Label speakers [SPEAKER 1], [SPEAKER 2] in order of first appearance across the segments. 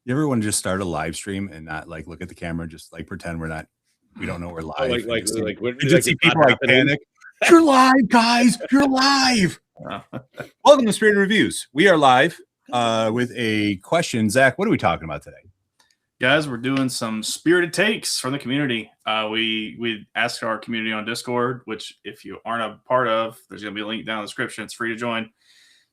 [SPEAKER 1] You ever want to just start a live stream and not like look at the camera, just like pretend we don't know we're live.
[SPEAKER 2] Like
[SPEAKER 1] see people like panic. You're live, guys. You're live. Welcome to Spirit Reviews. We are live with a question. Zach, what are we talking about today?
[SPEAKER 3] Guys, we're doing some spirited takes from the community. We asked our community on Discord, which if you aren't a part of, there's going to be a link down in the description. It's free to join.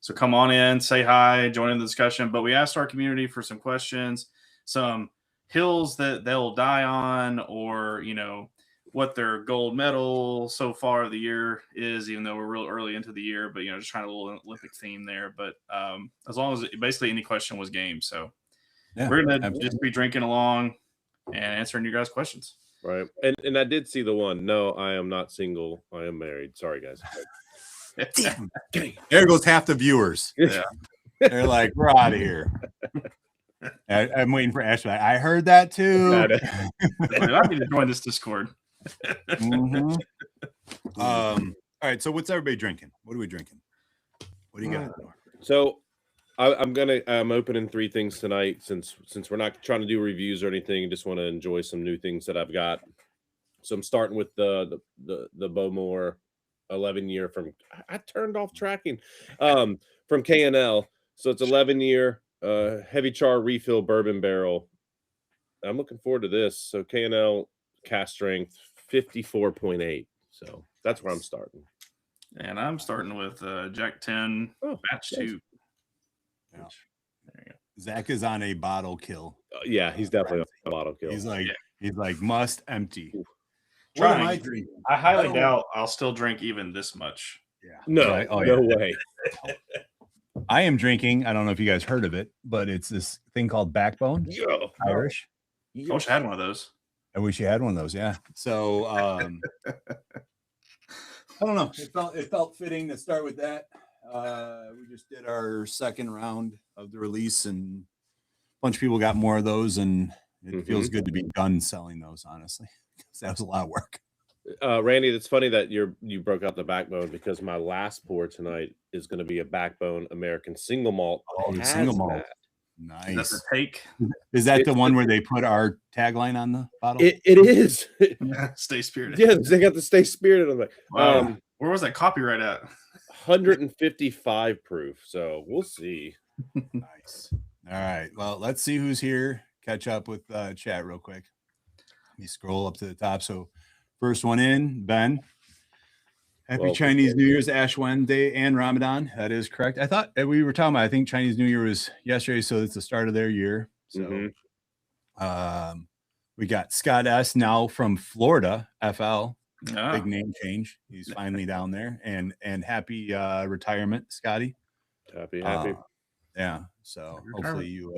[SPEAKER 3] So come on in, say hi, join in the discussion. But we asked our community for some questions, some hills that they'll die on, or, you know, what their gold medal so far of the year is, even though we're real early into the year. But, you know, just trying a little Olympic theme there. But as long as basically any question was game. So yeah, we're going to just be drinking along and answering you guys' questions.
[SPEAKER 2] Right. And I did see the one. No, I am not single. I am married. Sorry, guys.
[SPEAKER 1] Damn. There goes half the viewers.
[SPEAKER 3] Yeah.
[SPEAKER 1] They're like, we're out of here. I'm waiting for Ashley. I heard that too.
[SPEAKER 3] I need to join this Discord.
[SPEAKER 1] Mm-hmm. All right. So what's everybody drinking? What are we drinking? What do you got?
[SPEAKER 2] So I'm opening 3 things tonight since we're not trying to do reviews or anything. Just want to enjoy some new things that I've got. So I'm starting with the Bowmore 11-year from, I turned off tracking, from K&L. So it's 11-year heavy char refill bourbon barrel. I'm looking forward to this. So K&L cast strength 54.8. So that's where I'm starting.
[SPEAKER 3] And I'm starting with Jack 10 batch 2.
[SPEAKER 1] Yeah. There you go. Zach is on a bottle kill.
[SPEAKER 2] Yeah, he's definitely on a bottle kill.
[SPEAKER 1] He's like must empty.
[SPEAKER 3] What am I drinking? I highly doubt I'll still drink even this much.
[SPEAKER 1] Yeah.
[SPEAKER 2] No, right? No way.
[SPEAKER 1] I am drinking. I don't know if you guys heard of it, but it's this thing called Backbone. Irish.
[SPEAKER 3] I wish I had one of those.
[SPEAKER 1] I wish you had one of those. Yeah. So I don't know. It felt fitting to start with that. We just did our second round of the release, and a bunch of people got more of those, and it feels good to be done selling those, honestly, because that was a lot of work.
[SPEAKER 2] Randy, it's funny that you broke out the Backbone, because my last pour tonight is going to be a Backbone American single malt.
[SPEAKER 1] Oh, the single malt.
[SPEAKER 3] Nice. Is that the take?
[SPEAKER 1] Is that the one where they put our tagline on the bottle?
[SPEAKER 2] It is.
[SPEAKER 3] Stay spirited.
[SPEAKER 2] Yeah, they got the Stay Spirited on there.
[SPEAKER 3] Wow. Where was that copyright at?
[SPEAKER 2] 155 proof. So we'll see.
[SPEAKER 1] Nice. All right. Well, let's see who's here. Catch up with chat real quick. Let me scroll up to the top. So first one in, Ben. Happy Chinese New Year's, Ash Wednesday, and Ramadan. That is correct. I thought we were talking about, I think Chinese New Year was yesterday, so it's the start of their year. So we got Scott S. now from Florida, FL. Big name change. He's finally down there. And happy retirement, Scotty.
[SPEAKER 2] Happy.
[SPEAKER 1] Yeah. So hopefully you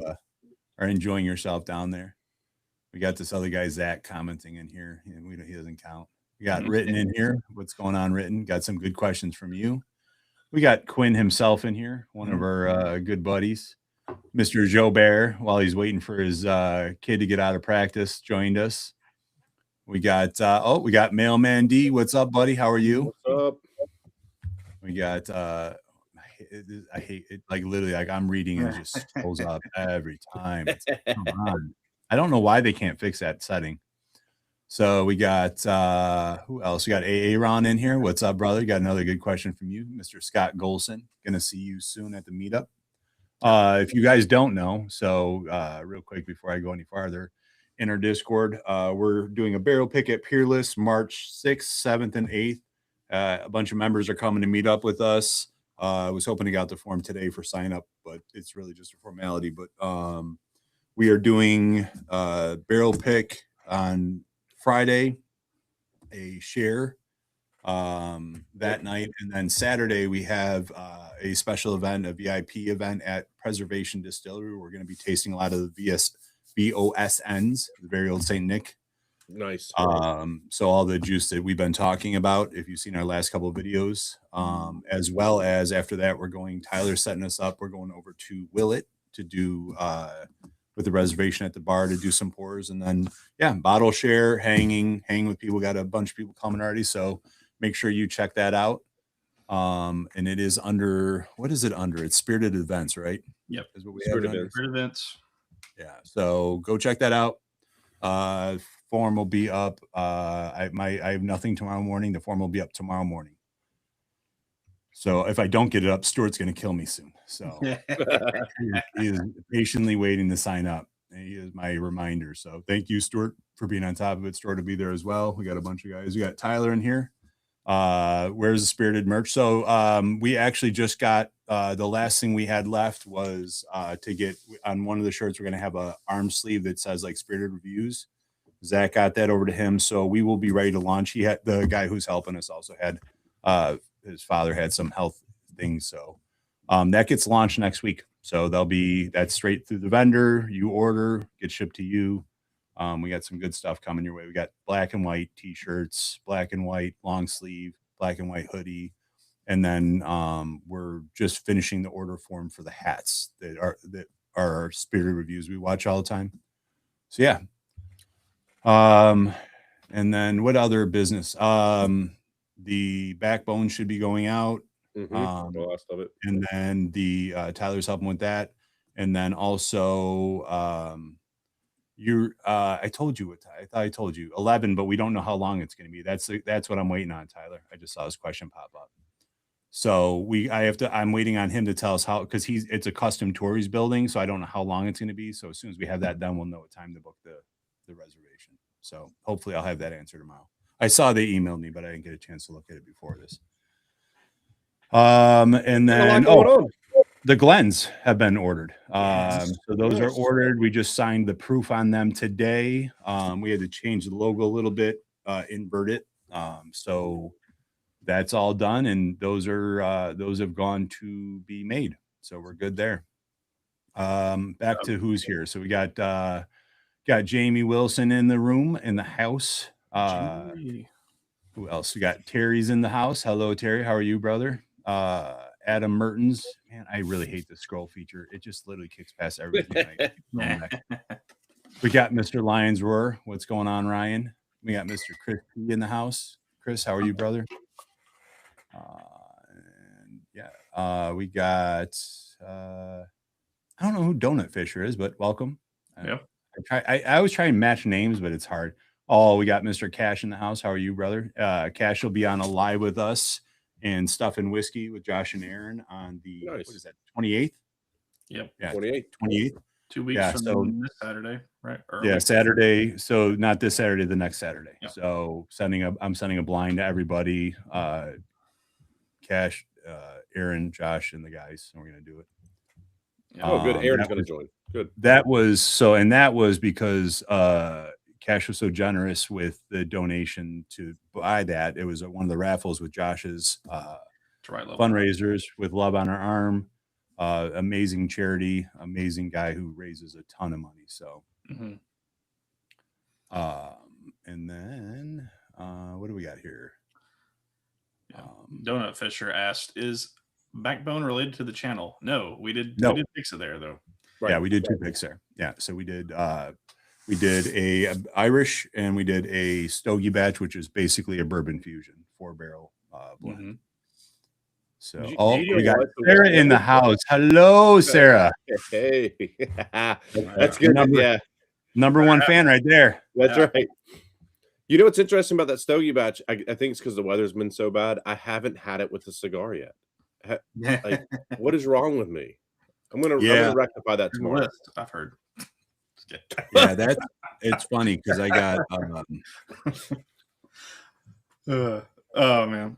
[SPEAKER 1] are enjoying yourself down there. We got this other guy, Zach, commenting in here. He doesn't count. We got Written in here. What's going on, Written? Got some good questions from you. We got Quinn himself in here, one of our good buddies. Mr. Joe Bear, while he's waiting for his kid to get out of practice, joined us. We got we got Mailman D. What's up, buddy? How are you?
[SPEAKER 2] What's up?
[SPEAKER 1] We got I hate it, like literally, like I'm reading and it just pulls up every time. Come on. I don't know why they can't fix that setting. So we got who else? We got Aaron in here. What's up, brother? Got another good question from you, Mr. Scott Golson. Gonna see you soon at the meetup. If you guys don't know, so real quick before I go any farther, in our Discord, we're doing a barrel pick at Peerless March 6th, 7th, and 8th. A bunch of members are coming to meet up with us. I was hoping to get out the form today for sign up, but it's really just a formality. But we are doing barrel pick on Friday, a share that night, and then Saturday we have a special event, a VIP event at Preservation Distillery. We're going to be tasting a lot of the VOSNs, the very old St. Nick.
[SPEAKER 2] Nice.
[SPEAKER 1] So all the juice that we've been talking about, if you've seen our last couple of videos, as well as after that, Tyler's setting us up. We're going over to Willett to do with the reservation at the bar to do some pours, and then bottle share, hang with people. Got a bunch of people coming already, so make sure you check that out. And it is under, what is it under? It's Spirited Events, right?
[SPEAKER 3] Yep.
[SPEAKER 1] Is what we
[SPEAKER 3] Spirited Events.
[SPEAKER 1] Yeah, so go check that out. Form will be up. I have nothing tomorrow morning. The form will be up tomorrow morning. So if I don't get it up, Stuart's going to kill me soon. So he is patiently waiting to sign up. And he is my reminder. So thank you, Stuart, for being on top of it. Stuart will be there as well. We got a bunch of guys. We got Tyler in here. Where's the Spirited merch? So we actually just got the last thing we had left was to get on one of the shirts. We're going to have a arm sleeve that says like Spirited Reviews. Zach got that over to him, so we will be ready to launch. He had the guy who's helping us also had his father had some health things, so that gets launched next week. So that's straight through the vendor. You order, gets shipped to you. We got some good stuff coming your way. We got black and white t-shirts, black and white long sleeve, black and white hoodie, and then we're just finishing the order form for the hats that are our Spirited Reviews we watch all the time. So yeah. And then what other business? The Backbone should be going out.
[SPEAKER 2] The last of it.
[SPEAKER 1] And then the Tyler's helping with that. And then also I told you I thought I told you 11, but we don't know how long it's going to be. That's what I'm waiting on, Tyler. I just saw this question pop up. So I'm waiting on him to tell us how, because it's a custom tour he's building, so I don't know how long it's going to be. So as soon as we have that done, we'll know what time to book the reservation. So hopefully I'll have that answer tomorrow. I saw they emailed me, but I didn't get a chance to look at it before this. And then the Glens have been ordered. So those are ordered. We just signed the proof on them today. We had to change the logo a little bit, invert it. So that's all done, and those have gone to be made. So we're good there. Back to who's here. So we got Jamie Wilson in the room, in the house. Who else? We got Terry's in the house. Hello, Terry. How are you, brother? Adam Mertens. Man, I really hate the scroll feature. It just literally kicks past everything. We got Mr. Lions Roar. What's going on, Ryan? We got Mr. Chris P in the house. Chris, how are you, brother? We got I don't know who Donut Fisher is, but welcome.
[SPEAKER 3] Yeah.
[SPEAKER 1] I always try and match names, but it's hard. Oh, we got Mr. Cash in the house. How are you, brother? Cash will be on a live with us and Stuff and Whiskey with Josh and Aaron on the what is that, 28th?
[SPEAKER 3] Yep.
[SPEAKER 1] Yeah,
[SPEAKER 2] 28th.
[SPEAKER 3] 2 weeks from this Saturday, right?
[SPEAKER 1] Saturday. So not this Saturday, the next Saturday.
[SPEAKER 3] Yep.
[SPEAKER 1] So I'm sending a blind to everybody. Cash, Aaron, Josh, and the guys, and we're gonna do it.
[SPEAKER 2] Oh, good. Aaron's gonna join. Good.
[SPEAKER 1] That was because Cash was so generous with the donation to buy that. It was one of the raffles with Josh's fundraisers with Love on Our Arm. Amazing charity, amazing guy who raises a ton of money. So, and then what do we got here?
[SPEAKER 3] Donut Fisher asked, "Is Backbone related to the channel?" No, we did pics of there though.
[SPEAKER 1] Right. Yeah, we did 2 pics there. Yeah, so we did a Irish and we did a Stogie batch, which is basically a bourbon fusion, 4-barrel blend. So we got Sarah in the house. Hello, Sarah.
[SPEAKER 2] Hey, that's good.
[SPEAKER 1] Number one fan right there.
[SPEAKER 2] That's right. You know what's interesting about that Stogie batch? I think it's because the weather's been so bad. I haven't had it with a cigar yet. Like, what is wrong with me? I'm gonna rectify that tomorrow.
[SPEAKER 3] I've heard.
[SPEAKER 1] Yeah, it's funny because I got.
[SPEAKER 3] Oh man.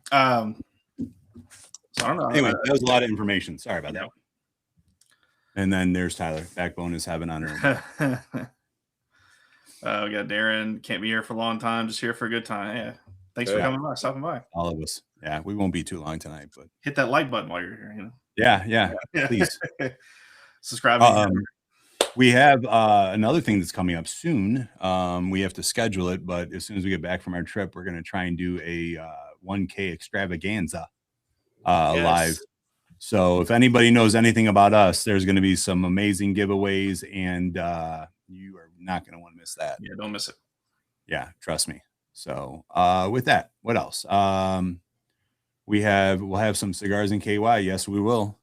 [SPEAKER 3] So I don't know.
[SPEAKER 1] Anyway, that was a lot of information. Sorry about that. And then there's Tyler. Backbone is having on her.
[SPEAKER 3] We got Darren. Can't be here for a long time. Just here for a good time. Yeah. Thanks for coming by, stopping by.
[SPEAKER 1] All of us. Yeah, we won't be too long tonight, but
[SPEAKER 3] hit that like button while you're here. You know.
[SPEAKER 1] Yeah. Please
[SPEAKER 3] subscribe.
[SPEAKER 1] We have another thing that's coming up soon. We have to schedule it, but as soon as we get back from our trip, we're going to try and do a 1K extravaganza live. So if anybody knows anything about us, there's going to be some amazing giveaways, and you are not going to want to miss that.
[SPEAKER 3] Yeah, don't miss it.
[SPEAKER 1] Yeah, trust me. So with that, what else? We'll have some cigars in KY. Yes, we will.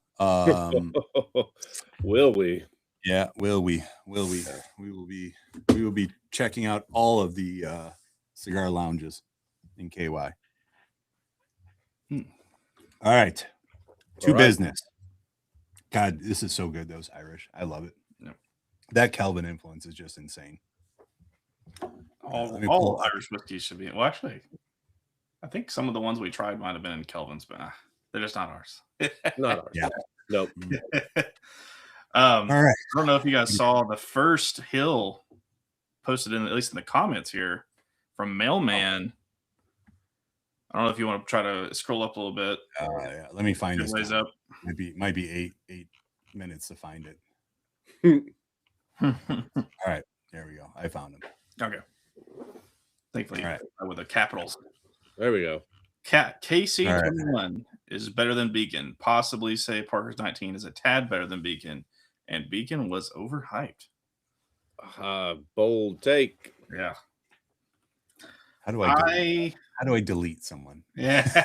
[SPEAKER 2] Will we?
[SPEAKER 1] Yeah, will we? Will we? We will be checking out all of the cigar lounges in KY. All right. To business. God, this is so good, those Irish. I love it.
[SPEAKER 3] Yep.
[SPEAKER 1] That Kelvin influence is just insane.
[SPEAKER 3] All Irish whiskeys should be. Well, actually, I think some of the ones we tried might have been in Kelvin's, but they're just not ours.
[SPEAKER 2] Not ours.
[SPEAKER 1] Yeah.
[SPEAKER 2] Nope.
[SPEAKER 3] All
[SPEAKER 1] right.
[SPEAKER 3] I don't know if you guys saw the first hill posted in, at least in the comments here, from Mailman. I don't know if you want to try to scroll up a little bit.
[SPEAKER 1] Yeah. Let me find this.
[SPEAKER 3] Up.
[SPEAKER 1] Might be eight minutes to find it. All right. There we go. I found him.
[SPEAKER 3] Okay. Thankfully, with the capitals.
[SPEAKER 2] There we go.
[SPEAKER 3] KC21 is better than Beacon. Possibly say Parker's 19 is a tad better than Beacon, and Beacon was overhyped.
[SPEAKER 2] Bold take.
[SPEAKER 3] Yeah.
[SPEAKER 1] How do I delete someone?
[SPEAKER 3] Yeah.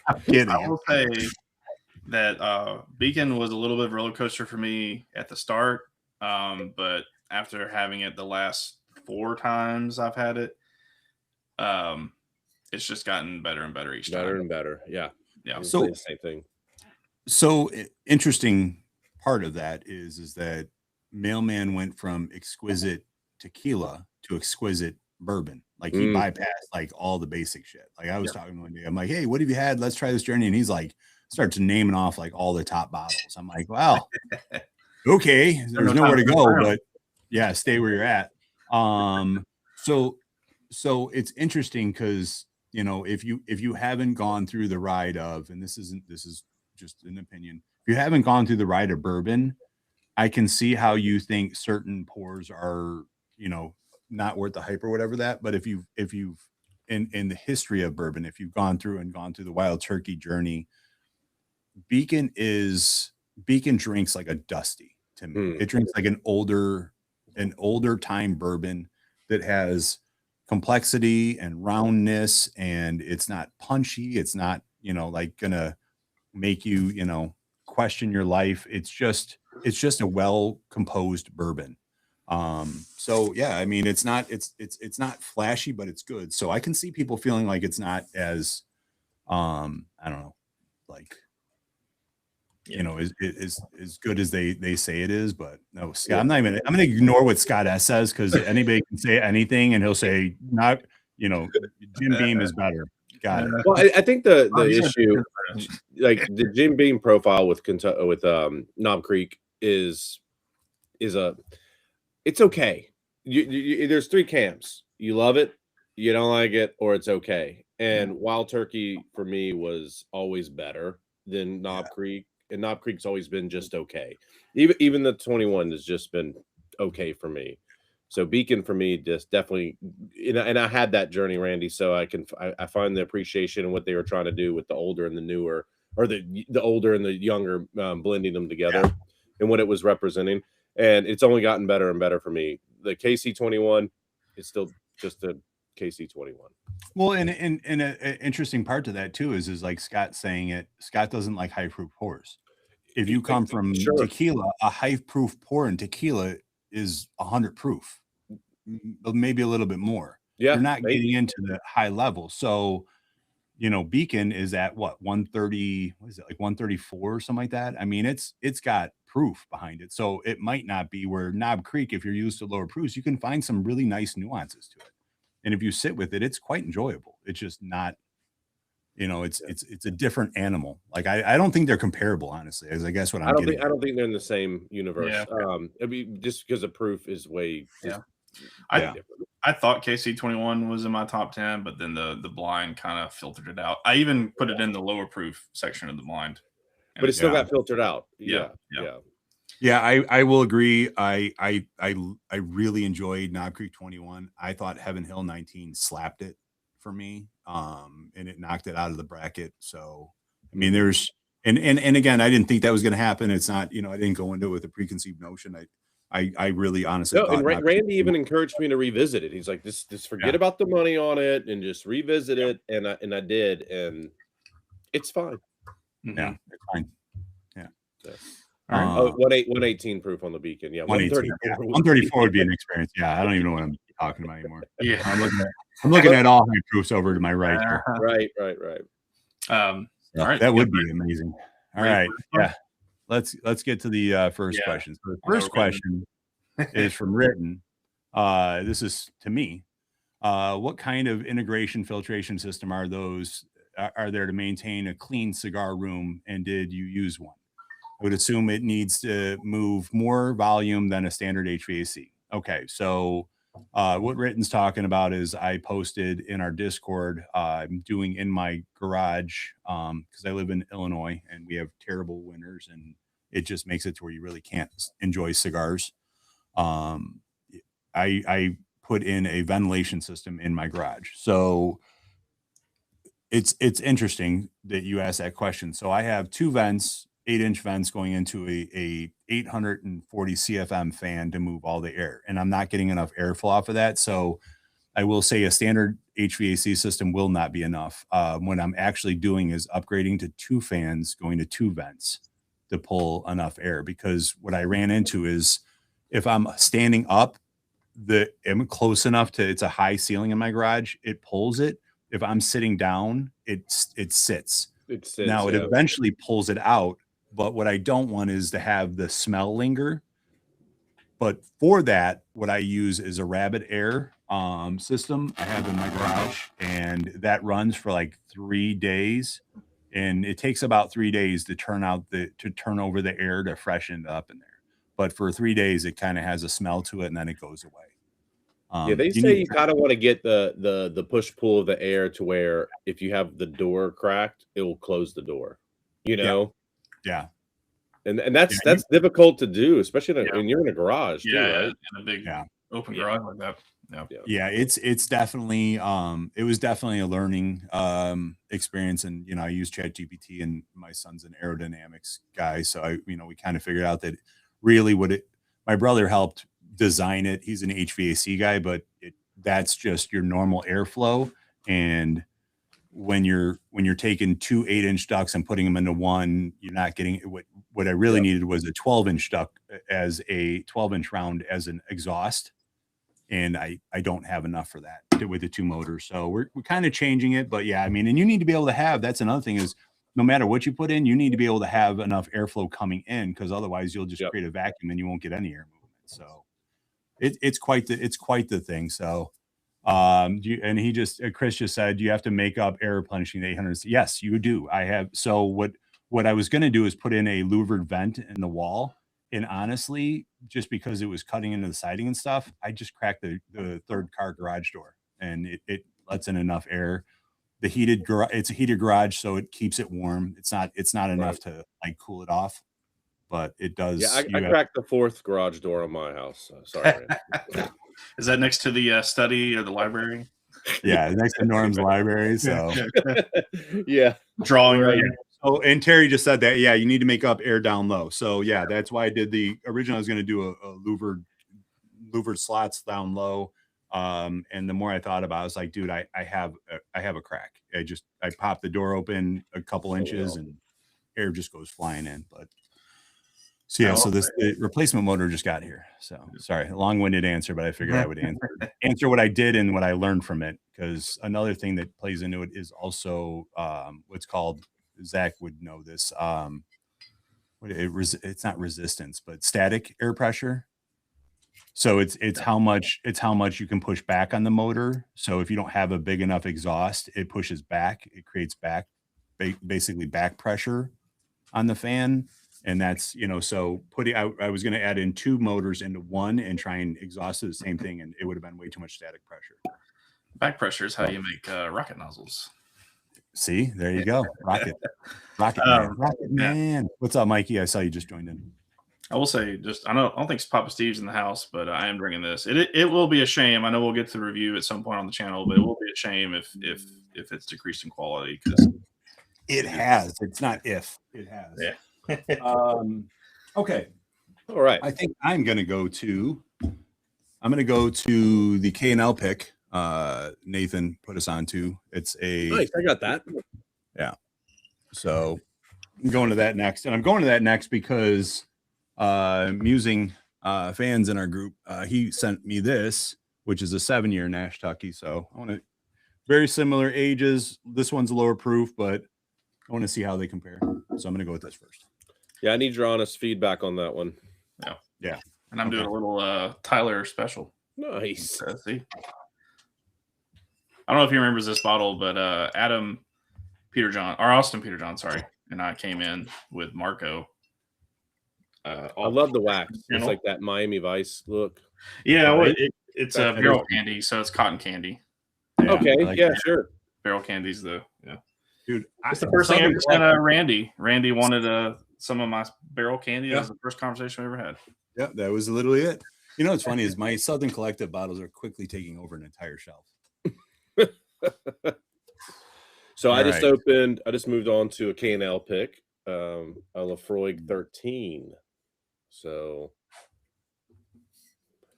[SPEAKER 1] I'm kidding.
[SPEAKER 3] I will say that Beacon was a little bit of a roller coaster for me at the start, but after having it the last 4 times I've had it, it's just gotten better and better each time.
[SPEAKER 2] Better and better. Yeah.
[SPEAKER 1] So
[SPEAKER 2] the same thing.
[SPEAKER 1] So interesting part of that is that Mailman went from exquisite tequila to exquisite bourbon. Like he bypassed like all the basic shit. Like I was talking one day, I'm like, hey, what have you had? Let's try this journey. And he's like, starts naming off like all the top bottles. I'm like, wow, okay, there's nowhere to go, but yeah, stay where you're at. So it's interesting because if you haven't gone through the ride of, and this is just an opinion, if you haven't gone through the ride of bourbon, I can see how you think certain pours are not worth the hype or whatever that. But if you've in the history of bourbon, if you've gone through the Wild Turkey journey, Beacon drinks like a Dusty to me. It drinks like an older time bourbon that has complexity and roundness, and it's not punchy. It's not like gonna make you question your life. It's just a well composed bourbon. So yeah, I mean, it's not flashy, but it's good. So I can see people feeling like it's not as I don't know, like as good as they say it is. But no, Scott, I'm gonna ignore what Scott S says, because anybody can say anything and he'll say not Jim Beam is better. Got it.
[SPEAKER 2] Well, I think the issue, like the Jim Beam profile with Knob Creek is it's okay. There's 3 camps. You love it, you don't like it, or it's okay. And Wild Turkey for me was always better than Knob Creek, and Knob Creek's always been just okay. Even the 21 has just been okay for me. So Beacon for me just definitely, and I had that journey, Randy. So I find the appreciation in what they were trying to do with the older and the newer, or the older and the younger, blending them together, and what it was representing. And it's only gotten better and better for me. The KC21 is still just a KC21.
[SPEAKER 1] Well, and an interesting part to that too is like Scott saying it. Scott doesn't like high proof pours. If you come from tequila, a high proof pour in tequila is 100 proof, maybe a little bit more.
[SPEAKER 2] Yeah,
[SPEAKER 1] you're not getting into the high level. So Beacon is at what, 130, what is it, like 134 or something like that? I mean, it's got proof behind it. So it might not be where Knob Creek, if you're used to lower proofs, you can find some really nice nuances to it. And if you sit with it, it's quite enjoyable. It's just not, it's a different animal. Like I don't think they're comparable, honestly. As I guess what I don't
[SPEAKER 2] think they're in the same universe. Yeah. I mean, just because the proof is way.
[SPEAKER 3] I thought KC21 was in my top 10, but then the blind kind of filtered it out. I even put it in the lower proof section of the blind,
[SPEAKER 2] but it still got filtered out. Yeah.
[SPEAKER 1] I will agree. I really enjoyed Knob Creek 21. I thought Heaven Hill 19 slapped it for me, and it knocked it out of the bracket. So I mean, there's and again, I didn't think that was going to happen. It's not, I didn't go into it with a preconceived notion. I really honestly
[SPEAKER 2] and Randy even encouraged me to revisit it. He's like, just forget about the money on it and just revisit it. And I did, and it's fine.
[SPEAKER 1] Yeah, it's fine. Yeah.
[SPEAKER 3] All right.
[SPEAKER 2] 118 proof on the beacon. Yeah,
[SPEAKER 1] 118.
[SPEAKER 2] 134.
[SPEAKER 1] Yeah. 134 would be an experience. Yeah, I don't even know what I'm talking about anymore.
[SPEAKER 3] Yeah.
[SPEAKER 1] I'm looking at all high proofs over to my right here.
[SPEAKER 2] Right.
[SPEAKER 3] All right.
[SPEAKER 1] That would be amazing. All right.
[SPEAKER 3] Yeah.
[SPEAKER 1] Let's get to the first question. So the first question is from Written. This is to me. What kind of integration filtration system are there to maintain a clean cigar room, and did you use one? I would assume it needs to move more volume than a standard HVAC. Okay, so what Written's talking about is I posted in our Discord, I'm doing in my garage because I live in Illinois and we have terrible winters and it just makes it to where you really can't enjoy cigars. I put in a ventilation system in my garage. So it's interesting that you asked that question. So I have two vents, 8-inch vents going into a 840 CFM fan to move all the air. And I'm not getting enough airflow off of that. So I will say a standard HVAC system will not be enough. What I'm actually doing is upgrading to 2 fans, going to 2 vents to pull enough air, because what I ran into is if I'm standing up, I'm close enough to, it's a high ceiling in my garage, it pulls it. If I'm sitting down, it sits. Now it eventually pulls it out, but what I don't want is to have the smell linger. But for that, what I use is a rabbit air system I have in my garage, and that runs for like 3 days. And it takes about 3 days to turn over the air to freshen it up in there. But for 3 days, it kind of has a smell to it, and then it goes away.
[SPEAKER 2] Yeah, they say you kind of want to get the push pull of the air to where if you have the door cracked, it will close the door. You know.
[SPEAKER 1] Yeah.
[SPEAKER 2] And that's difficult to do, especially when you're in a garage too, right?
[SPEAKER 3] In a big open garage like that.
[SPEAKER 1] Yeah, it's definitely it was definitely a learning experience. And I use ChatGPT, and my son's an aerodynamics guy, so we kind of figured out that really my brother helped design it. He's an HVAC guy, but that's just your normal airflow. And when you're taking 2 8-inch ducts and putting them into one, you're not getting what I really needed was a 12-inch duct as a 12-inch round as an exhaust. And I don't have enough for that with the 2 motors. So we're kind of changing it, but yeah, and you need to be able to have, that's another thing is no matter what you put in, you need to be able to have enough airflow coming in, because otherwise you'll just create a vacuum and you won't get any air movement. So it's quite the thing. So, Chris just said, you have to make up air replenishing the 800. Yes, you do. I have. So what I was going to do is put in a louvered vent in the wall. And honestly, just because it was cutting into the siding and stuff, I just cracked the third car garage door, and it lets in enough air. It's a heated garage, so it keeps it warm. It's not enough to like cool it off, but it does.
[SPEAKER 2] Yeah, I cracked the 4th garage door on my house. Sorry.
[SPEAKER 3] Is that next to the study or the library?
[SPEAKER 1] Yeah, next to Norm's library. So
[SPEAKER 2] yeah,
[SPEAKER 3] drawing right.
[SPEAKER 1] Oh, and Terry just said that. Yeah, you need to make up air down low. So yeah, that's why I did originally I was going to do a louvered slots down low. And the more I thought about it, I was like, dude, I have a crack. I popped the door open a couple inches and air just goes flying in. But so yeah, the replacement motor just got here. So sorry, long-winded answer, but I figured I would answer what I did and what I learned from it. Because another thing that plays into it is also what's called, Zach would know this. It's not resistance, but static air pressure. So it's how much you can push back on the motor. So if you don't have a big enough exhaust, it pushes back. It creates basically back pressure on the fan. And that's, so I was going to add in 2 motors into one and try and exhaust it the same thing. And it would have been way too much static pressure.
[SPEAKER 3] Back pressure is how you make rocket nozzles.
[SPEAKER 1] See, there you go. Rocket man. What's up, Mikey? I saw you just joined in.
[SPEAKER 3] I will say, I don't think Papa Steve's in the house, but I am bringing this. It will be a shame. I know we'll get to the review at some point on the channel, but it will be a shame if it's decreased in quality, because
[SPEAKER 1] it has. It's not if it has.
[SPEAKER 3] Yeah.
[SPEAKER 1] Okay.
[SPEAKER 2] All right.
[SPEAKER 1] I think I'm going to go to the K&L pick. Nathan put us on to. It's
[SPEAKER 2] nice. I got that.
[SPEAKER 1] Yeah. So I'm going to that next, and I'm going to that next because Musing fans in our group, he sent me this, which is a 7-year Nash Tucky. So I want to very similar ages. This one's lower proof, but I want to see how they compare. So I'm going to go with this first.
[SPEAKER 2] Yeah, I need your honest feedback on that one.
[SPEAKER 1] Yeah.
[SPEAKER 3] And I'm doing a little Tyler special.
[SPEAKER 2] Nice.
[SPEAKER 3] See, I don't know if he remembers this bottle, but Austin Peterjohn, sorry, and I came in with Marco.
[SPEAKER 2] I love the wax. It's like that Miami Vice look.
[SPEAKER 3] Yeah, well, it's a barrel candy, so it's cotton candy.
[SPEAKER 2] Yeah, okay, sure.
[SPEAKER 3] Barrel candy's
[SPEAKER 1] dude.
[SPEAKER 3] It's the first thing I ever sent Randy. Randy wanted some of my barrel candy. That was the first conversation we ever had.
[SPEAKER 1] Yeah, that was literally it. You know what's funny is my Southern Collective bottles are quickly taking over an entire shelf.
[SPEAKER 2] So I just moved on to a K&L pick, a Lafroig 13. So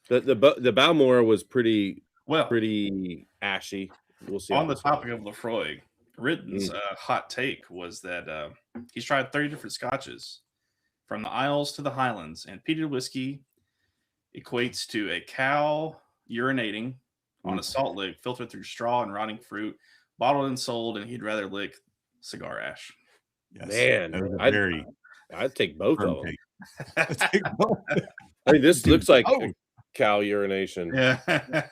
[SPEAKER 2] the Balmora was pretty ashy. We'll see.
[SPEAKER 3] On the topic of Lafroig, Ritten's hot take was that he's tried 30 different scotches from the Isles to the Highlands, and peated whiskey equates to a cow urinating on a salt lick filtered through straw and rotting fruit, bottled and sold, and he'd rather lick cigar ash.
[SPEAKER 1] Yes.
[SPEAKER 2] Man, I'd take both of them. I mean, this looks like cow urination.
[SPEAKER 3] Yeah.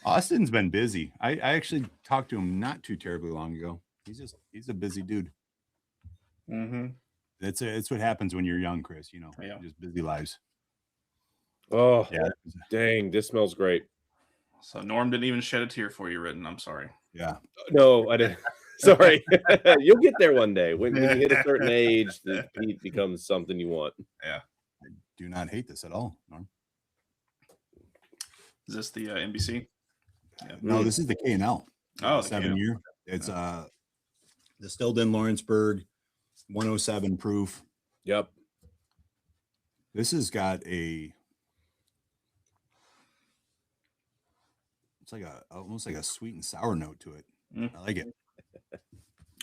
[SPEAKER 1] Austin's been busy. I actually talked to him not too terribly long ago. He's a busy dude.
[SPEAKER 3] Mm-hmm.
[SPEAKER 1] It's what happens when you're young, Chris. You know, just busy lives.
[SPEAKER 2] Oh, yeah. Dang, this smells great.
[SPEAKER 3] So Norm didn't even shed a tear for you, Ritten. I'm sorry.
[SPEAKER 1] Yeah.
[SPEAKER 2] No, I didn't. Sorry. You'll get there one day. When you hit a certain age, the peat becomes something you want.
[SPEAKER 3] Yeah.
[SPEAKER 1] I do not hate this at all, Norm.
[SPEAKER 3] Is this the NBC?
[SPEAKER 1] Yeah. No, this is the K&L.
[SPEAKER 3] Oh,
[SPEAKER 1] 7-year. It's distilled in Lawrenceburg, 107 proof.
[SPEAKER 2] Yep.
[SPEAKER 1] This has got it's like almost like a sweet and sour note to it. I like it.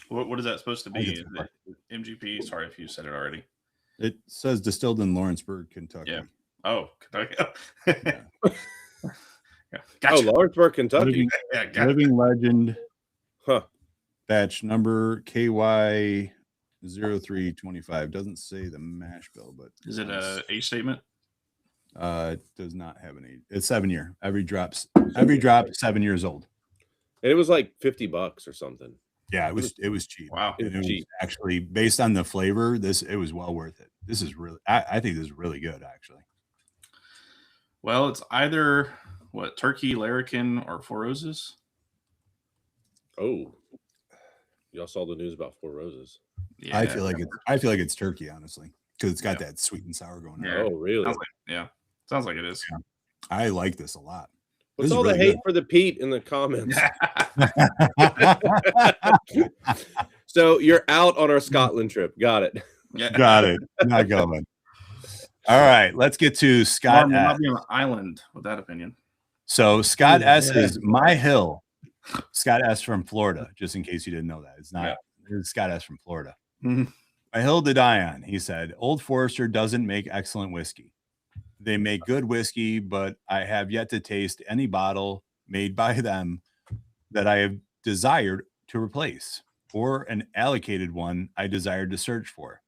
[SPEAKER 3] What is that supposed to be? MGP? Sorry if you said it already.
[SPEAKER 1] It says distilled in Lawrenceburg, Kentucky.
[SPEAKER 3] Yeah. Oh, Kentucky.
[SPEAKER 1] Yeah.
[SPEAKER 2] Gotcha. Oh, Lawrenceburg, Kentucky.
[SPEAKER 1] Living Legend. Batch number KY0325. Doesn't say the mash bill, but
[SPEAKER 3] is it a age statement?
[SPEAKER 1] It does not have an age. It's 7-year. Every drop 7 years old.
[SPEAKER 2] And it was like $50 or something.
[SPEAKER 1] Yeah, it was cheap.
[SPEAKER 3] Wow.
[SPEAKER 1] It was cheap. Actually, based on the flavor, it was well worth it. This is really I think this is really good, actually.
[SPEAKER 3] Well, it's either Turkey, Larrikin, or Four Roses.
[SPEAKER 2] Oh. Y'all saw the news about Four Roses.
[SPEAKER 1] Yeah. I feel like it's Turkey, honestly, because it's got that sweet and sour going on.
[SPEAKER 2] Yeah. Oh, really?
[SPEAKER 3] Sounds like it is.
[SPEAKER 1] Yeah. I like this a lot.
[SPEAKER 2] What's all the hate for the Pete in the comments? So you're out on our Scotland trip. Got it.
[SPEAKER 1] Got it. Not going. All right, let's get to Scott.
[SPEAKER 3] Not be on an island with that opinion.
[SPEAKER 1] So Scott S is my hill. Scott S from Florida, just in case you didn't know that. It's not it's Scott S from Florida.
[SPEAKER 3] Mm-hmm.
[SPEAKER 1] My hill to die on. He said, Old Forester doesn't make excellent whiskey. They make good whiskey, but I have yet to taste any bottle made by them that I have desired to replace, or an allocated one I desired to search for.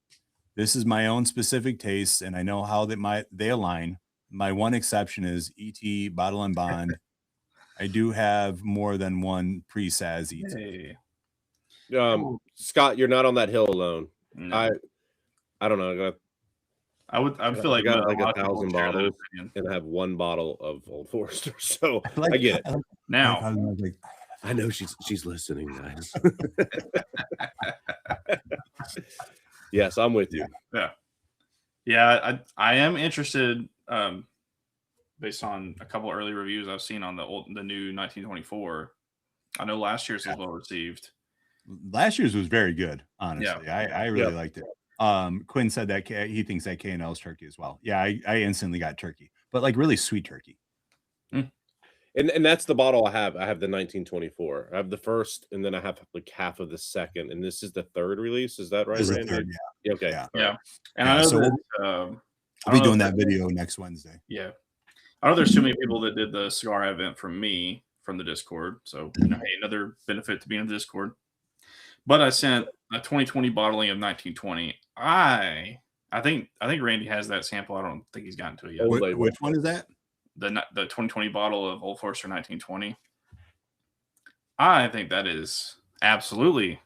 [SPEAKER 1] This is my own specific taste, and I know how they align. My one exception is ET Bottle and Bond. I do have more than one pre-Saz ET.
[SPEAKER 3] Hey.
[SPEAKER 2] Scott, you're not on that hill alone. No. I don't know.
[SPEAKER 3] I feel like
[SPEAKER 2] I got like 1,000 bottles and I have one bottle of Old Forester, so I get it.
[SPEAKER 3] Now
[SPEAKER 2] I know she's listening, guys. Yes, I'm with you.
[SPEAKER 3] Yeah. I am interested. Based on a couple early reviews I've seen on the new 1924. I know last year's was well received.
[SPEAKER 1] Last year's was very good, honestly. Yeah. I really liked it. Quinn said that he thinks that K&L is turkey as well. Yeah, I instantly got turkey, but like really sweet turkey.
[SPEAKER 2] And And that's the bottle I have. I have the 1924. I have the first, and then I have like half of the second, and this is the third release. Is that right,
[SPEAKER 1] This is the
[SPEAKER 2] Randy?
[SPEAKER 1] third, yeah.
[SPEAKER 2] Okay.
[SPEAKER 1] Yeah.
[SPEAKER 3] Yeah. And
[SPEAKER 1] Yeah,
[SPEAKER 3] I know
[SPEAKER 1] so
[SPEAKER 3] that
[SPEAKER 1] I'll be doing that video next Wednesday.
[SPEAKER 3] Yeah. I know there's too many people that did the cigar event from me from the Discord. So, hey, another benefit to being in the Discord. But I sent a 2020 bottling of 1920. I think Randy has that sample. I don't think he's gotten to it yet.
[SPEAKER 1] Which one is that?
[SPEAKER 3] The 2020 bottle of Old Forester 1920. I think that is absolutely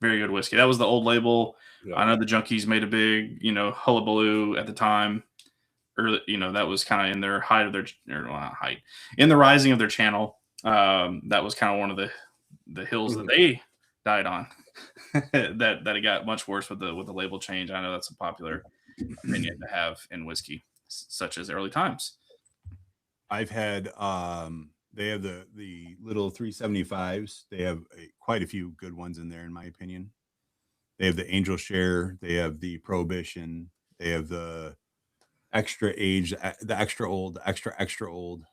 [SPEAKER 3] very good whiskey. That was the old label. Yeah. I know the junkies made a big, hullabaloo at the time. Early, that was kind of in their height of their in the rising of their channel. That was kind of one of the hills that they died on. that it got much worse with the label change. I know that's a popular opinion to have in whiskey, such as early times.
[SPEAKER 1] I've had they have the little 375s. They have quite a few good ones in there, in my opinion. They have the Angel Share. They have the Prohibition. They have the extra age, the extra old, the extra old.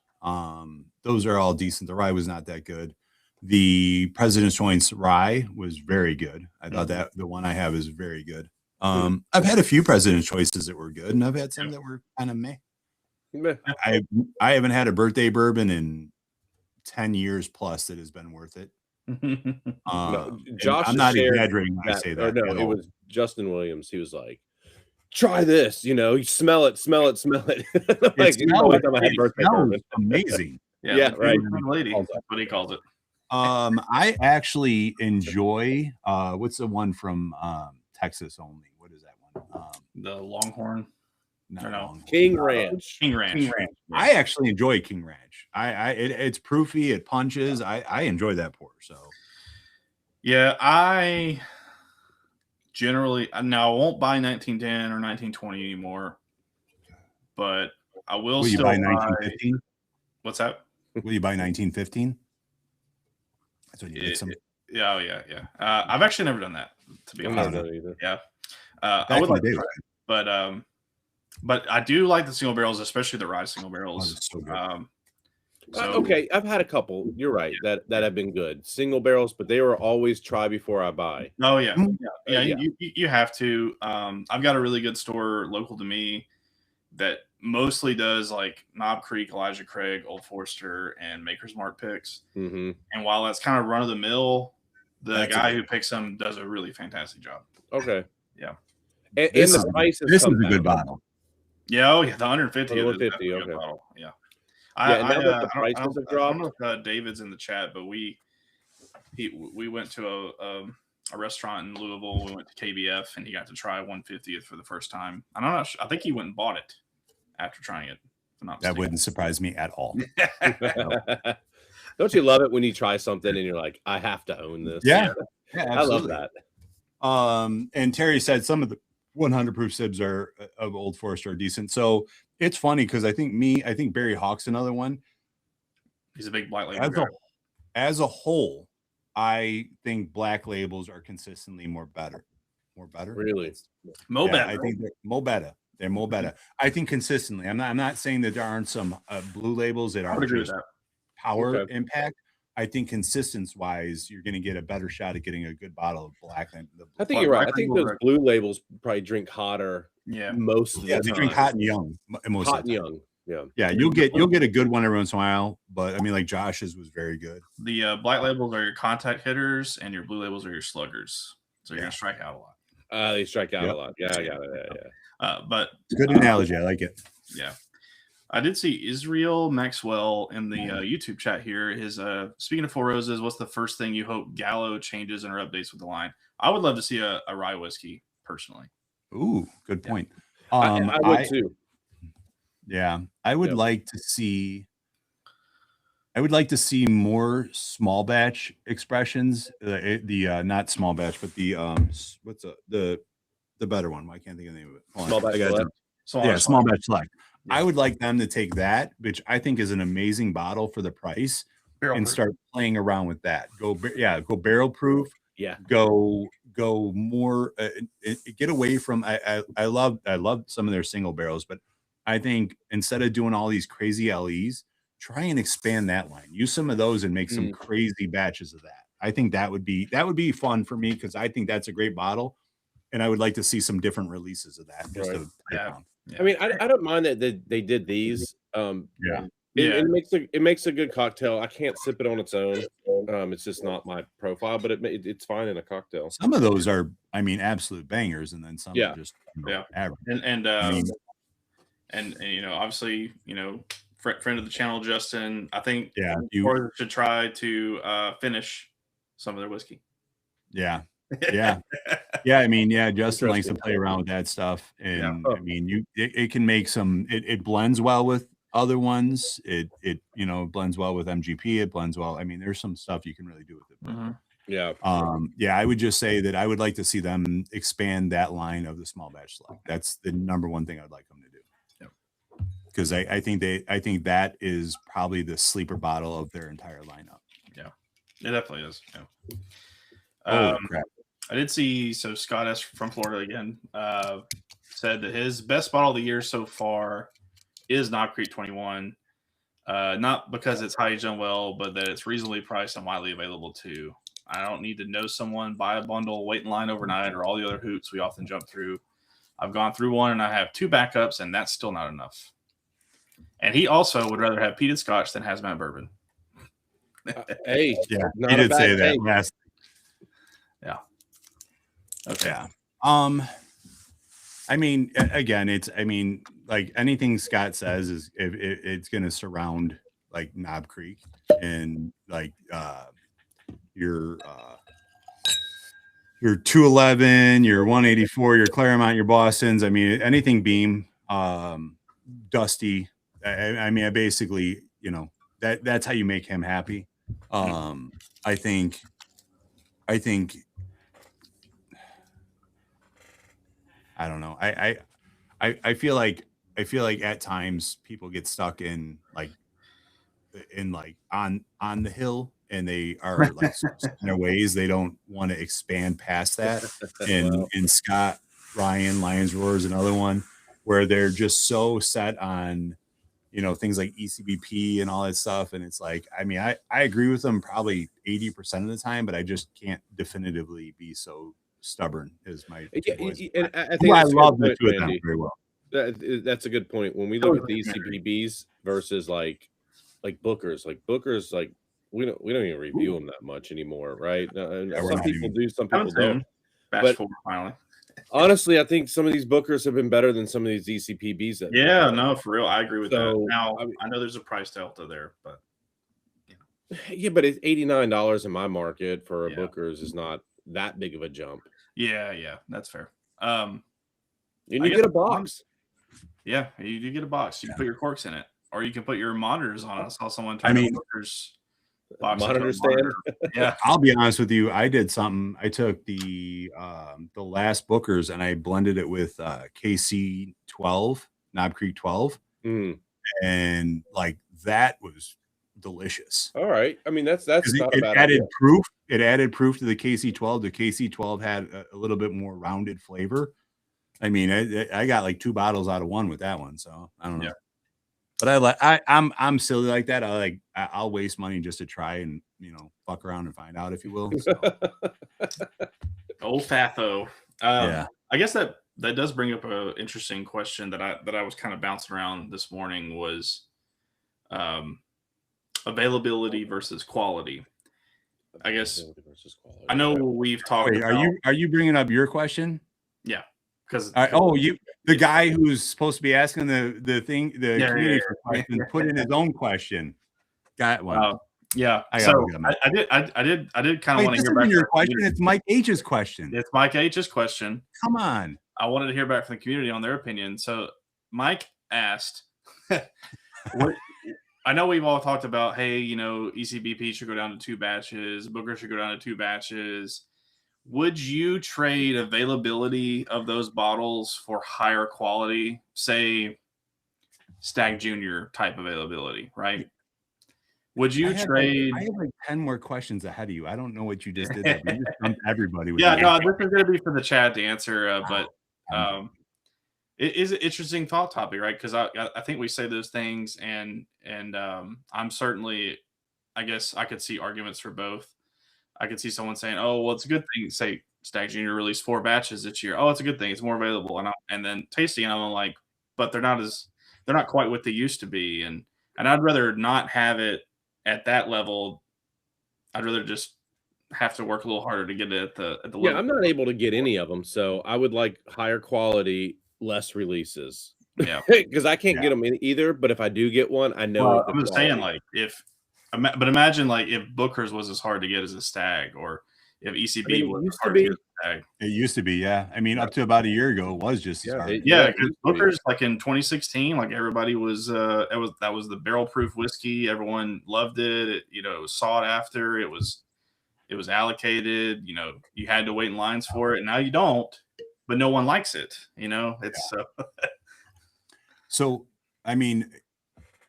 [SPEAKER 1] Those are all decent. The rye was not that good. The President's Choice rye was very good. I thought that the one I have is very good. I've had a few President's Choices that were good, and I've had some that were kind of meh. I haven't had a birthday bourbon in 10 years plus that has been worth it.
[SPEAKER 2] No, Josh,
[SPEAKER 1] I'm not exaggerating when I say that.
[SPEAKER 2] No, it was Justin Williams. He was like, "Try this, you smell it, smell it, smell it." Like,
[SPEAKER 1] it smells amazing.
[SPEAKER 3] Yeah, right. Lady, that's what he calls it.
[SPEAKER 1] I actually enjoy what's the one from Texas only? What is that one?
[SPEAKER 3] The Longhorn.
[SPEAKER 2] No. King Ranch.
[SPEAKER 3] King Ranch.
[SPEAKER 1] Yeah. I actually enjoy King Ranch. It's proofy, it punches. I enjoy that pour. So
[SPEAKER 3] yeah, I generally now I won't buy 1910 or 1920 anymore, but I will still
[SPEAKER 1] buy 1915.
[SPEAKER 3] What's that?
[SPEAKER 1] Will you buy 1915? That's what you get some.
[SPEAKER 3] Yeah, yeah. I've actually never done that, to be honest.
[SPEAKER 2] Either.
[SPEAKER 3] Yeah, I would like to try it, but I do like the single barrels, especially the rye single barrels.
[SPEAKER 1] So good.
[SPEAKER 2] Okay, I've had a couple. You're right that have been good single barrels, but they were always try before I buy.
[SPEAKER 3] Oh yeah, yeah. You have to. I've got a really good store local to me that mostly does like Knob Creek, Elijah Craig, Old Forester, and Maker's Mark picks.
[SPEAKER 2] Mm-hmm.
[SPEAKER 3] And while that's kind of run of the mill, the guy who picks them does a really fantastic job.
[SPEAKER 2] Okay,
[SPEAKER 3] yeah.
[SPEAKER 2] And the prices.
[SPEAKER 1] This is a good bottle.
[SPEAKER 3] Yeah, the 150.
[SPEAKER 2] 150. Okay.
[SPEAKER 3] Bottle. Yeah.
[SPEAKER 2] I don't
[SPEAKER 3] know if David's in the chat, but we went to a restaurant in Louisville. We went to KBF, and he got to try 150th for the first time. I think he went and bought it after trying it.
[SPEAKER 1] That wouldn't surprise me at all.
[SPEAKER 2] Don't you love it when you try something and you're like, I have to own this?
[SPEAKER 1] Yeah,
[SPEAKER 2] I love that.
[SPEAKER 1] And Terry said some of the 100 proof sibs of Old Forester are decent. So it's funny because I think Barry Hawk's another one.
[SPEAKER 3] He's a big black label.
[SPEAKER 1] As a whole, I think black labels are consistently more better.
[SPEAKER 2] Really?
[SPEAKER 1] I think they're more better. They're more better. I think consistently. I'm not saying that there aren't some blue labels that are just power impact. I think consistency wise, you're going to get a better shot at getting a good bottle of black than the.
[SPEAKER 2] I think you're right. I think those blue labels probably drink hotter.
[SPEAKER 3] Yeah,
[SPEAKER 2] most of the time.
[SPEAKER 1] They drink hot and young.
[SPEAKER 2] Hot and young.
[SPEAKER 1] Yeah. You'll get a good one every once in a while, but I mean, like Josh's was very good.
[SPEAKER 3] The black labels are your contact hitters, and your blue labels are your sluggers. So you're gonna strike out a lot.
[SPEAKER 2] They strike out a lot. Yeah, I got it. Yeah.
[SPEAKER 3] But
[SPEAKER 1] it's a good analogy. I like it.
[SPEAKER 3] Yeah. I did see Israel Maxwell in the YouTube chat here. His speaking of Four Roses, what's the first thing you hope Gallo changes and or updates with the line? I would love to see a rye whiskey personally.
[SPEAKER 1] Ooh, good point.
[SPEAKER 2] I would too.
[SPEAKER 1] Yeah, I would like to see. I would like to see more small batch expressions. The not small batch, but the what's the better one? I can't think of the name of it.
[SPEAKER 2] Small batch select.
[SPEAKER 1] Small batch select. Yeah. I would like them to take that, which I think is an amazing bottle for the price, and start playing around with that. Go barrel proof.
[SPEAKER 2] Yeah.
[SPEAKER 1] Go more. Get away from. I love some of their single barrels, but I think instead of doing all these crazy LEs, try and expand that line. Use some of those and make some crazy batches of that. I think that would be fun for me because I think that's a great bottle, and I would like to see some different releases of that. Just to play around.
[SPEAKER 2] I mean, I don't mind that they did these. It makes a good cocktail. I can't sip it on its own. It's just not my profile, but it's fine in a cocktail.
[SPEAKER 1] Some of those are, I mean, absolute bangers, and then some are just average.
[SPEAKER 3] And you know, obviously, you know, friend of the channel, Justin. I think you should try to finish some of their whiskey.
[SPEAKER 1] Yeah. I mean, Justin likes to play around with that stuff, and I mean, it can make some. It blends well with other ones. It you know, blends well with MGP. It blends well. I mean, there's some stuff you can really do with it. I would just say that I would like to see them expand that line of the small batch select. That's the number one thing I'd like them to do. Because I think that is probably the sleeper bottle of their entire lineup.
[SPEAKER 3] Yeah, it definitely is.
[SPEAKER 1] Crap.
[SPEAKER 3] I did see, so Scott S. from Florida again said that his best bottle of the year so far is Knob Creek 21. Not because it's high done well, but that it's reasonably priced and widely available too. I don't need to know someone, buy a bundle, wait in line overnight, or all the other hoops we often jump through. I've gone through one and I have 2 backups, and that's still not enough. And he also would rather have peated scotch than hazmat bourbon.
[SPEAKER 2] He
[SPEAKER 1] did say that last.
[SPEAKER 3] Yeah. Okay.
[SPEAKER 1] Yeah. I mean, again, like anything Scott says is it's going to surround like Knob Creek and like your 211, your 184, your Claremont, your Bostons. I mean, anything Beam, Dusty. I mean, I basically, you know, that's how you make him happy. I think I don't know. I feel like at times people get stuck in on the hill, and they are like in their ways. They don't want to expand past that. And Scott Ryan Lions Roar is another one where they're just so set on, you know, things like ECBP and all that stuff. And it's like, I mean, I agree with them probably 80% of the time, but I just can't definitively be so stubborn as my boys.
[SPEAKER 2] And I think
[SPEAKER 1] I love the two of them very well.
[SPEAKER 2] That's a good point. When we look at the ECBBs versus like Booker's, like we don't even review them that much anymore, right? Some people do, some people don't.
[SPEAKER 3] But finally,
[SPEAKER 2] honestly, I think some of these Bookers have been better than some of these ECPBs.
[SPEAKER 3] No, for real, I agree with that. Now, I know there's a price delta there, but
[SPEAKER 2] but it's $89 in my market for a Booker's is not that big of a jump.
[SPEAKER 3] Yeah, that's fair.
[SPEAKER 2] And you get a box.
[SPEAKER 3] Yeah, you do get a box. You can put your corks in it, or you can put your monitors on. I saw someone
[SPEAKER 1] turn
[SPEAKER 3] Booker's box
[SPEAKER 2] monitor stand.
[SPEAKER 3] Yeah,
[SPEAKER 1] I'll be honest with you. I did something. I took the last Booker's and I blended it with KC 12, Knob Creek 12, and like that was delicious.
[SPEAKER 2] All right. I mean, that's not
[SPEAKER 1] it added proof. It added proof to the KC 12. The KC 12 had a little bit more rounded flavor. I mean, I got like 2 bottles out of one with that one, so I don't know. But I'm silly like that. I'll waste money just to try and, you know, fuck around and find out, if you will. So.
[SPEAKER 3] Old Fatho.
[SPEAKER 1] I
[SPEAKER 3] guess that does bring up an interesting question that I was kind of bouncing around this morning was availability versus quality. I guess I know we've talked.
[SPEAKER 1] Wait, are you bringing up your question?
[SPEAKER 3] Yeah, because
[SPEAKER 1] the guy who's supposed to be asking the community question put in his own question. Got one.
[SPEAKER 3] I did kind of want to hear back
[SPEAKER 1] your question. It's Mike H's question.
[SPEAKER 3] It's Mike H's question.
[SPEAKER 1] Come on.
[SPEAKER 3] I wanted to hear back from the community on their opinion. So Mike asked, I know we've all talked about, hey, you know, ECBP should go down to 2 batches. Booker should go down to 2 batches. Would you trade availability of those bottles for higher quality, say Stag Junior type availability, right? Would you trade?
[SPEAKER 1] I have like 10 more questions ahead of you. I don't know what you just did. You just dumped everybody.
[SPEAKER 3] This is going to be for the chat to answer, but it is an interesting thought topic, right? Because I think we say those things, and I'm certainly, I guess I could see arguments for both. I could see someone saying, "Oh, well, it's a good thing." Say Stag Junior released 4 batches this year. Oh, it's a good thing. It's more available, and then tasting them, I'm like, but they're not quite what they used to be, and I'd rather not have it at that level. I'd rather just have to work a little harder to get it at the
[SPEAKER 2] Yeah,
[SPEAKER 3] level.
[SPEAKER 2] I'm not able to get any of them, so I would like higher quality, less releases.
[SPEAKER 3] Yeah.
[SPEAKER 2] Because I can't
[SPEAKER 1] Yeah.
[SPEAKER 2] get them either, but if I do get one, I know
[SPEAKER 3] Well,
[SPEAKER 2] the
[SPEAKER 3] I'm just saying,
[SPEAKER 2] quality.
[SPEAKER 3] like, but imagine like if Booker's was as hard to get as a Stag, or if ECB
[SPEAKER 2] it
[SPEAKER 3] was as
[SPEAKER 2] used to
[SPEAKER 3] hard to get
[SPEAKER 2] be.
[SPEAKER 3] as a Stag.
[SPEAKER 1] It used to be, yeah. I mean, up to about a year ago, it was just as
[SPEAKER 2] Yeah,
[SPEAKER 1] hard.
[SPEAKER 3] Yeah,
[SPEAKER 2] it
[SPEAKER 3] because
[SPEAKER 2] used to be.
[SPEAKER 3] Booker's, like, in 2016, like, everybody was, that was the barrel proof whiskey. Everyone loved it. It was sought after. It was allocated. You had to wait in lines for it. And now you don't, but no one likes it. It's
[SPEAKER 1] So, I mean,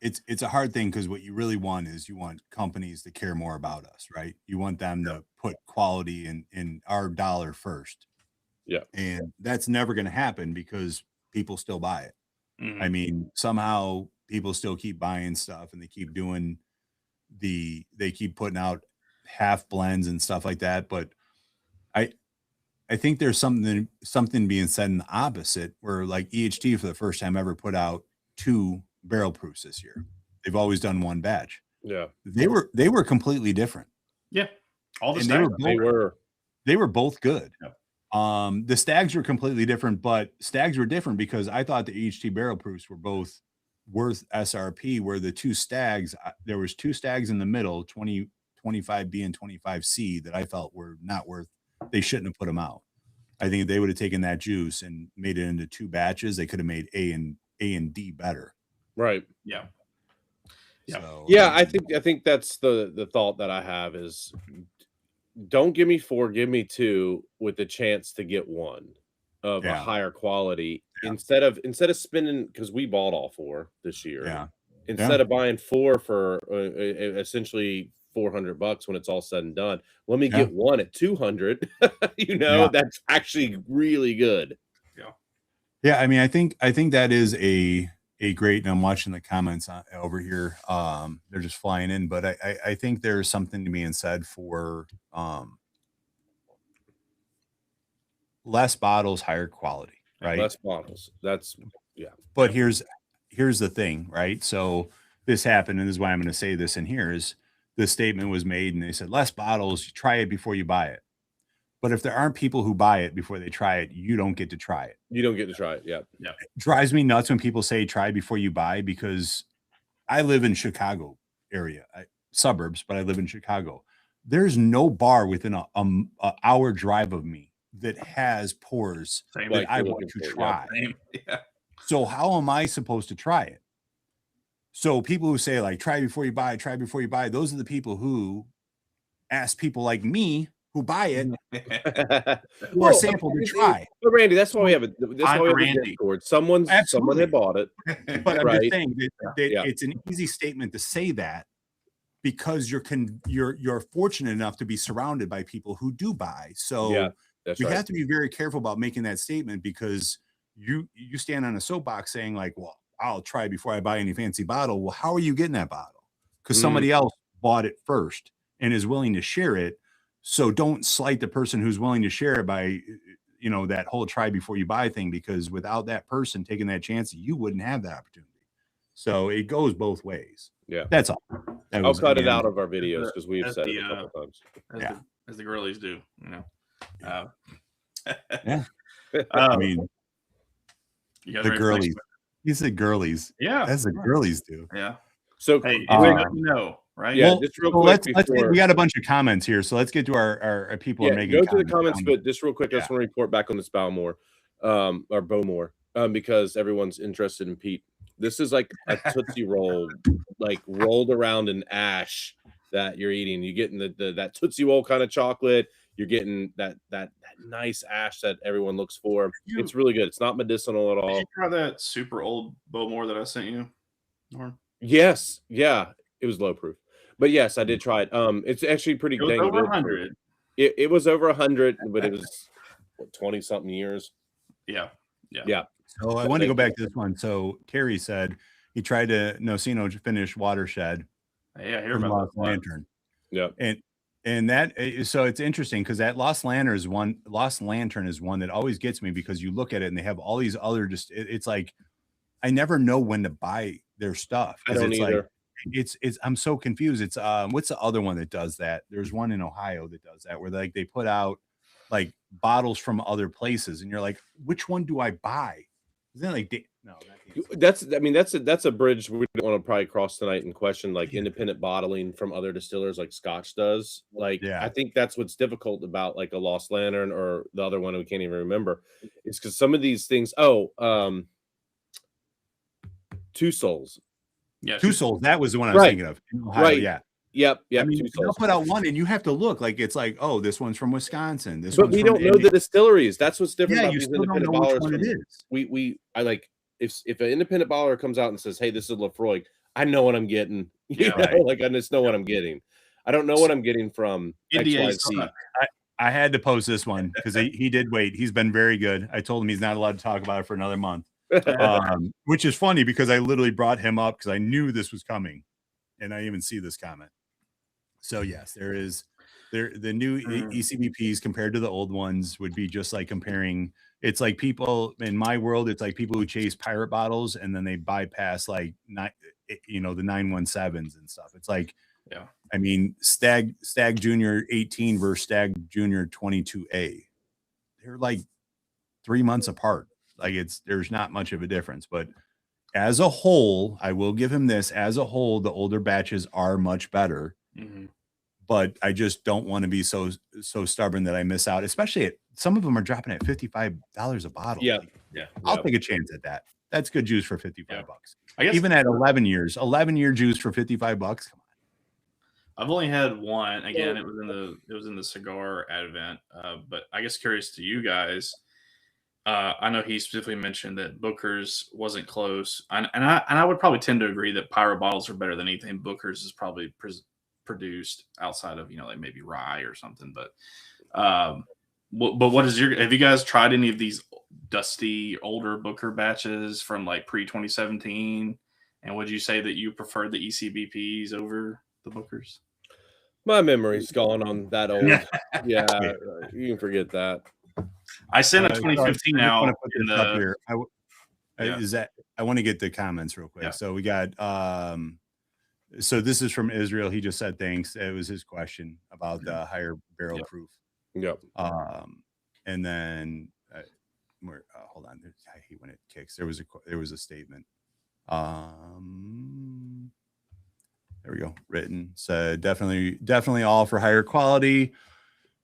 [SPEAKER 1] it's a hard thing because what you really want is you want companies to care more about us, right? You want them to put quality in our dollar first.
[SPEAKER 2] Yeah.
[SPEAKER 1] And that's never going to happen because people still buy it.
[SPEAKER 3] mhm.
[SPEAKER 1] I mean, somehow people still keep buying stuff and they keep doing they keep putting out half blends and stuff like that. But I I think there's something being said in the opposite, where like EHT for the first time ever put out 2 barrel proofs this year. They've always done 1 batch.
[SPEAKER 2] Yeah,
[SPEAKER 1] They were completely different.
[SPEAKER 3] Yeah. All the
[SPEAKER 1] And
[SPEAKER 3] Stags.
[SPEAKER 1] they were both good.
[SPEAKER 3] Yeah.
[SPEAKER 1] The Stags were completely different, but Stags were different because I thought the EHT barrel proofs were both worth SRP, where the 2 Stags, there was 2 Stags in the middle, 25B and 25C, that I felt were not worth. They shouldn't have put them out. I think if they would have taken that juice and made it into 2 batches, they could have made A and D better.
[SPEAKER 2] right.
[SPEAKER 3] Yeah. Yeah.
[SPEAKER 1] So,
[SPEAKER 2] Yeah, I think that's the thought that I have is, don't give me 4, give me 2 with the chance to get 1 of a
[SPEAKER 1] Yeah.
[SPEAKER 2] higher quality,
[SPEAKER 1] Yeah.
[SPEAKER 2] instead of spending, because we bought all 4 this year.
[SPEAKER 1] yeah.
[SPEAKER 2] Instead of buying 4 for essentially $400 when it's all said and done, let me
[SPEAKER 1] Yeah.
[SPEAKER 2] get 1 at 200.
[SPEAKER 1] Yeah.
[SPEAKER 2] That's actually really good.
[SPEAKER 1] Yeah, I mean, I think that is a great, and I'm watching the comments over here. They're just flying in, but I think there's something to being said for less bottles, higher quality, right?
[SPEAKER 2] Less bottles. That's
[SPEAKER 1] But here's the thing, right? So this happened, and this is why I'm going to say this in here, is this statement was made, and they said less bottles, try it before you buy it. But if there aren't people who buy it before they try it, you don't get to try it.
[SPEAKER 2] you don't get to try it. Yeah.
[SPEAKER 1] It drives me nuts when people say try before you buy, because I live in Chicago area, suburbs, but I live in Chicago. There's no bar within a hour drive of me that has pours
[SPEAKER 3] Same.
[SPEAKER 1] that
[SPEAKER 2] Like
[SPEAKER 1] I
[SPEAKER 2] you're
[SPEAKER 1] want
[SPEAKER 2] looking
[SPEAKER 1] to
[SPEAKER 2] for,
[SPEAKER 1] try.
[SPEAKER 3] Same. Yeah.
[SPEAKER 1] So how am I supposed to try it? So people who say like try before you buy, those are the people who ask people like me who buy it for a sample to try.
[SPEAKER 2] But Randy, that's why we have a
[SPEAKER 3] Randy.
[SPEAKER 2] Discord. Someone
[SPEAKER 1] Absolutely.
[SPEAKER 2] had bought it.
[SPEAKER 1] But I'm
[SPEAKER 2] Right.
[SPEAKER 1] just saying that
[SPEAKER 2] Yeah.
[SPEAKER 1] it's an easy statement to say that, because you're fortunate enough to be surrounded by people who do buy. So
[SPEAKER 2] Yeah, that's
[SPEAKER 1] we
[SPEAKER 2] right.
[SPEAKER 1] have to be very careful about making that statement, because you stand on a soapbox saying like, well, I'll try before I buy any fancy bottle. Well, how are you getting that bottle? Because somebody else bought it first and is willing to share it. So don't slight the person who's willing to share it by, that whole try before you buy thing, because without that person taking that chance, you wouldn't have that opportunity. So it goes both ways.
[SPEAKER 2] Yeah.
[SPEAKER 1] That's all.
[SPEAKER 2] I'll cut it out of our videos because we've
[SPEAKER 3] As
[SPEAKER 2] said
[SPEAKER 3] the,
[SPEAKER 2] it a couple times.
[SPEAKER 3] As the girlies do,
[SPEAKER 1] Yeah. I
[SPEAKER 3] I
[SPEAKER 1] mean,
[SPEAKER 3] you guys
[SPEAKER 1] the
[SPEAKER 3] ready for the next
[SPEAKER 1] girlies.
[SPEAKER 3] one?
[SPEAKER 1] You said girlies.
[SPEAKER 3] Yeah.
[SPEAKER 1] That's the girlies do.
[SPEAKER 3] Yeah.
[SPEAKER 2] So
[SPEAKER 3] Hey,
[SPEAKER 1] Uh,
[SPEAKER 3] let me know, right?
[SPEAKER 2] Yeah,
[SPEAKER 1] Well,
[SPEAKER 2] just real
[SPEAKER 1] so
[SPEAKER 2] quick
[SPEAKER 1] let's
[SPEAKER 2] before-
[SPEAKER 1] we got a bunch of comments here, so let's get to our people are
[SPEAKER 2] yeah,
[SPEAKER 1] making
[SPEAKER 2] go to the
[SPEAKER 1] comments
[SPEAKER 2] comments,
[SPEAKER 1] down.
[SPEAKER 2] but just real quick, I just want to report back on this Bowmore, or Bowmore, because everyone's interested in Pete. This is like a Tootsie Roll, like rolled around in ash that you're eating. You're getting that Tootsie Roll kind of chocolate. You're getting that nice ash that everyone looks for. It's really good. It's not medicinal at
[SPEAKER 3] Did
[SPEAKER 2] all.
[SPEAKER 3] you try that super old Bowmore that I sent you, Norm?
[SPEAKER 2] Yes, yeah, it was low proof, but yes, I did try it. It's actually pretty
[SPEAKER 3] It was
[SPEAKER 2] dang
[SPEAKER 3] over
[SPEAKER 2] good.
[SPEAKER 3] 100.
[SPEAKER 2] It was over 100, but it was 20 something years.
[SPEAKER 3] Yeah.
[SPEAKER 2] Yeah.
[SPEAKER 1] So I want to go back to this one. So Terry said he tried to Nocino finish Watershed
[SPEAKER 3] Yeah, I hear
[SPEAKER 1] from
[SPEAKER 3] about
[SPEAKER 1] Lost
[SPEAKER 3] that.
[SPEAKER 1] Lantern.
[SPEAKER 2] Yeah.
[SPEAKER 1] And that so it's interesting because that Lost Lantern is one that always gets me because you look at it and they have all these other it's like I never know when to buy their stuff
[SPEAKER 2] I
[SPEAKER 1] because
[SPEAKER 2] don't
[SPEAKER 1] it's
[SPEAKER 2] either.
[SPEAKER 1] like it's I'm so confused. It's what's the other one that does that? There's one in Ohio that does that where like they put out like bottles from other places and you're like, which one do I buy? Isn't it like no,
[SPEAKER 2] that's a bridge we don't want to probably cross tonight and question like independent bottling from other distillers like Scotch does. Like I think that's what's difficult about like a Lost Lantern or the other one we can't even remember. It's because some of these things, Two Souls.
[SPEAKER 3] Yeah,
[SPEAKER 1] Two Souls. That was the one I was thinking of. In Ohio,
[SPEAKER 2] right.
[SPEAKER 1] Yeah.
[SPEAKER 2] Yep.
[SPEAKER 1] I mean, they'll put out one and you have to look like it's like, oh, this one's from Wisconsin.
[SPEAKER 2] But we don't know the distilleries. That's what's different about
[SPEAKER 1] you
[SPEAKER 2] these
[SPEAKER 1] still don't
[SPEAKER 2] independent
[SPEAKER 1] know which
[SPEAKER 2] ballers.
[SPEAKER 1] one it is.
[SPEAKER 2] I like if an independent baller comes out and says, "Hey, this is Lefroy," I know what I'm getting. You know, like I just know what I'm getting. I don't know what I'm getting from XYZ.
[SPEAKER 1] I had to post this one because he did wait. He's been very good. I told him he's not allowed to talk about it for another month, which is funny because I literally brought him up because I knew this was coming, and I even see this comment. So yes, there is the new ECBPs compared to the old ones would be just like comparing. It's like people in my world. It's like people who chase pirate bottles and then they bypass like the 917s and stuff. It's like, I mean, Stag Junior 18 versus Stag Junior 22A. They're like 3 months apart. Like there's not much of a difference, but as a whole, I will give him this. As a whole, the older batches are much better.
[SPEAKER 3] Mm-hmm.
[SPEAKER 1] But I just don't want to be so stubborn that I miss out. Especially some of them are dropping at $55 a bottle.
[SPEAKER 2] Yeah,
[SPEAKER 1] like, I'll take a chance at that. That's good juice for $55.
[SPEAKER 3] I guess
[SPEAKER 1] even at 11-year juice for $55. Come on.
[SPEAKER 3] I've only had one. Again, it was in the cigar advent. But I guess curious to you guys. I know he specifically mentioned that Booker's wasn't close, and I would probably tend to agree that Pyro bottles are better than anything Booker's is probably produced outside of like maybe rye or something. But what is have you guys tried any of these dusty older Booker batches from like pre 2017? And would you say that you prefer the ECBPs over the Bookers?
[SPEAKER 2] My memory's gone on that old. Yeah, you can forget that.
[SPEAKER 3] I sent a 2015 out in the
[SPEAKER 1] here. I want to get the comments real quick. Yeah. So we got so this is from Israel. He just said thanks. It was his question about the higher barrel proof.
[SPEAKER 2] Yep.
[SPEAKER 1] And then hold on. I hate when it kicks. There was a statement. There we go. Written said definitely all for higher quality.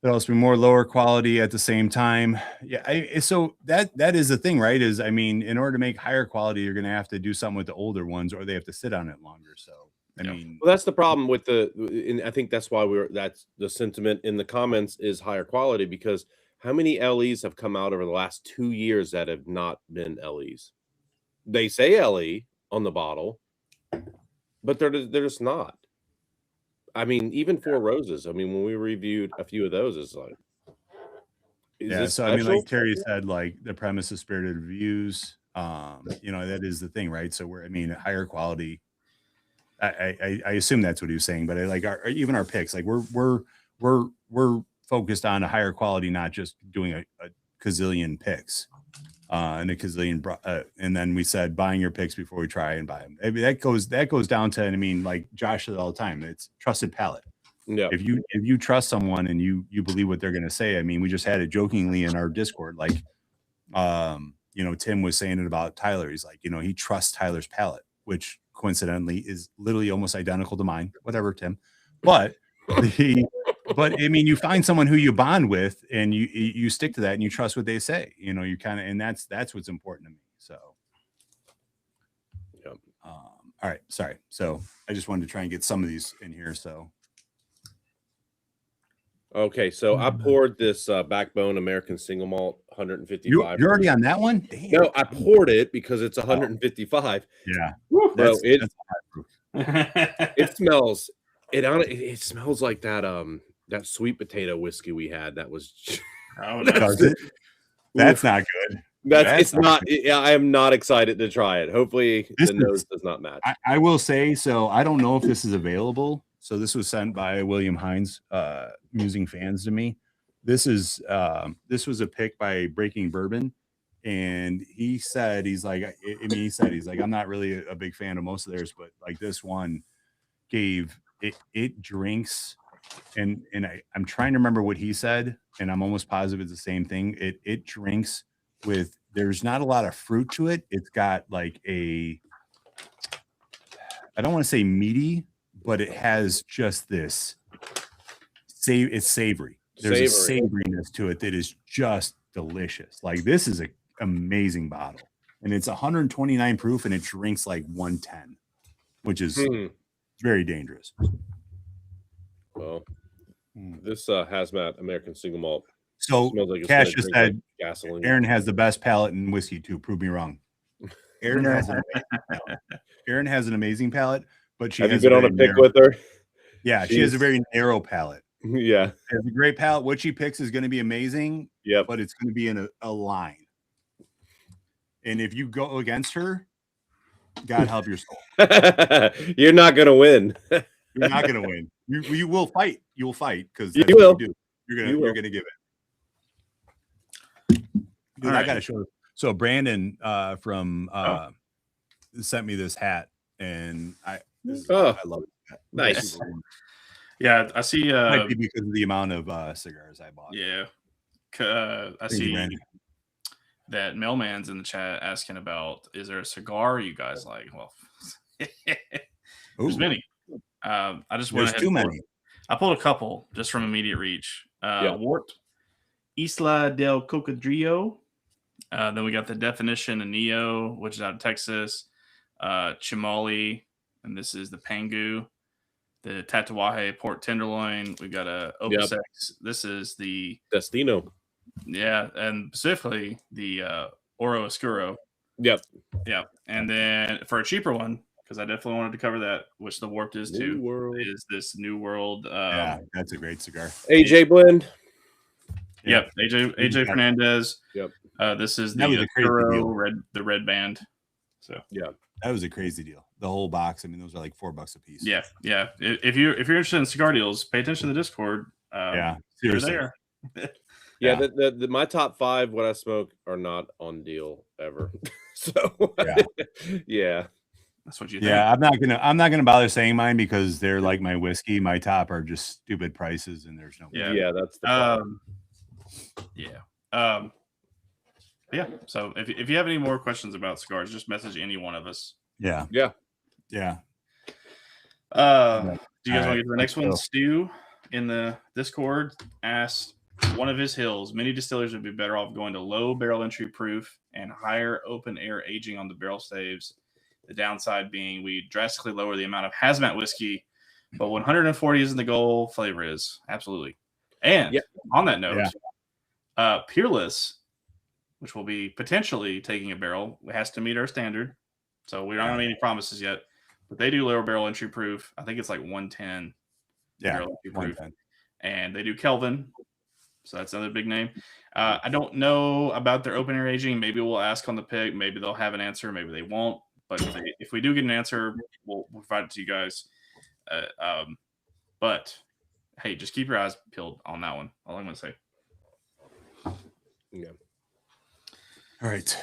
[SPEAKER 1] There'll also be more lower quality at the same time. Yeah. So that is the thing, right? Is, I mean, in order to make higher quality, you're going to have to do something with the older ones or they have to sit on it longer. So, I mean,
[SPEAKER 2] well, that's the problem with and I think that's why that's the sentiment in the comments is higher quality, because how many LEs have come out over the last 2 years that have not been LEs? They say LE on the bottle, but they're just not. I mean, even Four Roses. I mean, when we reviewed a few of those, it's like,
[SPEAKER 1] so I mean, like Terry said, like the premise of spirited reviews, that is the thing, right? So higher quality. I assume that's what he was saying, but even our picks, like we're focused on a higher quality, not just doing a gazillion picks. And a gazillion, and then we said buying your picks before we try and buy them. Maybe that goes down to, I mean, like Josh said all the time, it's trusted palate.
[SPEAKER 2] Yeah.
[SPEAKER 1] If you trust someone and you believe what they're going to say, I mean, we just had it jokingly in our Discord, like, Tim was saying it about Tyler. He's like, he trusts Tyler's palate, which coincidentally is literally almost identical to mine. Whatever, Tim, but But I mean, you find someone who you bond with and you stick to that and you trust what they say, you kind of, and that's what's important to me. So, all right. Sorry. So I just wanted to try and get some of these in here. So.
[SPEAKER 2] Okay. So I poured this Backbone American Single Malt 155.
[SPEAKER 1] You're already on that one? Damn.
[SPEAKER 2] No, I poured it because it's 155.
[SPEAKER 1] Yeah.
[SPEAKER 2] Bro, it smells, it smells like that sweet potato whiskey we had. That was
[SPEAKER 1] does it? That's not good.
[SPEAKER 2] It's not. I am not excited to try it. Hopefully, the nose does not match.
[SPEAKER 1] I will say so. I don't know if this is available. So this was sent by William Hines, Musing Fans to me. This was a pick by Breaking Bourbon, and he said he's like I'm not really a big fan of most of theirs, but like this one gave it drinks. And I'm trying to remember what he said, and I'm almost positive it's the same thing. It drinks with, there's not a lot of fruit to it. It's got like I don't want to say meaty, but it has just this it's savory. There's a savoriness to it that is just delicious. Like this is an amazing bottle, and it's 129 proof, and it drinks like 110, which is very dangerous.
[SPEAKER 2] Well, this hazmat American single malt.
[SPEAKER 1] So
[SPEAKER 2] like
[SPEAKER 1] Cash just said
[SPEAKER 2] gasoline.
[SPEAKER 1] Aaron has the best palate in whiskey too. Prove me wrong. Aaron has an amazing palate, but she
[SPEAKER 2] have you been on a pick with her?
[SPEAKER 1] Yeah, she has a very narrow palate.
[SPEAKER 2] Yeah,
[SPEAKER 1] she has a great palate. What she picks is going to be amazing.
[SPEAKER 2] Yeah,
[SPEAKER 1] but it's going to be in a line. And if you go against her, God help your soul.
[SPEAKER 2] You're not going to win.
[SPEAKER 1] You're not going to win. You will fight. You will fight because
[SPEAKER 2] you will.
[SPEAKER 1] You do. You're gonna give it. Dude, I gotta show. So Brandon from sent me this hat, and I love it.
[SPEAKER 2] Nice.
[SPEAKER 3] Yeah, I see.
[SPEAKER 1] Might be because of the amount of cigars I bought.
[SPEAKER 3] Yeah, I see that Mailman's in the chat asking about, is there a cigar you guys like? Well, there's many. I just went ahead.
[SPEAKER 1] Too many.
[SPEAKER 3] I pulled a couple just from immediate reach. Wart, Isla del Cocodrillo. Then we got the Definition of Neo, which is out of Texas. Chimali, and this is the Pangu. The Tatuaje Port Tenderloin. We got a Opus X. This is the
[SPEAKER 2] Destino.
[SPEAKER 3] Yeah, and specifically the Oro Oscuro.
[SPEAKER 2] Yep.
[SPEAKER 3] And then for a cheaper one, because I definitely wanted to cover that, which the Warped is too, is this New World.
[SPEAKER 1] That's a great cigar.
[SPEAKER 2] AJ blend.
[SPEAKER 3] Yep, AJ Fernandez.
[SPEAKER 2] Yep.
[SPEAKER 3] This is the Oscuro the red band. So
[SPEAKER 1] that was a crazy deal. The whole box. I mean, those are like $4 a piece.
[SPEAKER 3] Yeah. If you're interested in cigar deals, pay attention to the Discord.
[SPEAKER 1] Seriously.
[SPEAKER 2] The my top 5 what I smoke are not on deal ever. So yeah.
[SPEAKER 3] That's what you think.
[SPEAKER 1] Yeah, I'm not gonna bother saying mine because they're like my whiskey. My top are just stupid prices, and there's no.
[SPEAKER 2] Yeah, that's the problem.
[SPEAKER 3] So if you have any more questions about cigars, just message any one of us.
[SPEAKER 1] Yeah.
[SPEAKER 3] Do you guys want to get to the next one? Stu in the Discord asked, one of his hills, many distillers would be better off going to low barrel entry proof and higher open air aging on the barrel staves. The downside being we drastically lower the amount of hazmat whiskey, but 140 isn't the goal. Flavor is. Absolutely. And on that note, Peerless, which will be potentially taking a barrel, has to meet our standard. So we don't have any promises yet, but they do lower barrel entry proof. I think it's like 110 barrel entry proof. And they do Kelvin. So that's another big name. I don't know about their open air aging. Maybe we'll ask on the pick. Maybe they'll have an answer. Maybe they won't. But if we do get an answer, we'll provide it to you guys. But hey, just keep your eyes peeled on that one. All I'm going to say.
[SPEAKER 1] Yeah. All right.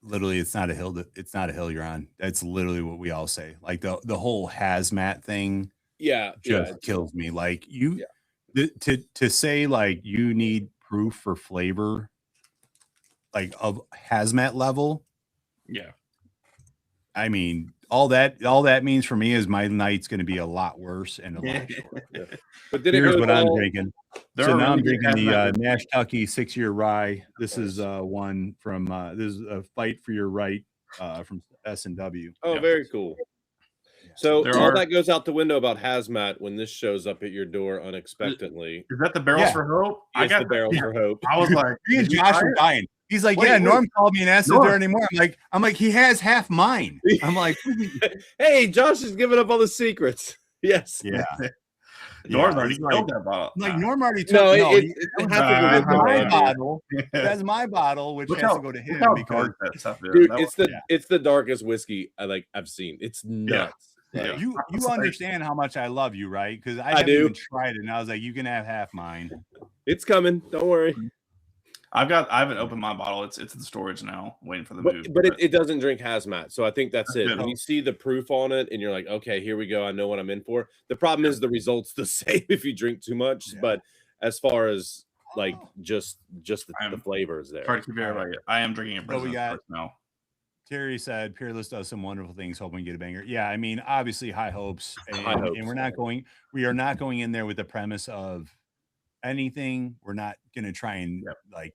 [SPEAKER 1] Literally, it's not a hill you're on. That's literally what we all say. Like the whole hazmat thing. Just kills me. Like to say like you need proof for flavor, like of hazmat level.
[SPEAKER 3] Yeah.
[SPEAKER 1] I mean, all that means for me is my night's going to be a lot worse and a lot shorter. But here's what I'm drinking. So now I'm drinking the Nash Tucky 6-year rye. This is one from this is a Fight for Your Right from S&W.
[SPEAKER 2] Oh, very cool. So all that goes out the window about hazmat when this shows up at your door unexpectedly.
[SPEAKER 3] Is that the Barrels for Hope?
[SPEAKER 2] I got the Barrels for Hope.
[SPEAKER 3] I was like,
[SPEAKER 1] me and Josh are dying. He's like, Norm called me and asked if there anymore. I'm like, he has half mine. I'm like,
[SPEAKER 2] hey, Josh is giving up all the secrets. Yes.
[SPEAKER 1] Yeah.
[SPEAKER 3] Norm's
[SPEAKER 1] Yeah,
[SPEAKER 3] already
[SPEAKER 1] it's like-
[SPEAKER 3] killed that bottle.
[SPEAKER 1] Like Norm already took.
[SPEAKER 2] No,
[SPEAKER 1] No,
[SPEAKER 2] it happens with
[SPEAKER 1] my
[SPEAKER 2] the
[SPEAKER 1] bottle. That's my bottle, which has to go to him because
[SPEAKER 3] that stuff is.
[SPEAKER 2] dude,
[SPEAKER 3] That
[SPEAKER 2] it's the darkest whiskey I've seen. It's nuts.
[SPEAKER 3] Yeah.
[SPEAKER 2] Like,
[SPEAKER 1] you understand how much I love you, right? Because I
[SPEAKER 2] I
[SPEAKER 1] haven't
[SPEAKER 2] do.
[SPEAKER 1] even tried it, and I was like, you can have half mine.
[SPEAKER 2] it's coming. Don't worry.
[SPEAKER 3] I haven't opened my bottle. It's in the storage now, waiting for the move.
[SPEAKER 2] But it doesn't drink hazmat, so I think that's it.
[SPEAKER 3] good.
[SPEAKER 2] When you see the proof on it, and you're like, okay, here we go. I know what I'm in for. The problem is the result's the same if you drink too much.
[SPEAKER 1] Yeah.
[SPEAKER 2] But as far as like just the flavors there.
[SPEAKER 3] Try to keep everybody. I am drinking a
[SPEAKER 1] So we
[SPEAKER 3] President's
[SPEAKER 1] got-
[SPEAKER 3] First now.
[SPEAKER 1] Terry said Peerless does some wonderful things, hoping to get a banger. Yeah, I mean, obviously high hopes, and,
[SPEAKER 2] High hopes,
[SPEAKER 1] and we are not going in there with the premise of anything. We're not going to try and like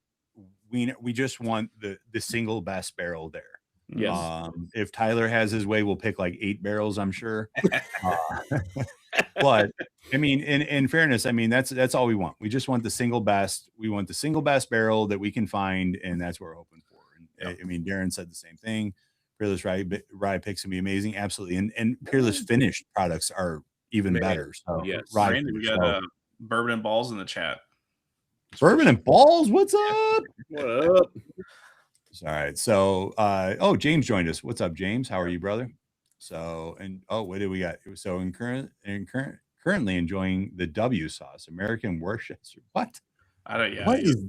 [SPEAKER 1] we just want the single best barrel there.
[SPEAKER 2] Yes.
[SPEAKER 1] If Tyler has his way, we'll pick like 8 barrels, I'm sure. But I mean, in fairness, I mean that's all we want. We just want the single best. We want the single best barrel that we can find, and that's what we're hoping for. And I mean, Darren said the same thing. Peerless rye picks can be amazing, absolutely. And Peerless finished products are even better. So
[SPEAKER 2] yes.
[SPEAKER 1] rye
[SPEAKER 3] Randy, we got Bourbon and Balls in the chat.
[SPEAKER 1] Bourbon and Balls, what's up?
[SPEAKER 2] What up?
[SPEAKER 1] All right. So James joined us. What's up, James? How are you, brother? So what do we got? So currently enjoying the W sauce, American Worcestershire. What?
[SPEAKER 3] I don't. Yeah.
[SPEAKER 1] What is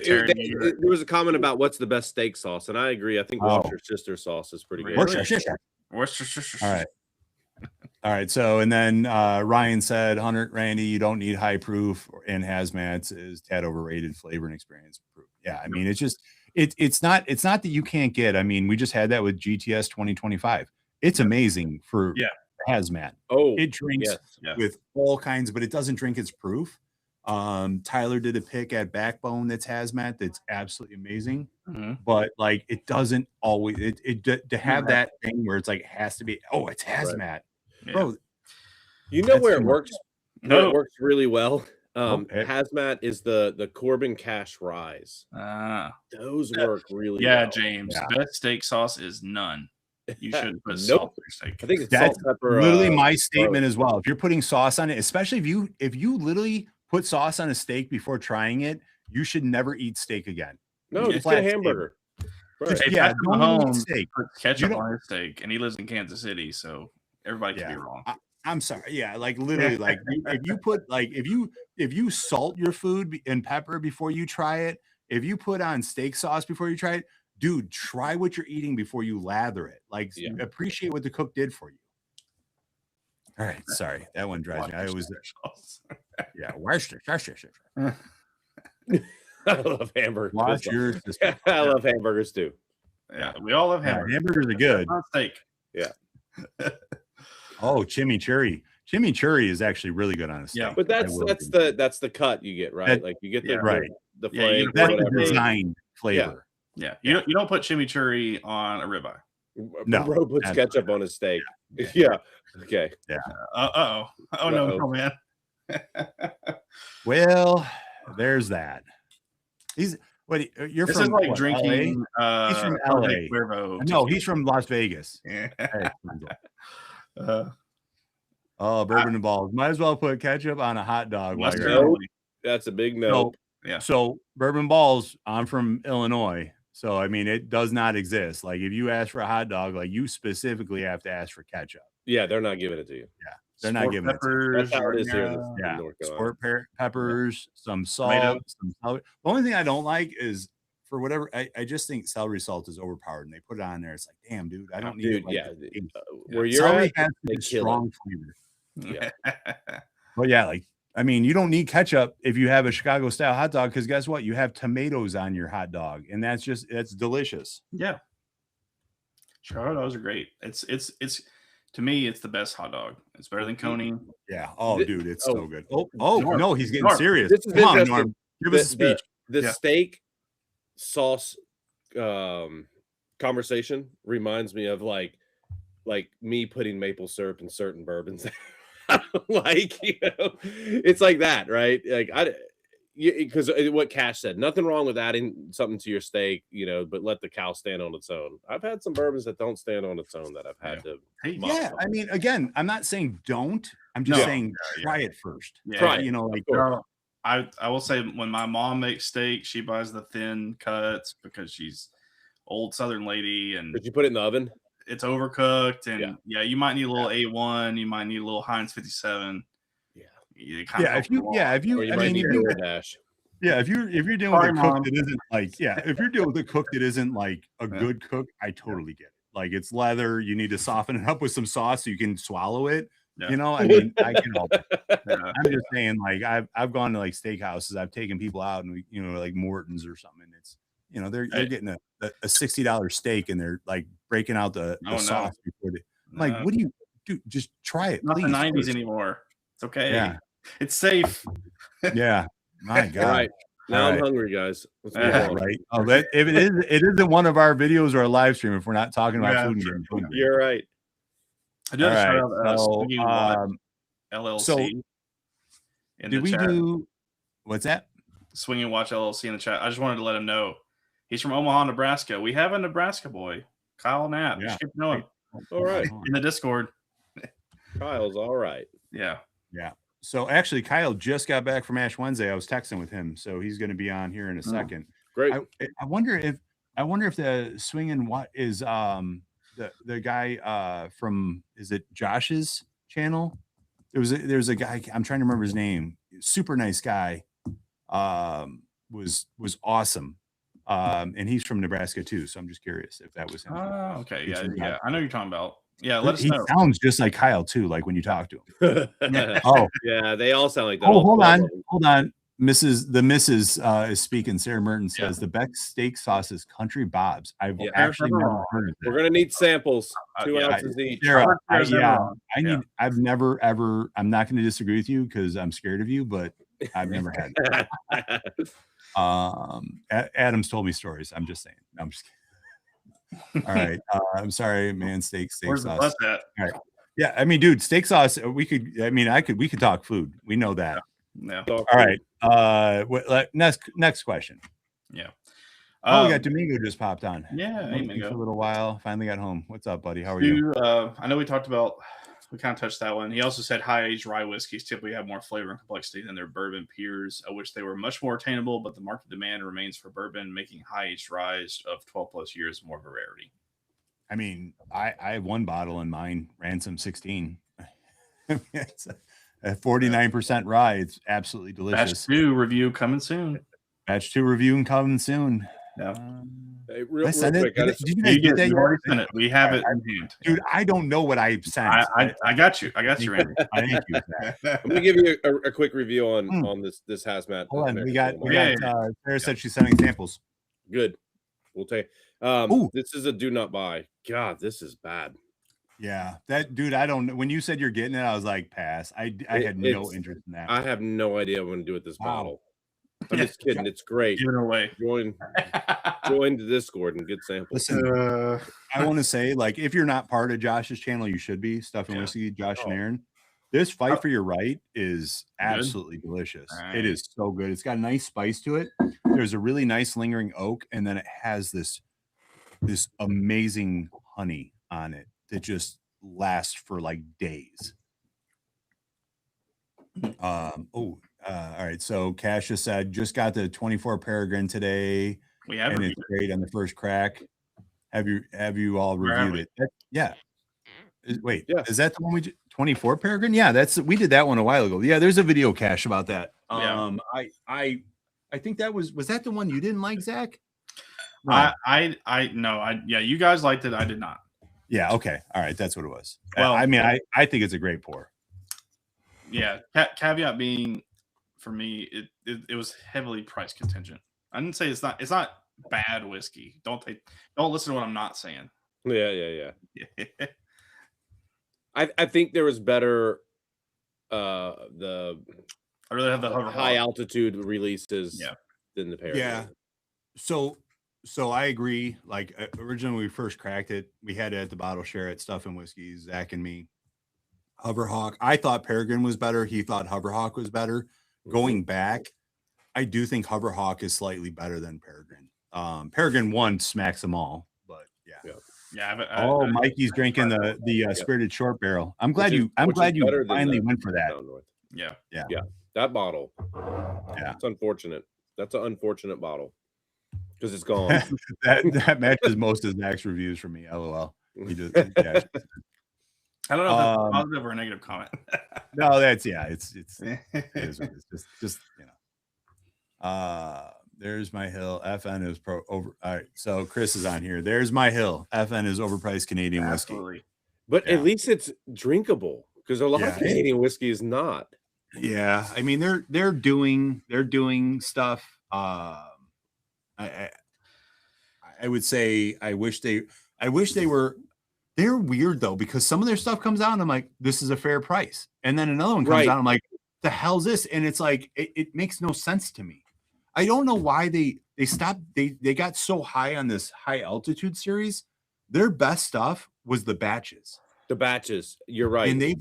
[SPEAKER 3] Terry,
[SPEAKER 2] There was a comment about what's the best steak sauce, and I agree. I think Worcestershire sauce is pretty good.
[SPEAKER 1] Worcestershire? All right. So, and then Ryan said, Hunter, Randy, you don't need high proof and hazmats is tad overrated flavor and experience proof. Yeah. I mean, it's just, it's not that you can't get, I mean, we just had that with GTS 2025. It's amazing for hazmat.
[SPEAKER 2] Oh,
[SPEAKER 1] it drinks with all kinds, but it doesn't drink its proof. Tyler did a pick at Backbone that's hazmat that's absolutely amazing, but like it doesn't always to have that thing where it's like it has to be it's hazmat, bro.
[SPEAKER 2] You know where it works? It works really well. Hazmat is the Corbin Cash Rise. Those work really well.
[SPEAKER 3] James. Best steak sauce is none. You shouldn't put salt on your steak.
[SPEAKER 2] I think it's
[SPEAKER 1] that's
[SPEAKER 2] salt, pepper,
[SPEAKER 1] literally my statement as well. If you're putting sauce on it, especially if you literally put sauce on a steak before trying it, you should never eat steak again.
[SPEAKER 2] No, just get a hamburger.
[SPEAKER 3] Right.
[SPEAKER 1] Hey, yeah, don't eat steak.
[SPEAKER 3] Put ketchup on his steak, and he lives in Kansas City, so everybody can be wrong.
[SPEAKER 1] I'm sorry. Yeah, like literally, like if you put like if you salt your food and pepper before you try it, if you put on steak sauce before you try it, dude, try what you're eating before you lather it. Like appreciate what the cook did for you. All right, sorry, that one drives me. I always Worcestershire.
[SPEAKER 2] I love hamburgers.
[SPEAKER 1] Watch your sister.
[SPEAKER 2] I love hamburgers too.
[SPEAKER 3] Yeah, we all love hamburgers.
[SPEAKER 1] Hamburgers are good.
[SPEAKER 3] Not steak.
[SPEAKER 2] Yeah.
[SPEAKER 1] Chimichurri. Chimichurri is actually really good on a steak.
[SPEAKER 2] Yeah, but that's the cut you get, right? Like you get the flame.
[SPEAKER 1] That's the designed flavor.
[SPEAKER 3] Yeah. You don't put chimichurri on a ribeye.
[SPEAKER 2] No, Bro puts ketchup on his steak. Yeah. Okay.
[SPEAKER 1] Yeah.
[SPEAKER 3] Oh no, man.
[SPEAKER 1] Well, there's that. You're
[SPEAKER 3] this
[SPEAKER 1] from
[SPEAKER 3] is like drinking.
[SPEAKER 1] LA? He's from LA. No, he's from Las Vegas. Bourbon and Balls. Might as well put ketchup on a hot dog.
[SPEAKER 2] That's a big no.
[SPEAKER 1] So Bourbon and Balls, I'm from Illinois. So, I mean, it does not exist. Like, if you ask for a hot dog, like, you specifically have to ask for ketchup.
[SPEAKER 2] Yeah, they're not giving it to you.
[SPEAKER 1] Yeah, they're not giving it to you.
[SPEAKER 2] That's how it is here in North Carolina.
[SPEAKER 1] Sport peppers, some salt, some celery. The only thing I don't like is, for whatever, I just think celery salt is overpowered, and they put it on there. It's like, damn, dude, I don't need it.
[SPEAKER 2] Where you're
[SPEAKER 1] celery
[SPEAKER 2] at,
[SPEAKER 1] has to be strong flavor.
[SPEAKER 2] Yeah.
[SPEAKER 1] But yeah, like, I mean, you don't need ketchup if you have a Chicago style hot dog, because guess what? You have tomatoes on your hot dog, and that's delicious.
[SPEAKER 3] Yeah. Chicago dogs are great. It's to me, it's the best hot dog. It's better than Coney.
[SPEAKER 1] Yeah. Oh, dude, it's so good. No, he's getting serious.
[SPEAKER 2] This is
[SPEAKER 1] Come on, Norm. Give us a speech.
[SPEAKER 2] The steak sauce conversation reminds me of like me putting maple syrup in certain bourbons. Like, it's like that, right? Like because what Cash said, nothing wrong with adding something to your steak, but let the cow stand on its own. I've had some bourbons that don't stand on its own that I've had to.
[SPEAKER 1] Yeah, I mean, again, I'm not saying don't. I'm just saying try it first.
[SPEAKER 3] Yeah,
[SPEAKER 2] try
[SPEAKER 3] it.
[SPEAKER 1] Like
[SPEAKER 3] I will say when my mom makes steak, she buys the thin cuts because she's old Southern lady, and
[SPEAKER 2] Did you put it in the oven?
[SPEAKER 3] It's overcooked, and you might need a little A1, you might need a little Heinz 57.
[SPEAKER 1] If you're dealing with a cook that isn't if you're dealing with a cook that isn't like a good cook, I totally get it. Like it's leather, you need to soften it up with some sauce so you can swallow it. I mean, I can help it. I'm just saying, like I've gone to like steakhouses, I've taken people out and we, like Morton's or something. It's they're getting a $60 steak and they're like breaking out the sauce before they like, what do you do? Just try it.
[SPEAKER 3] Not
[SPEAKER 1] please,
[SPEAKER 3] the 90s
[SPEAKER 1] first.
[SPEAKER 3] Anymore. It's okay.
[SPEAKER 1] Yeah.
[SPEAKER 3] It's safe.
[SPEAKER 1] Yeah. My God.
[SPEAKER 2] All right. Now I'm hungry, guys. Let's move on.
[SPEAKER 1] Right. Oh, if it isn't one of our videos or a live stream if we're not talking about food and getting hungry.
[SPEAKER 2] You're right.
[SPEAKER 3] I do have to shout out LLC.
[SPEAKER 1] So
[SPEAKER 3] did we
[SPEAKER 1] do what's that?
[SPEAKER 3] Swing and Watch LLC in the chat. I just wanted to let him know he's from Omaha, Nebraska. We have a Nebraska boy, Kyle Knapp.
[SPEAKER 1] Yeah.
[SPEAKER 3] You should know him.
[SPEAKER 2] All right.
[SPEAKER 3] In the Discord.
[SPEAKER 2] Kyle's all right.
[SPEAKER 3] Yeah.
[SPEAKER 1] Yeah. So actually, Kyle just got back from Ash Wednesday. I was texting with him, so he's going to be on here in a second.
[SPEAKER 2] Great.
[SPEAKER 1] I wonder if the swinging what is the guy from is it Josh's channel? There's a guy, I'm trying to remember his name. Super nice guy. Was awesome. And he's from Nebraska too, so I'm just curious if that was him.
[SPEAKER 3] Okay. Yeah. I know you're talking about. Yeah, let us know.
[SPEAKER 1] He sounds just like Kyle too, like when you talk to him.
[SPEAKER 2] Yeah, they all sound like that.
[SPEAKER 1] Oh, hold on. Mrs. Is speaking. Sarah Merton says the best steak sauce is Country Bob's. I've actually never heard of that.
[SPEAKER 2] We're gonna need samples, 2 ounces each.
[SPEAKER 1] Sarah, I've never ever. I'm not going to disagree with you because I'm scared of you, but I've never had it. Adam's told me stories. I'm just saying. No, I'm just kidding. All right. I'm sorry, man. Steak
[SPEAKER 3] Where's
[SPEAKER 1] sauce.
[SPEAKER 3] The at?
[SPEAKER 1] All right. Yeah, I mean, dude, steak sauce. We could talk food. We know that.
[SPEAKER 3] Yeah.
[SPEAKER 1] All right. Next question.
[SPEAKER 3] Yeah.
[SPEAKER 1] We got Domingo just popped on.
[SPEAKER 3] Yeah,
[SPEAKER 1] for a little while. Finally got home. What's up, buddy? How are you?
[SPEAKER 3] I know we talked about. We kind of touched that one. He also said high-aged rye whiskeys typically have more flavor and complexity than their bourbon peers. I wish they were much more attainable, but the market demand remains for bourbon, making high-aged ryes of 12+ years more of a rarity.
[SPEAKER 1] I mean, I have one bottle in mine, Ransom 16. It's a 49% rye. It's absolutely delicious.
[SPEAKER 3] Batch 2 review coming soon.
[SPEAKER 1] Batch 2 review coming soon.
[SPEAKER 3] Yeah.
[SPEAKER 2] Hey, real quick,
[SPEAKER 1] did you guys get that?
[SPEAKER 3] You already sent it. We have it in hand.
[SPEAKER 1] Dude, I don't know what I sent.
[SPEAKER 3] I got you. I got you, Randy.
[SPEAKER 1] Thank you.
[SPEAKER 2] I'm gonna give you a quick review on this hazmat.
[SPEAKER 1] Hold on. We got Sarah said she's sending samples.
[SPEAKER 2] Good. We'll take this is a do not buy. God, this is bad.
[SPEAKER 1] Yeah, that dude, I don't know. When you said you're getting it, I was like, pass. I had no interest in that.
[SPEAKER 2] I have no idea what I'm gonna do with this bottle. I'm just kidding. It's great.
[SPEAKER 3] Give it away.
[SPEAKER 2] Join the Discord and get samples.
[SPEAKER 1] Listen, I want to say, like, if you're not part of Josh's channel, you should be. Stuff and Whiskey, Josh and Aaron. This Fight for Your Right is absolutely delicious. Right. It is so good. It's got a nice spice to it. There's a really nice lingering oak, and then it has this amazing honey on it that just lasts for like days. All right. So Cash just said, just got the 24 Peregrine today.
[SPEAKER 3] We have,
[SPEAKER 1] and it's great on the first crack. Have you all reviewed it? Yeah. Wait, is that the one 24 Peregrine? Yeah, we did that one a while ago. Yeah, there's a video, Cash, about that. I think that was that the one you didn't like, Zach?
[SPEAKER 3] No. You guys liked it. I did not.
[SPEAKER 1] Yeah. Okay. All right. That's what it was. Well, I mean, I think it's a great pour.
[SPEAKER 3] Yeah. Caveat being, for me, it was heavily price contingent. I didn't say it's not bad whiskey. Don't listen to what I'm not saying.
[SPEAKER 2] Yeah. I think there was better. I
[SPEAKER 3] really have the
[SPEAKER 2] high altitude releases. Than the Peregrine.
[SPEAKER 1] Yeah. So I agree. Like originally when we first cracked it, we had it at the bottle share at Stuff and Whiskey, Zach and me. Hoverhawk. I thought Peregrine was better. He thought Hoverhawk was better. Going back, I do think Hoverhawk is slightly better than Peregrine. Peregrine 1 smacks them all, but
[SPEAKER 3] yeah.
[SPEAKER 1] Mikey's drinking the spirited short barrel. I'm glad you
[SPEAKER 2] better than
[SPEAKER 1] finally
[SPEAKER 2] the
[SPEAKER 1] went for that.
[SPEAKER 2] Down North.
[SPEAKER 3] Yeah.
[SPEAKER 2] That bottle.
[SPEAKER 1] Yeah,
[SPEAKER 2] it's unfortunate. That's an unfortunate bottle because it's gone.
[SPEAKER 1] that matches most of Zach's reviews for me. LOL. He just, yeah.
[SPEAKER 3] I don't know if that's a positive or a negative comment.
[SPEAKER 1] No, that's it's just there's my hill. FN is over. All right, so Chris is on here. There's my hill. FN is overpriced Canadian whiskey.
[SPEAKER 3] Absolutely.
[SPEAKER 2] But at least it's drinkable because a lot of Canadian whiskey is not.
[SPEAKER 1] Yeah, I mean they're doing stuff. I would say I wish they were. They're weird though because some of their stuff comes out and I'm like, this is a fair price, and then another one comes out. I'm like, the hell's this? And it's like it makes no sense to me. I don't know why they stopped. They got so high on this high altitude series. Their best stuff was the batches.
[SPEAKER 2] The batches, you're right,
[SPEAKER 1] and they've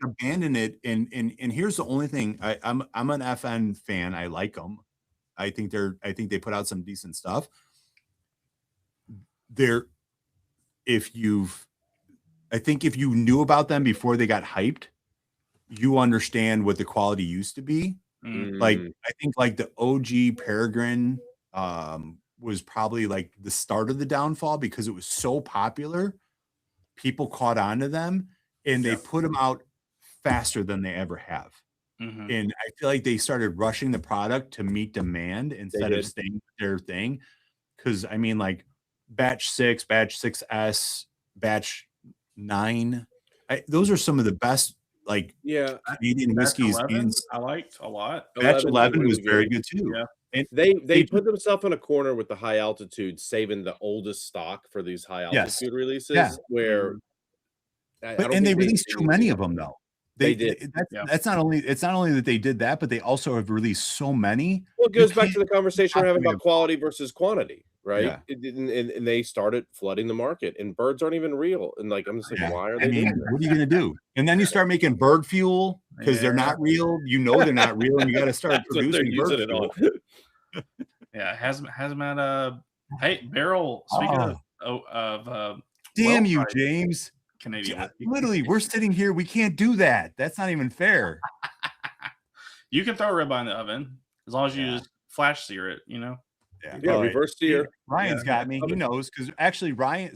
[SPEAKER 1] abandoned it. And here's the only thing. I'm an FN fan. I like them. I think they put out some decent stuff. I think if you knew about them before they got hyped, you understand what the quality used to be. Like I think like the OG Peregrine was probably like the start of the downfall because it was so popular. People caught on to them and they put them out faster than they ever have. And I feel like they started rushing the product to meet demand instead of staying with their thing. Because I mean, like batch 6, batch 6S, batch 9, those are some of the best Canadian whiskeys.
[SPEAKER 3] I liked a lot.
[SPEAKER 1] Batch 11 was very good too.
[SPEAKER 3] Yeah.
[SPEAKER 2] And they put themselves in a corner with the high altitude, saving the oldest stock for these high altitude releases. Where,
[SPEAKER 1] and they released too many of them though.
[SPEAKER 2] They did.
[SPEAKER 1] It's not only that they did that, but they also have released so many.
[SPEAKER 2] Well, it goes back to the conversation we're having about quality versus quantity, right? And they started flooding the market, and birds aren't even real. And like, I'm just like, why are they doing that?
[SPEAKER 1] What are you going to do? And then you start making bird fuel because they're not real. You know they're not real, and you got to start producing bird fuel.
[SPEAKER 3] Yeah, hazmat. Hey, barrel. Speaking of
[SPEAKER 1] damn you, James.
[SPEAKER 3] Canadian.
[SPEAKER 1] Literally, we're sitting here. We can't do that. That's not even fair.
[SPEAKER 3] You can throw a ribeye in the oven as long as you just flash sear it, you know?
[SPEAKER 2] Yeah, reverse sear.
[SPEAKER 1] Ryan's got me. He knows because actually Ryan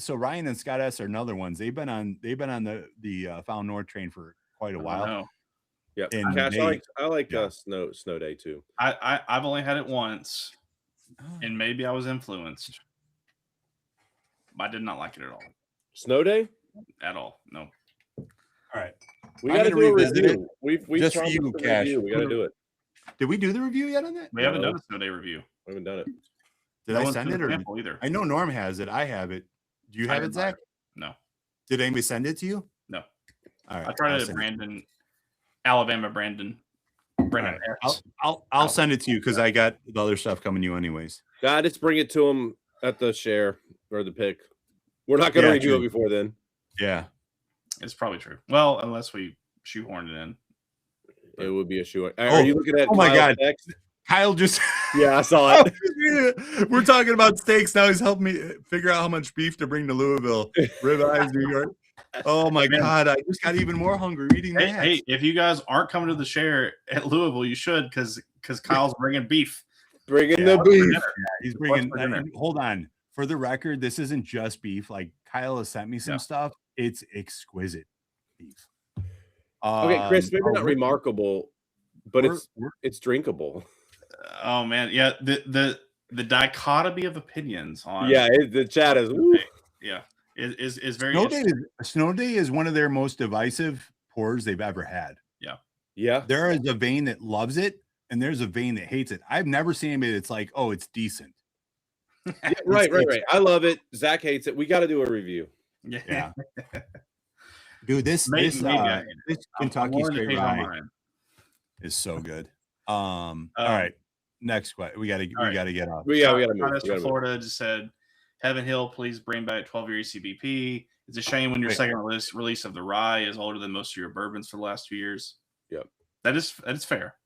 [SPEAKER 1] and Scott S are another ones. They've been on the Found North train for quite a while.
[SPEAKER 2] Yeah, Cash, I like Snow Day too.
[SPEAKER 3] I've only had it once, and maybe I was influenced. I did not like it at all.
[SPEAKER 2] Snow Day?
[SPEAKER 3] At all, no.
[SPEAKER 1] All right,
[SPEAKER 2] we got to do a review. We've just for you, Cash. We got to do it.
[SPEAKER 1] Did we do the review yet on that?
[SPEAKER 3] We haven't done a Snow Day review.
[SPEAKER 2] We haven't done it.
[SPEAKER 1] Did I send it or
[SPEAKER 3] either?
[SPEAKER 1] I know Norm has it. I have it. Do you have it, Zach?
[SPEAKER 3] No.
[SPEAKER 1] Did anybody send it to you?
[SPEAKER 3] No.
[SPEAKER 1] All right.
[SPEAKER 3] I tried it at Brandon, Alabama. Brandon.
[SPEAKER 1] Right. I'll send it to you because I got the other stuff coming to you anyways.
[SPEAKER 2] God, just bring it to him at the share or the pick. We're not going to review it before then.
[SPEAKER 1] Yeah,
[SPEAKER 3] it's probably true. Well, unless we shoehorn it in,
[SPEAKER 2] it would be a shoehorn. Are you looking at?
[SPEAKER 1] Oh my God, Kyle just.
[SPEAKER 2] Yeah, I saw it.
[SPEAKER 1] We're talking about steaks now. He's helping me figure out how much beef to bring to Louisville. Ribeyes, New York. Oh my God, I just got even more hungry reading that.
[SPEAKER 3] Hey, if you guys aren't coming to the share at Louisville, you should because Kyle's bringing beef.
[SPEAKER 2] Bringing the beef.
[SPEAKER 1] Yeah, he's bringing. Hold on. For the record, this isn't just beef. Like Kyle has sent me some stuff. It's exquisite beef.
[SPEAKER 2] Okay, Chris, maybe not remarkable, but it's drinkable.
[SPEAKER 3] Oh man, yeah. The dichotomy of opinions on
[SPEAKER 2] the chat is
[SPEAKER 3] is very
[SPEAKER 1] Snow Day is one of their most divisive pours they've ever had.
[SPEAKER 2] Yeah.
[SPEAKER 1] There is a vein that loves it, and there's a vein that hates it. I've never seen anybody that's like, oh, it's decent.
[SPEAKER 2] Right. I love it. Zach hates it. We got to do a review.
[SPEAKER 1] Yeah. Dude, this Kentucky straight rye is so good. All right. Next question. We gotta get off.
[SPEAKER 2] We gotta move.
[SPEAKER 3] Florida just said, Heaven Hill, please bring back 12-year ECBP. It's a shame when your second release of the rye is older than most of your bourbons for the last 2 years.
[SPEAKER 2] Yep.
[SPEAKER 3] That is fair.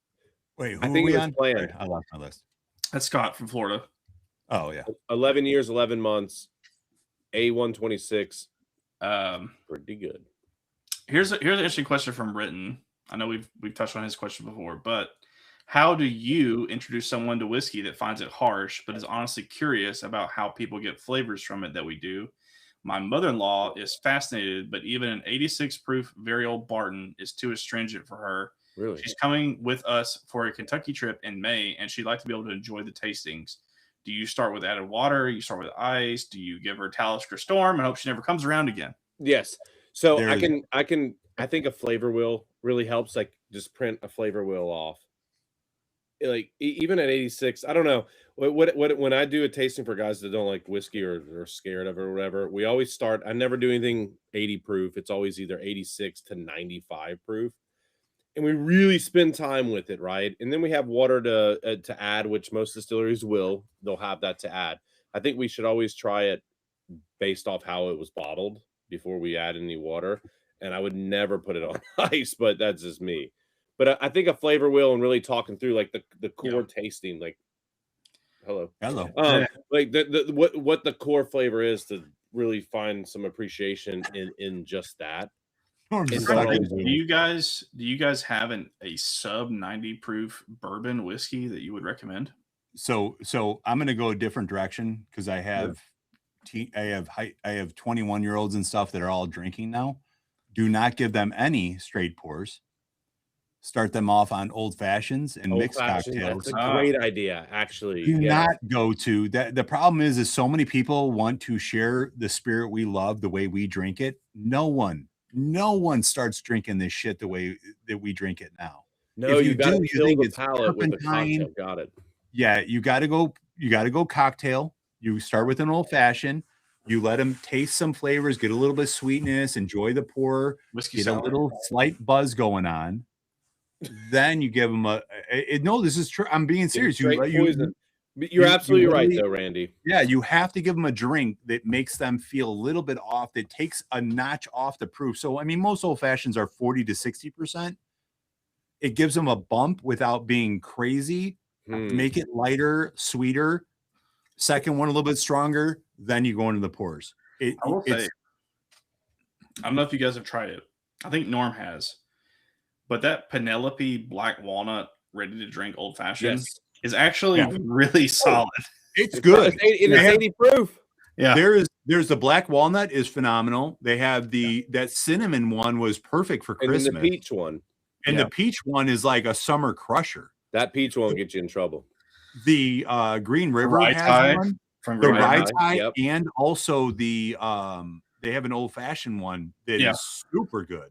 [SPEAKER 1] Wait, who
[SPEAKER 2] I
[SPEAKER 1] are
[SPEAKER 2] think
[SPEAKER 1] we
[SPEAKER 2] it was
[SPEAKER 1] on?
[SPEAKER 2] planned.
[SPEAKER 1] Sorry, I lost my list.
[SPEAKER 3] That's Scott from Florida.
[SPEAKER 1] Oh yeah,
[SPEAKER 2] 11 years, 11 months, A126. Pretty good.
[SPEAKER 3] Here's an interesting question from Britton. I know we've touched on his question before, but how do you introduce someone to whiskey that finds it harsh, but is honestly curious about how people get flavors from it that we do? My mother-in-law is fascinated, but even an 86 proof very old Barton is too astringent for her.
[SPEAKER 2] Really?
[SPEAKER 3] She's coming with us for a Kentucky trip in May, and she'd like to be able to enjoy the tastings. Do you start with added water? You start with ice? Do you give her Talisker Storm and hope she never comes around again?
[SPEAKER 2] Yes. So
[SPEAKER 1] There's-
[SPEAKER 2] I think a flavor wheel really helps. Like just print a flavor wheel off. Like even at 86, I don't know what when I do a tasting for guys that don't like whiskey or are scared of it or whatever. We always start. I never do anything 80 proof. It's always either 86 to 95 proof, and we really spend time with it, right? And then we have water to add, which most distilleries will. They'll have that to add. I think we should always try it based off how it was bottled before we add any water. And I would never put it on ice, but that's just me. But I think a flavor wheel and really talking through like the core tasting, like hello, like the what the core flavor is to really find some appreciation in just that.
[SPEAKER 1] Norm's
[SPEAKER 2] And
[SPEAKER 1] just
[SPEAKER 2] don't
[SPEAKER 1] fucking
[SPEAKER 2] always
[SPEAKER 3] Do you guys have a sub 90 proof bourbon whiskey that you would recommend?
[SPEAKER 1] So I'm going to go a different direction because I have I have 21-year-olds and stuff that are all drinking now. Do not give them any straight pours. Start them off on old fashions and mixed cocktails.
[SPEAKER 2] That's a great idea, actually.
[SPEAKER 1] Do not go to that. The problem is so many people want to share the spirit we love the way we drink it. No one starts drinking this shit the way that we drink it now.
[SPEAKER 2] No,
[SPEAKER 1] if
[SPEAKER 2] you got to
[SPEAKER 1] you
[SPEAKER 2] fill
[SPEAKER 1] think
[SPEAKER 2] the
[SPEAKER 1] it's
[SPEAKER 2] palate with a
[SPEAKER 1] turpentine,
[SPEAKER 2] cocktail. Got it.
[SPEAKER 1] Yeah, you got to go cocktail. You start with an old fashioned. You let them taste some flavors, get a little bit of sweetness, enjoy the pour,
[SPEAKER 3] Whiskey
[SPEAKER 1] get
[SPEAKER 3] sour.
[SPEAKER 1] a little slight buzz going on. Then you give them no, this is true. I'm being serious.
[SPEAKER 2] You're absolutely right, though, Randy.
[SPEAKER 1] Yeah, you have to give them a drink that makes them feel a little bit off, that takes a notch off the proof. So, I mean, most old fashions are 40 to 60%. It gives them a bump without being crazy. Make it lighter, sweeter. Second one a little bit stronger. Then you go into the pours.
[SPEAKER 3] I will say, I don't know if you guys have tried it. I think Norm has. But that Penelope Black Walnut ready to drink old fashioned is actually really solid.
[SPEAKER 1] It's good.
[SPEAKER 2] It's 80 proof.
[SPEAKER 3] Yeah.
[SPEAKER 1] There's the black walnut is phenomenal. They have that cinnamon one was perfect for Christmas.
[SPEAKER 2] And the peach one.
[SPEAKER 1] And the peach one is like a summer crusher.
[SPEAKER 2] That peach won't get you in trouble.
[SPEAKER 1] The Green River has one.
[SPEAKER 3] From
[SPEAKER 1] the Rye Tie, and also they have an old fashioned one that is super good.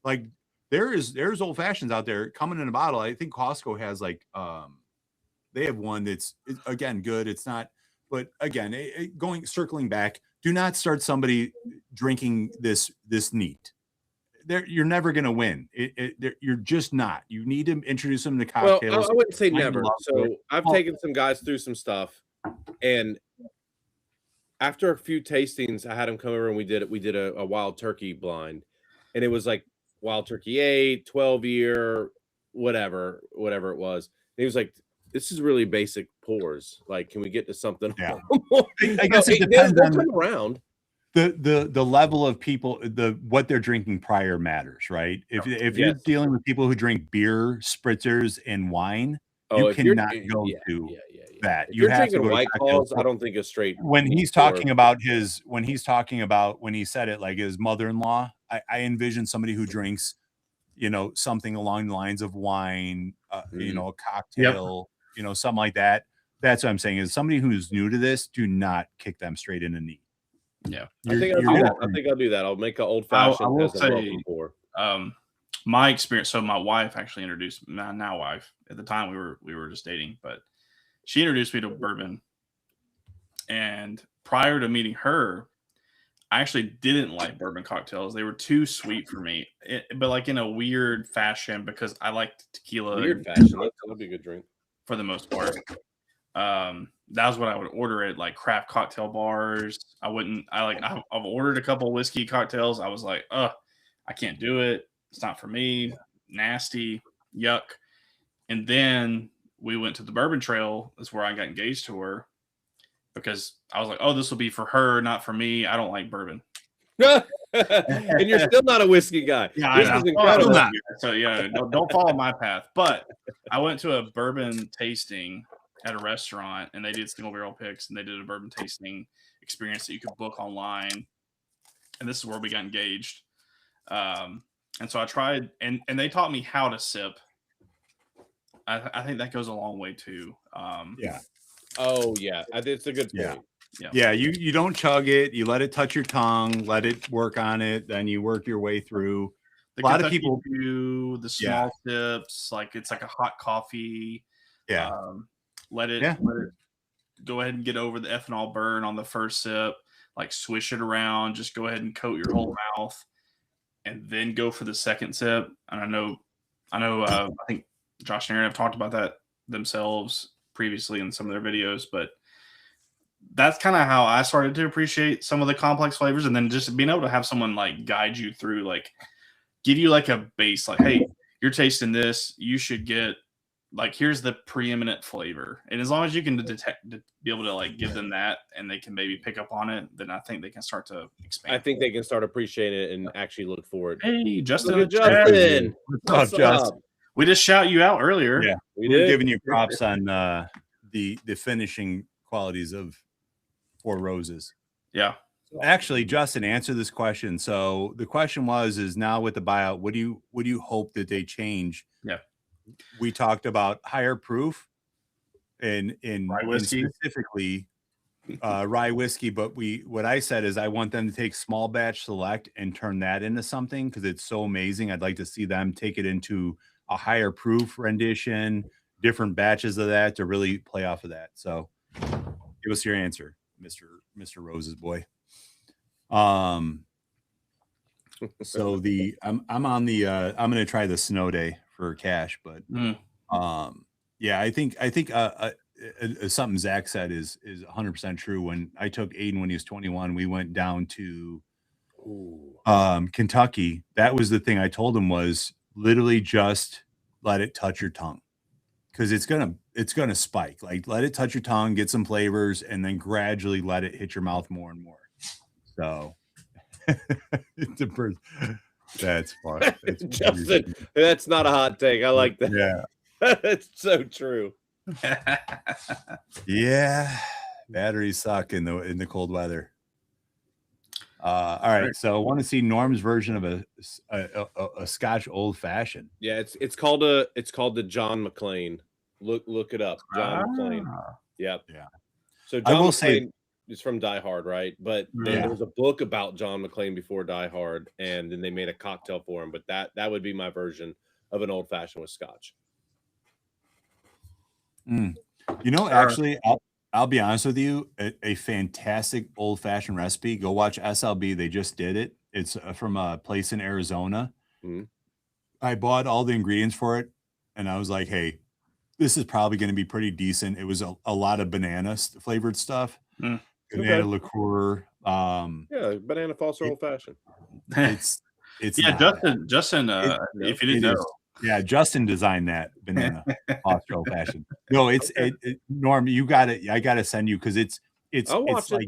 [SPEAKER 1] Like there's old fashions out there coming in a bottle. I think Costco has like they have one that's again good. It's not, but again, circling back, do not start somebody drinking this neat. You're never going to win. You're just not. You need to introduce them to cocktails.
[SPEAKER 2] Well, I wouldn't say never. So I've taken some guys through some stuff, and after a few tastings, I had them come over and we did a wild turkey blind, and it was like wild turkey 8, 12-year, whatever it was. And he was like, "This is really basic pours. Like, can we get to something?"
[SPEAKER 1] Yeah. I guess it depends on
[SPEAKER 2] come around.
[SPEAKER 1] The level of people, what they're drinking prior matters, right? If you're dealing with people who drink beer, spritzers, and wine, you cannot go to that.
[SPEAKER 2] If you're drinking White Claws, I don't think it's straight.
[SPEAKER 1] When he said it like his mother-in-law, I envision somebody who drinks, something along the lines of wine, a cocktail, something like that. That's what I'm saying is somebody who's new to this, do not kick them straight into neat.
[SPEAKER 3] Yeah,
[SPEAKER 2] I think I'll do that. I'll make an old fashioned.
[SPEAKER 3] I will say, my experience. So my wife actually introduced my now wife. At the time, we were just dating, but she introduced me to bourbon. And prior to meeting her, I actually didn't like bourbon cocktails. They were too sweet for me, but like in a weird fashion because I liked tequila.
[SPEAKER 2] Weird fashion. That'll be a good drink
[SPEAKER 3] for the most part. That was what I would order at like craft cocktail bars. I've ordered a couple whiskey cocktails. I was like, I can't do it. It's not for me. Nasty, yuck. And then we went to the Bourbon Trail. That's where I got engaged to her because I was like, oh, this will be for her, not for me. I don't like bourbon.
[SPEAKER 2] And you're still not a whiskey guy.
[SPEAKER 3] Yeah,
[SPEAKER 2] This is incredible.
[SPEAKER 3] So yeah, don't follow my path. But I went to a bourbon tasting at a restaurant, and they did single barrel picks, and they did a bourbon tasting experience that you could book online. And this is where we got engaged. And so I tried, and they taught me how to sip. I think that goes a long way too.
[SPEAKER 1] Yeah.
[SPEAKER 2] Oh yeah, it's a good point.
[SPEAKER 1] Yeah. You don't chug it. You let it touch your tongue. Let it work on it. Then you work your way through. A lot of people
[SPEAKER 3] do the small sips, like it's like a hot coffee.
[SPEAKER 1] Yeah.
[SPEAKER 3] Let it go ahead and get over the ethanol burn on the first sip. Like swish it around. Just go ahead and coat your whole mouth, and then go for the second sip. And I know. I think Josh and Aaron have talked about that themselves previously in some of their videos, but that's kind of how I started to appreciate some of the complex flavors. And then just being able to have someone like guide you through, like give you like a base, like, hey, you're tasting this, you should get like, here's the preeminent flavor. And as long as you can be able to like give them that and they can maybe pick up on it, then I think they can start to expand.
[SPEAKER 2] I think they can start appreciating it and actually look for it.
[SPEAKER 3] Hey, Justin.
[SPEAKER 2] What's up?
[SPEAKER 3] We just shout you out earlier.
[SPEAKER 1] Yeah, we're giving you props on the finishing qualities of Four Roses.
[SPEAKER 3] Yeah.
[SPEAKER 1] Actually, Justin, answer this question. So the question is now with the buyout, what do you hope that they change?
[SPEAKER 3] Yeah.
[SPEAKER 1] We talked about higher proof and
[SPEAKER 3] rye whiskey.
[SPEAKER 1] Specifically rye whiskey, but what I said is I want them to take small batch select and turn that into something because it's so amazing. I'd like to see them take it into a higher proof rendition, different batches of that to really play off of that. So give us your answer, Mr. Rose's boy. So I'm on the I'm going to try the snow day for cash, but yeah, I think something Zach said is 100% true. When I took Aiden when he was 21, we went down to Kentucky. That was the thing I told him was literally just let it touch your tongue because it's gonna spike. Like let it touch your tongue, get some flavors, and then gradually let it hit your mouth more and more. So that's fun.
[SPEAKER 2] Justin, that's not a hot take. I like that.
[SPEAKER 1] Yeah,
[SPEAKER 2] that's so true.
[SPEAKER 1] Yeah, batteries suck in the cold weather. All right, so I want to see Norm's version of a Scotch old fashioned.
[SPEAKER 2] Yeah, it's called the John McClane. Look it up, John McClane. Yeah. So John McClane is from Die Hard, right? But then there was a book about John McClane before Die Hard, and then they made a cocktail for him. But that would be my version of an old fashioned with Scotch.
[SPEAKER 1] Actually, I'll be honest with you, a fantastic old fashioned recipe. Go watch SLB. They just did it. It's from a place in Arizona. I bought all the ingredients for it, and I was like, hey, this is probably going to be pretty decent. It was a lot of banana flavored stuff, banana liqueur.
[SPEAKER 2] Banana Foster old fashioned.
[SPEAKER 1] It's
[SPEAKER 3] Justin. If you didn't know.
[SPEAKER 1] Yeah, Justin designed that banana Foster old fashioned. No, Norm, you got it. I got to send you because it's like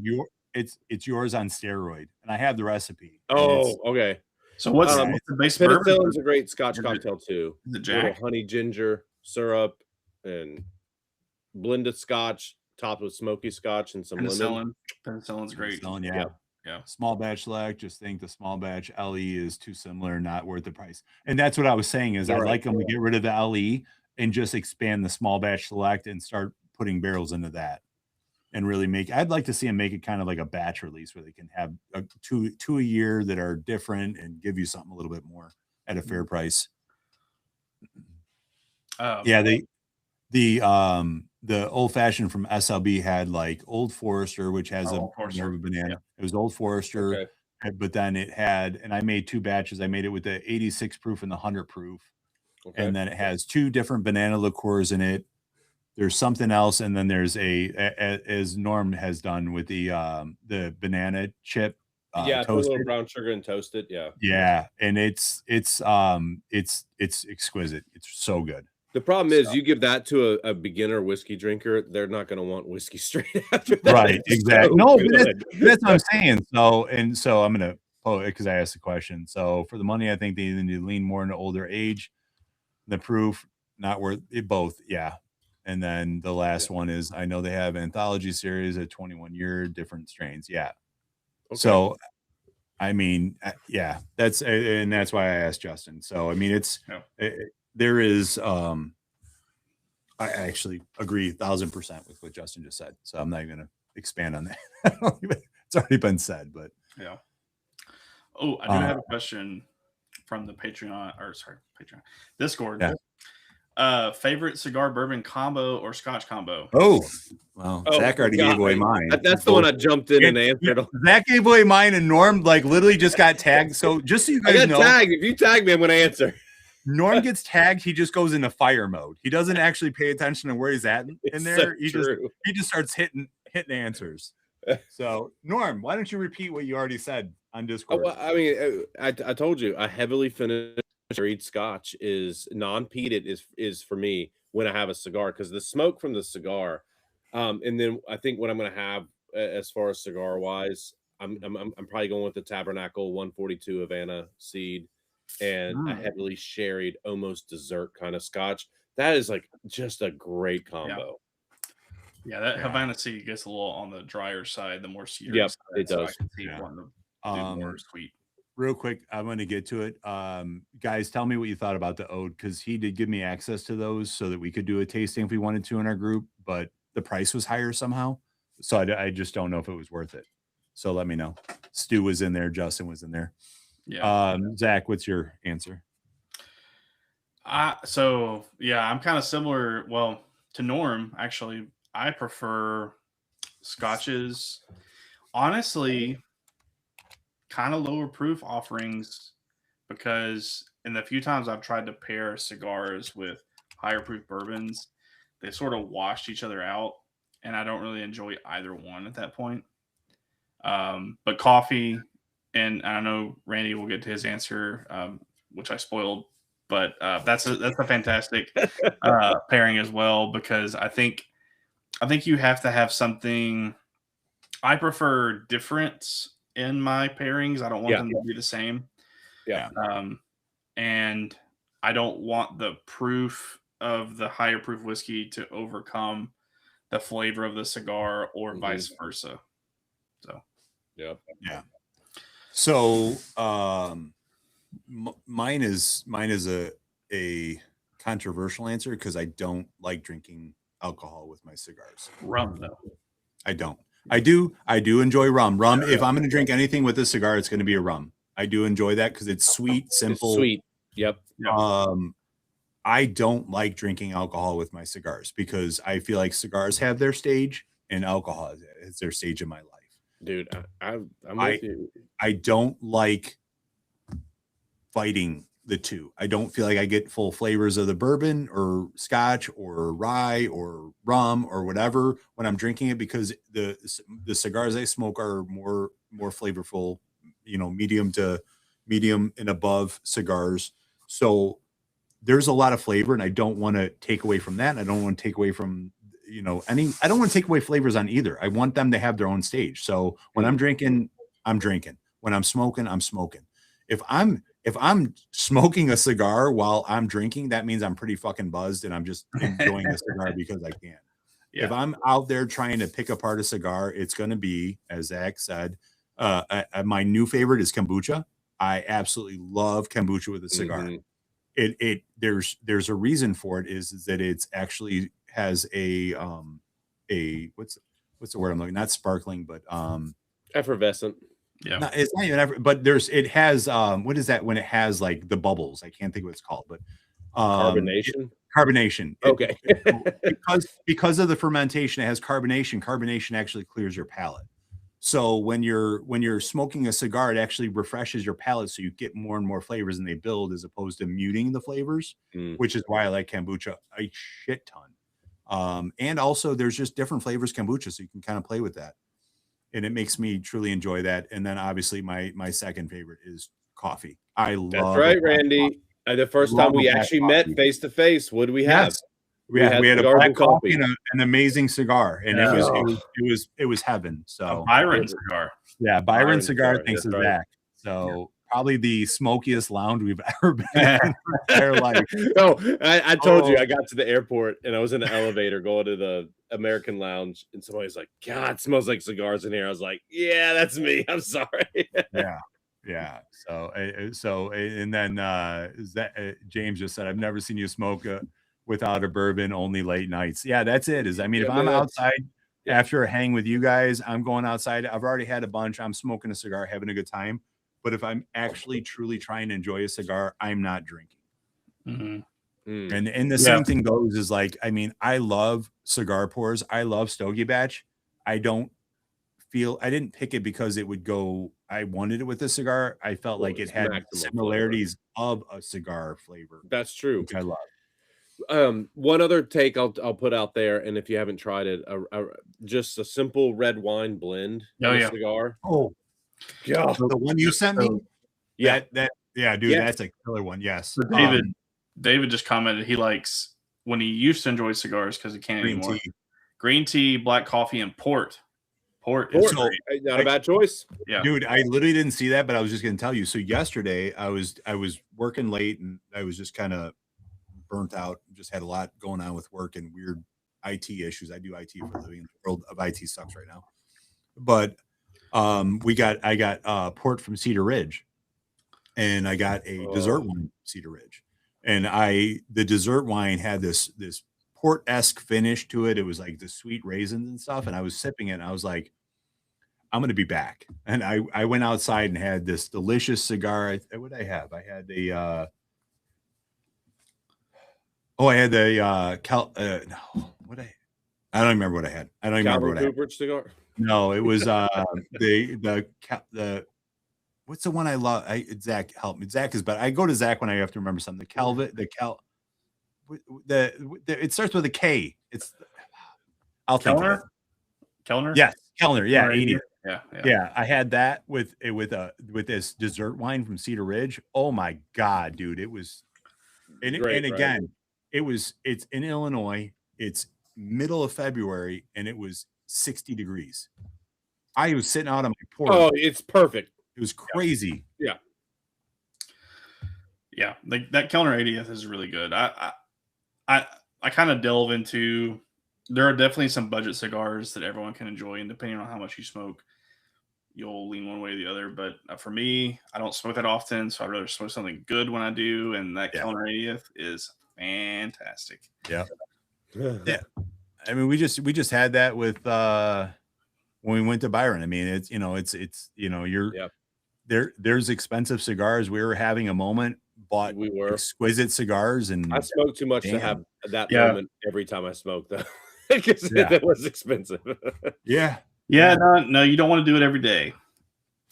[SPEAKER 1] it's yours on steroid, and I have the recipe.
[SPEAKER 2] Oh, okay.
[SPEAKER 3] So what's the base bourbon?
[SPEAKER 2] Penicillin's a great Scotch cocktail too.
[SPEAKER 3] Is it Jack?
[SPEAKER 2] Honey ginger syrup and blended Scotch topped with smoky Scotch and some lemon.
[SPEAKER 3] Penicillin's great.
[SPEAKER 1] Yeah. Small batch select. Just think the small batch LE is too similar, not worth the price. And that's what I was saying is I'd like them to get rid of the LE and just expand the small batch select and start putting barrels into that and really I'd like to see them make it kind of like a batch release where they can have two a year that are different and give you something a little bit more at a fair price. The old fashioned from SLB had like Old Forester, which has a banana. Yeah. It was Old Forester, but then it had, and I made two batches. I made it with the 86 proof and the 100 proof, and then it has two different banana liqueurs in it. There's something else, and then there's as Norm has done with the banana chip.
[SPEAKER 2] Put a little brown sugar and toast it. Yeah,
[SPEAKER 1] and it's exquisite. It's so good.
[SPEAKER 2] The problem is you give that to a beginner whiskey drinker, they're not going to want whiskey straight after that.
[SPEAKER 1] Right,
[SPEAKER 2] It's
[SPEAKER 1] exactly.
[SPEAKER 2] so
[SPEAKER 1] No, but
[SPEAKER 2] good.
[SPEAKER 1] that's what I'm saying. So I'm gonna because I asked the question. So for the money, I think they either need to lean more into older age. The proof not worth it both. Yeah. And then the last one is I know they have anthology series at 21-year different strains. Yeah.
[SPEAKER 2] Okay.
[SPEAKER 1] So I mean, yeah, that's why I asked Justin. So I mean, there is I actually agree 1,000% with what Justin just said. So I'm not even going to expand on that. It's already been said, but
[SPEAKER 3] yeah. Oh, I do have a question from the Patreon Discord.
[SPEAKER 1] Yeah.
[SPEAKER 3] Favorite cigar bourbon combo or Scotch combo?
[SPEAKER 1] Oh, well, Zach already gave away mine.
[SPEAKER 2] That's the one I jumped in and answered.
[SPEAKER 1] Zach gave away mine, and Norm literally just got tagged. So just so you guys know,
[SPEAKER 2] tagged. If you tag me, I'm going to answer.
[SPEAKER 1] Norm gets tagged. He just goes into fire mode. He doesn't actually pay attention to where he's at in there. He just starts hitting answers. So Norm, why don't you repeat what you already said on Discord?
[SPEAKER 2] Well, I mean, I told you a heavily finished Scotch is non-peated is for me when I have a cigar, because the smoke from the cigar, and then I think what I'm going to have as far as cigar wise, I'm probably going with the Tabernacle 142 Havana seed and a heavily sherried, almost dessert kind of Scotch. That is like just a great combo.
[SPEAKER 3] Yeah, that Havana seed gets a little on the drier side, the more cedar.
[SPEAKER 2] Yep,
[SPEAKER 3] side,
[SPEAKER 2] it does.
[SPEAKER 3] So I can see wanting to do more sweet.
[SPEAKER 1] Real quick, I'm going to get to it. Guys, tell me what you thought about the Ode, because he did give me access to those so that we could do a tasting if we wanted to in our group, but the price was higher somehow. So I just don't know if it was worth it. So let me know. Stu was in there. Justin was in there.
[SPEAKER 3] Yeah.
[SPEAKER 1] Zach, what's your answer?
[SPEAKER 3] So yeah, I'm kind of similar. Well, to Norm, actually, I prefer Scotches. Honestly, kind of lower proof offerings, because in the few times I've tried to pair cigars with higher proof bourbons, they sort of washed each other out, and I don't really enjoy either one at that point. But coffee, and I know Randy will get to his answer, which I spoiled, but that's a fantastic pairing as well, because I think you have to have something. I prefer difference in my pairings. I don't want them to be the same.
[SPEAKER 2] Yeah.
[SPEAKER 3] And I don't want the proof of the higher proof whiskey to overcome the flavor of the cigar, or vice versa. So,
[SPEAKER 2] yeah.
[SPEAKER 1] So, mine is a controversial answer, because I don't like drinking alcohol with my cigars.
[SPEAKER 3] Rum, though.
[SPEAKER 1] I don't. I do enjoy rum. If I'm going to drink anything with a cigar, it's going to be a rum. I do enjoy that because it's sweet, simple.
[SPEAKER 2] It's sweet. Yep.
[SPEAKER 1] I don't like drinking alcohol with my cigars, because I feel like cigars have their stage and alcohol is their stage in my life.
[SPEAKER 2] Dude, I'm with you.
[SPEAKER 1] I don't like fighting the two. I don't feel like I get full flavors of the bourbon or Scotch or rye or rum or whatever when I'm drinking it, because the cigars I smoke are more flavorful, medium and above cigars. So there's a lot of flavor, and I don't want to take away from that. And I don't want to take away from, I don't want to take away flavors on either. I want them to have their own stage. So when I'm drinking, I'm drinking. When I'm smoking, I'm smoking. If I'm smoking a cigar while I'm drinking, that means I'm pretty fucking buzzed and I'm just enjoying the cigar because I can. Yeah. If I'm out there trying to pick apart a cigar, it's going to be, as Zach said, my new favorite is kombucha. I absolutely love kombucha with a cigar. There's a reason for it, is that it's actually has a what's the word I'm looking, not sparkling, but
[SPEAKER 2] effervescent.
[SPEAKER 3] Yeah,
[SPEAKER 1] it's not even but it has what is that when it has like the bubbles? I can't think what it's called, but carbonation.
[SPEAKER 2] Okay.
[SPEAKER 1] because of the fermentation, it has carbonation. Carbonation actually clears your palate. So when you're smoking a cigar, it actually refreshes your palate, so you get more and more flavors, and they build, as opposed to muting the flavors, which is why I like kombucha a shit ton. And also there's just different flavors kombucha, so you can kind of play with that. And it makes me truly enjoy that. And then obviously my second favorite is coffee. I love.
[SPEAKER 2] That's right, Randy. The first time we actually met face to face, what did we have?
[SPEAKER 1] Yes. We had a
[SPEAKER 2] cigars
[SPEAKER 1] black
[SPEAKER 2] and
[SPEAKER 1] coffee and an amazing cigar, and
[SPEAKER 3] Yeah.
[SPEAKER 1] it was heaven.
[SPEAKER 3] A
[SPEAKER 1] So
[SPEAKER 3] Byron cigar.
[SPEAKER 1] yeah, Byron cigar. Thanks to
[SPEAKER 2] that's right.
[SPEAKER 1] Zach. So probably the smokiest lounge we've ever been in our entire life.
[SPEAKER 2] No, I told you I got to the airport and I was in the elevator going to the American Lounge, and somebody's like, "God, it smells like cigars in here." I was like, "Yeah, that's me. I'm sorry."
[SPEAKER 1] Yeah. So and then James just said, "I've never seen you smoke without a bourbon, only late nights." Yeah, that's it. If I'm outside after a hang with you guys, I'm going outside. I've already had a bunch. I'm smoking a cigar, having a good time. But if I'm actually truly trying to enjoy a cigar, I'm not drinking.
[SPEAKER 3] Mm-hmm.
[SPEAKER 1] And the same thing goes is like, I mean, I love cigar pours. I love Stogie Batch. I didn't pick it because it would go, I wanted it with a cigar. I felt like it had similarities of a cigar flavor.
[SPEAKER 2] That's true.
[SPEAKER 1] Which I love.
[SPEAKER 2] One other take I'll put out there, and if you haven't tried it, just a simple red wine blend cigar.
[SPEAKER 1] Oh, yeah, the one you sent me.
[SPEAKER 2] Yeah,
[SPEAKER 1] dude, that's a killer one. Yes,
[SPEAKER 3] so David just commented he likes when he used to enjoy cigars because he can't anymore. Green tea, black coffee, and port. Port is
[SPEAKER 2] not a bad choice.
[SPEAKER 1] Yeah, dude, I literally didn't see that, but I was just going to tell you. So yesterday, I was working late, and I was just kind of burnt out. Just had a lot going on with work and weird IT issues. I do IT for a living. The world of IT sucks right now. But I got port from Cedar Ridge, and I got a dessert wine from Cedar Ridge, and the dessert wine had this port-esque finish to it. It was like the sweet raisins and stuff, and I was sipping it, and I was like, I'm going to be back. And I went outside and had this delicious cigar. What did I have? I had the I don't remember what I had. I don't even remember what I had.
[SPEAKER 2] Cigar?
[SPEAKER 1] No, it was the what's the one I love? Zach, help me. Zach is better. I go to Zach when I have to remember something. It starts with a K. I'll think of it.
[SPEAKER 3] Kellner?
[SPEAKER 1] Yes, Kellner. Yeah, 80.
[SPEAKER 3] Yeah.
[SPEAKER 1] I had that with this dessert wine from Cedar Ridge. Oh my God, dude. It was again, it's in Illinois. It's middle of February, and it was 60 degrees. I was sitting out on my porch.
[SPEAKER 2] Oh, it's perfect.
[SPEAKER 1] It was crazy.
[SPEAKER 2] Yeah.
[SPEAKER 3] That Kellner 80th is really good. I kind of delve into. There are definitely some budget cigars that everyone can enjoy, and depending on how much you smoke, you'll lean one way or the other. But for me, I don't smoke that often, so I'd rather smoke something good when I do. And that Kellner 80th is fantastic.
[SPEAKER 1] Yeah. I mean, we just had that with when we went to Byron. I mean, there's expensive cigars. We were having a moment, bought exquisite cigars, and
[SPEAKER 2] I smoked too much to have that moment every time I smoked, though, because it was expensive.
[SPEAKER 3] No, you don't want to do it every day.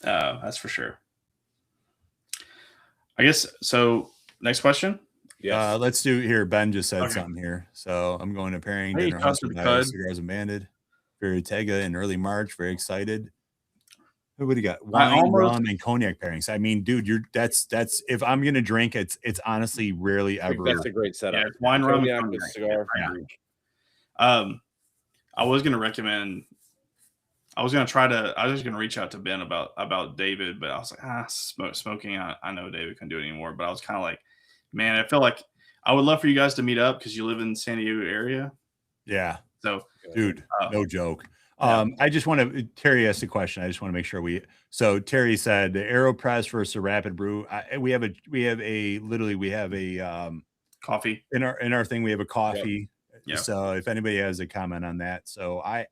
[SPEAKER 3] That's for sure. I guess so. Next question.
[SPEAKER 1] Yeah, let's do here. Ben just said something here, so I'm going to pairing dinner house with cigars and banded. Tega in early March. Very excited. What do you got? Wine, rum, and cognac pairings. I mean, dude, that's if I'm gonna drink, it's honestly rarely ever.
[SPEAKER 2] That's a great setup.
[SPEAKER 3] Yeah, wine, rum,
[SPEAKER 2] cognac with cigar.
[SPEAKER 3] I was gonna recommend. I was gonna reach out to Ben about David, but I was like, smoking. I know David couldn't do it anymore, but I was kind of like, man, I feel like I would love for you guys to meet up because you live in the San Diego area.
[SPEAKER 1] Yeah.
[SPEAKER 3] So,
[SPEAKER 1] dude, no joke. I just want to. Terry asked a question. I just want to make sure So Terry said the AeroPress versus a Rapid Brew. We have a
[SPEAKER 3] coffee
[SPEAKER 1] in our thing. We have a coffee.
[SPEAKER 3] Yep.
[SPEAKER 1] So if anybody has a comment on that, so I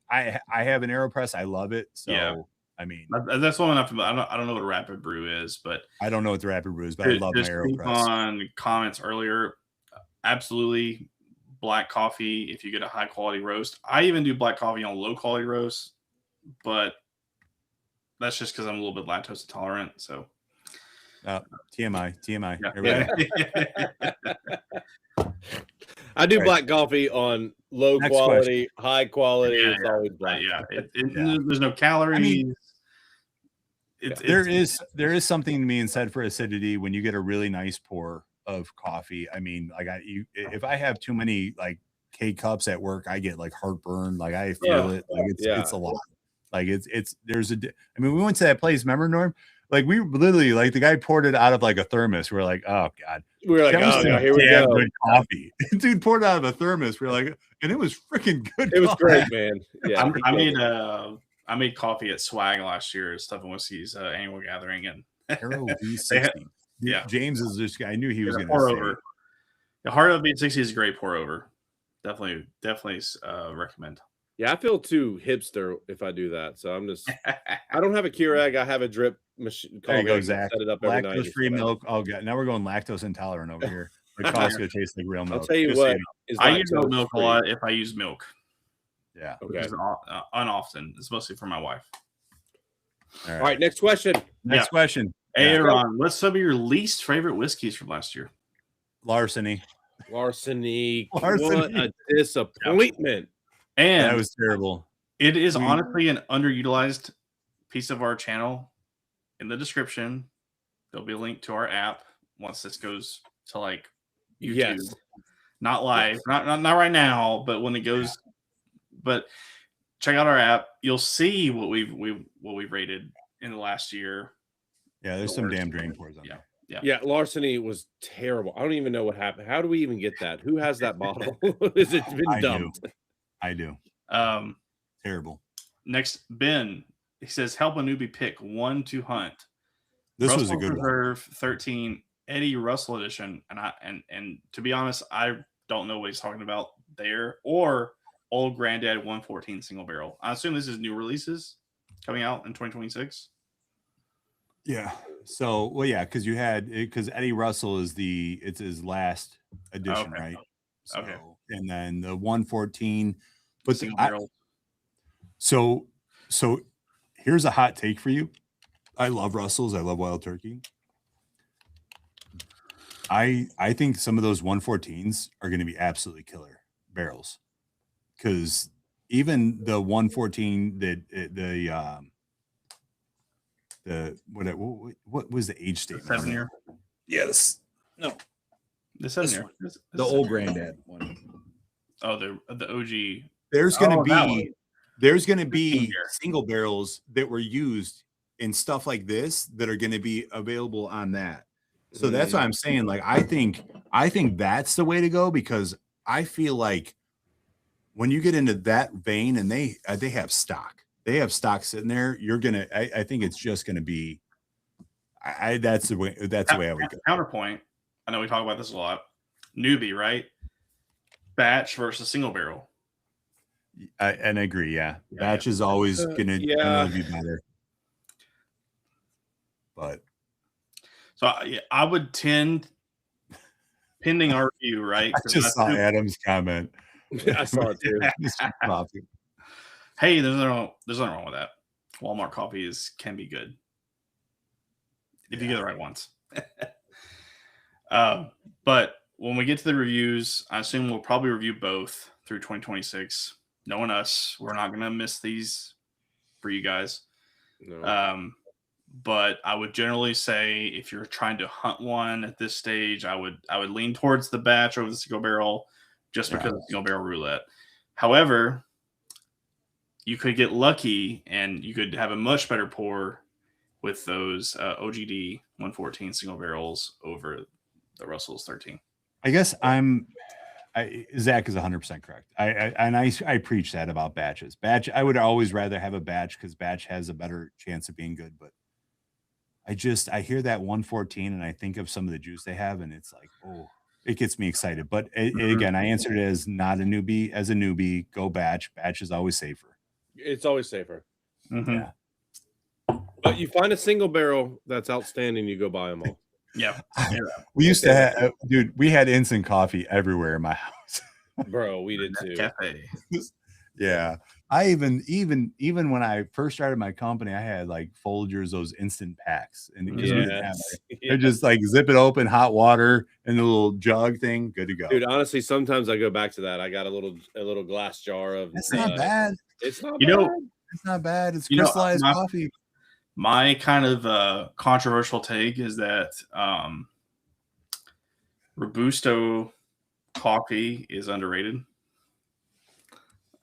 [SPEAKER 1] have an AeroPress. I love it. So I mean,
[SPEAKER 3] that's one enough. I don't know what a Rapid Brew is, but
[SPEAKER 1] I don't know what the Rapid Brew is, but I love my AeroPress.
[SPEAKER 3] On comments earlier, absolutely. Black coffee if you get a high quality roast. I even do black coffee on low quality roast, but that's just because I'm a little bit lactose intolerant. So
[SPEAKER 1] TMI.
[SPEAKER 2] I do black coffee on low quality, high quality. It's always black.
[SPEAKER 3] There's no calories.
[SPEAKER 1] I mean, there is something to be said for acidity when you get a really nice pour of coffee. I mean, like if I have too many like K cups at work, I get like heartburn. Like I feel it. Like it's a lot. Like I mean, we went to that place. Remember, Norm? Like we literally like the guy poured it out of like a thermos. We're like, oh god.
[SPEAKER 2] We were like, oh god, here we go.
[SPEAKER 1] Good coffee. Dude poured it out of a thermos. We're like, and it was freaking good.
[SPEAKER 2] It was great, man. Yeah,
[SPEAKER 3] I made coffee at Swag last year at Stuff and Whiskey's annual gathering, and
[SPEAKER 1] Arrow V60.
[SPEAKER 3] Yeah,
[SPEAKER 1] James is just. I knew he was going to
[SPEAKER 3] pour
[SPEAKER 1] say
[SPEAKER 3] over. The Heart of V60 is a great pour over. Definitely recommend.
[SPEAKER 2] Yeah, I feel too hipster if I do that. So I'm just. I don't have a Keurig. I have a drip machine.
[SPEAKER 1] There you go, Zach.
[SPEAKER 2] Set it up every night.
[SPEAKER 1] Lactose-free milk. Oh god, now we're going lactose intolerant over here. Like Costco tastes like real milk.
[SPEAKER 2] I'll tell you what.
[SPEAKER 3] I use oat milk a lot if I use milk.
[SPEAKER 1] Yeah.
[SPEAKER 2] Okay.
[SPEAKER 3] Unoften. It's mostly for my wife.
[SPEAKER 2] All right. Next question.
[SPEAKER 1] Next question.
[SPEAKER 3] Hey, Ron, what's some of your least favorite whiskeys from last year?
[SPEAKER 1] Larceny.
[SPEAKER 2] What a disappointment.
[SPEAKER 3] And
[SPEAKER 1] that was terrible.
[SPEAKER 3] It is honestly an underutilized piece of our channel. In the description, there'll be a link to our app once this goes to like YouTube.
[SPEAKER 2] Yes.
[SPEAKER 3] Not live, not right now, but when it goes. But check out our app. You'll see what we've rated in the last year.
[SPEAKER 1] Yeah, there's some damn drain pours on there.
[SPEAKER 2] Yeah, Larceny was terrible. I don't even know what happened. How do we even get that? Who has that bottle? Has it been dumped?
[SPEAKER 1] I do. Terrible.
[SPEAKER 3] Next, Ben. He says, help a newbie pick one to hunt.
[SPEAKER 1] This
[SPEAKER 3] Russell
[SPEAKER 1] was a good
[SPEAKER 3] Reserve 13 Eddie Russell edition. And to be honest, I don't know what he's talking about there. Or Old Granddad 114 single barrel. I assume this is new releases coming out in 2026.
[SPEAKER 1] Yeah. So, well, yeah, because Eddie Russell is it's his last edition, right? So,
[SPEAKER 3] okay.
[SPEAKER 1] And then the 114, but
[SPEAKER 3] single barrel.
[SPEAKER 1] So here's a hot take for you. I love Russells. I love Wild Turkey. I think some of those 114s are going to be absolutely killer barrels, because even the 114 what was the age statement?
[SPEAKER 3] 7 year.
[SPEAKER 1] Yes. No.
[SPEAKER 3] The 7 year.
[SPEAKER 1] The Old Granddad one.
[SPEAKER 3] Oh, the OG.
[SPEAKER 1] There's going to be single barrels that were used in stuff like this that are going to be available on that. So that's why I'm saying, like, I think that's the way to go, because I feel like when you get into that vein and they have stock. They have stock sitting there. I think it's just gonna be. That's the way I would go.
[SPEAKER 3] Counterpoint. I know we talk about this a lot. Newbie, right? Batch versus single barrel.
[SPEAKER 1] And I agree. Yeah, batch is always gonna be better. But
[SPEAKER 3] so I would tend, pending our view, right?
[SPEAKER 1] I just saw Adam's comment.
[SPEAKER 2] I saw it too.
[SPEAKER 3] Hey, there's nothing wrong with that. Walmart coffee can be good if you get the right ones. But when we get to the reviews, I assume we'll probably review both through 2026. Knowing us, we're not going to miss these for you guys.
[SPEAKER 2] No.
[SPEAKER 3] But I would generally say, if you're trying to hunt one at this stage, I would lean towards the batch over the single barrel, just because of single barrel roulette. However, you could get lucky and you could have a much better pour with those OGD 114 single barrels over the Russell's 13.
[SPEAKER 1] I guess Zach is 100% correct. I preach that about batches. I would always rather have a batch, because batch has a better chance of being good. But I hear that 114 and I think of some of the juice they have, and it's like, oh, it gets me excited. But again, I answered it as not a newbie. As a newbie, go batch. Batch is always safer.
[SPEAKER 2] It's always safer.
[SPEAKER 3] Mm-hmm.
[SPEAKER 2] Yeah. But you find a single barrel that's outstanding, you go buy them all.
[SPEAKER 3] Yeah.
[SPEAKER 1] We used to have, dude, we had instant coffee everywhere in my house.
[SPEAKER 2] Bro, we did too.
[SPEAKER 3] Cafe.
[SPEAKER 1] Yeah. I even when I first started my company, I had like Folgers, those instant packs, and they're just like zip it open, hot water, and the little jug thing, good to go.
[SPEAKER 2] Dude, honestly, sometimes I go back to that. I got a little glass jar of.
[SPEAKER 1] It's not bad.
[SPEAKER 2] It's not.
[SPEAKER 1] It's not bad. It's crystallized coffee.
[SPEAKER 3] My kind of controversial take is that Robusto coffee is underrated.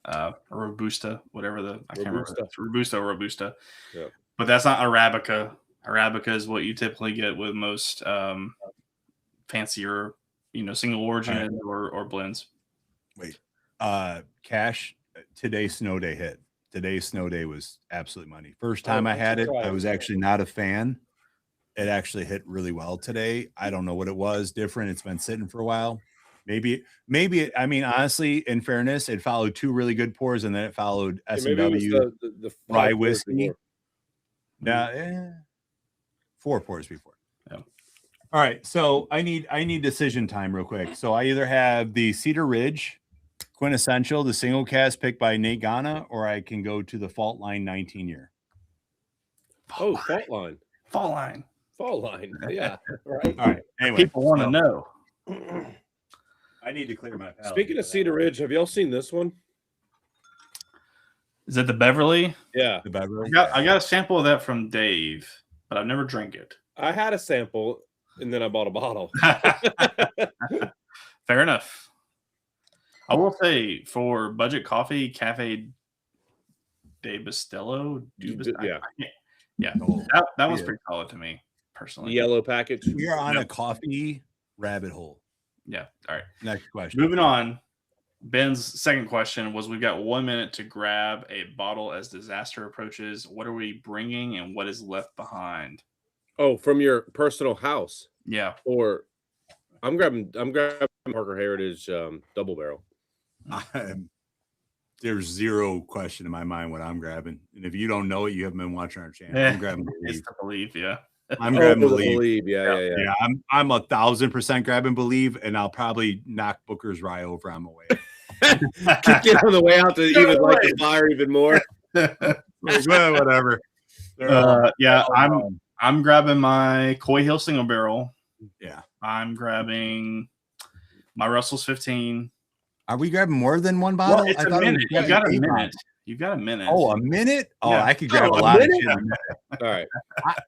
[SPEAKER 3] Or Robusta, whatever I can't remember. It's Robusta.
[SPEAKER 2] Yep.
[SPEAKER 3] But that's not Arabica. Arabica is what you typically get with most fancier, single origin or blends.
[SPEAKER 1] Wait, Cash, today's snow day hit. Today's snow day was absolute money. First time I had it, I was actually not a fan. It actually hit really well today. I don't know what it was different. It's been sitting for a while. Maybe. I mean, honestly, in fairness, it followed 2 really good pours, and then it followed S&W
[SPEAKER 2] the
[SPEAKER 1] rye whiskey.
[SPEAKER 2] Before.
[SPEAKER 1] 4 pours before.
[SPEAKER 3] Yeah.
[SPEAKER 1] All right, so I need decision time real quick. So I either have the Cedar Ridge Quintessential, the single cast picked by Nate Ghana, or I can go to the Fault Line 19-year.
[SPEAKER 2] Oh, Fault Line. Yeah, right.
[SPEAKER 1] All right. Anyway,
[SPEAKER 3] people want to know.
[SPEAKER 1] I need to clear my palate.
[SPEAKER 2] Speaking of Cedar Ridge, have y'all seen this one?
[SPEAKER 3] Is that the Beverly?
[SPEAKER 2] Yeah,
[SPEAKER 1] The Beverly.
[SPEAKER 3] I got a sample of that from Dave, but I've never drank it.
[SPEAKER 2] I had a sample, and then I bought a bottle.
[SPEAKER 3] Fair enough. I will say for budget coffee, Cafe de Bustelo. Yeah. That one's pretty solid to me personally.
[SPEAKER 2] Yellow package.
[SPEAKER 1] We are on a coffee rabbit hole.
[SPEAKER 3] Yeah. All right.
[SPEAKER 1] Next question.
[SPEAKER 3] Moving on. Ben's second question was: we've got 1 minute to grab a bottle as disaster approaches. What are we bringing, and what is left behind?
[SPEAKER 2] Oh, from your personal house.
[SPEAKER 3] Yeah.
[SPEAKER 2] Or I'm grabbing Parker Heritage double barrel.
[SPEAKER 1] There's zero question in my mind what I'm grabbing, and if you don't know it, you haven't been watching our channel. I'm grabbing
[SPEAKER 3] Believe. Yeah.
[SPEAKER 1] I'm grabbing
[SPEAKER 2] Believe. Yeah.
[SPEAKER 1] I'm 1,000% grabbing Believe, and I'll probably knock Booker's Rye over on my way.
[SPEAKER 2] Get on the way out to even like the fire even more.
[SPEAKER 1] Well, whatever.
[SPEAKER 3] I'm grabbing my Coy Hill single barrel.
[SPEAKER 1] Yeah.
[SPEAKER 3] I'm grabbing my Russell's 15.
[SPEAKER 1] Are we grabbing more than one bottle?
[SPEAKER 3] Well, it's a minute. You've got a minute. You've got a minute.
[SPEAKER 1] Oh, a minute? Oh,
[SPEAKER 3] Yeah.
[SPEAKER 1] I could grab a lot of shit in a minute.
[SPEAKER 2] All right.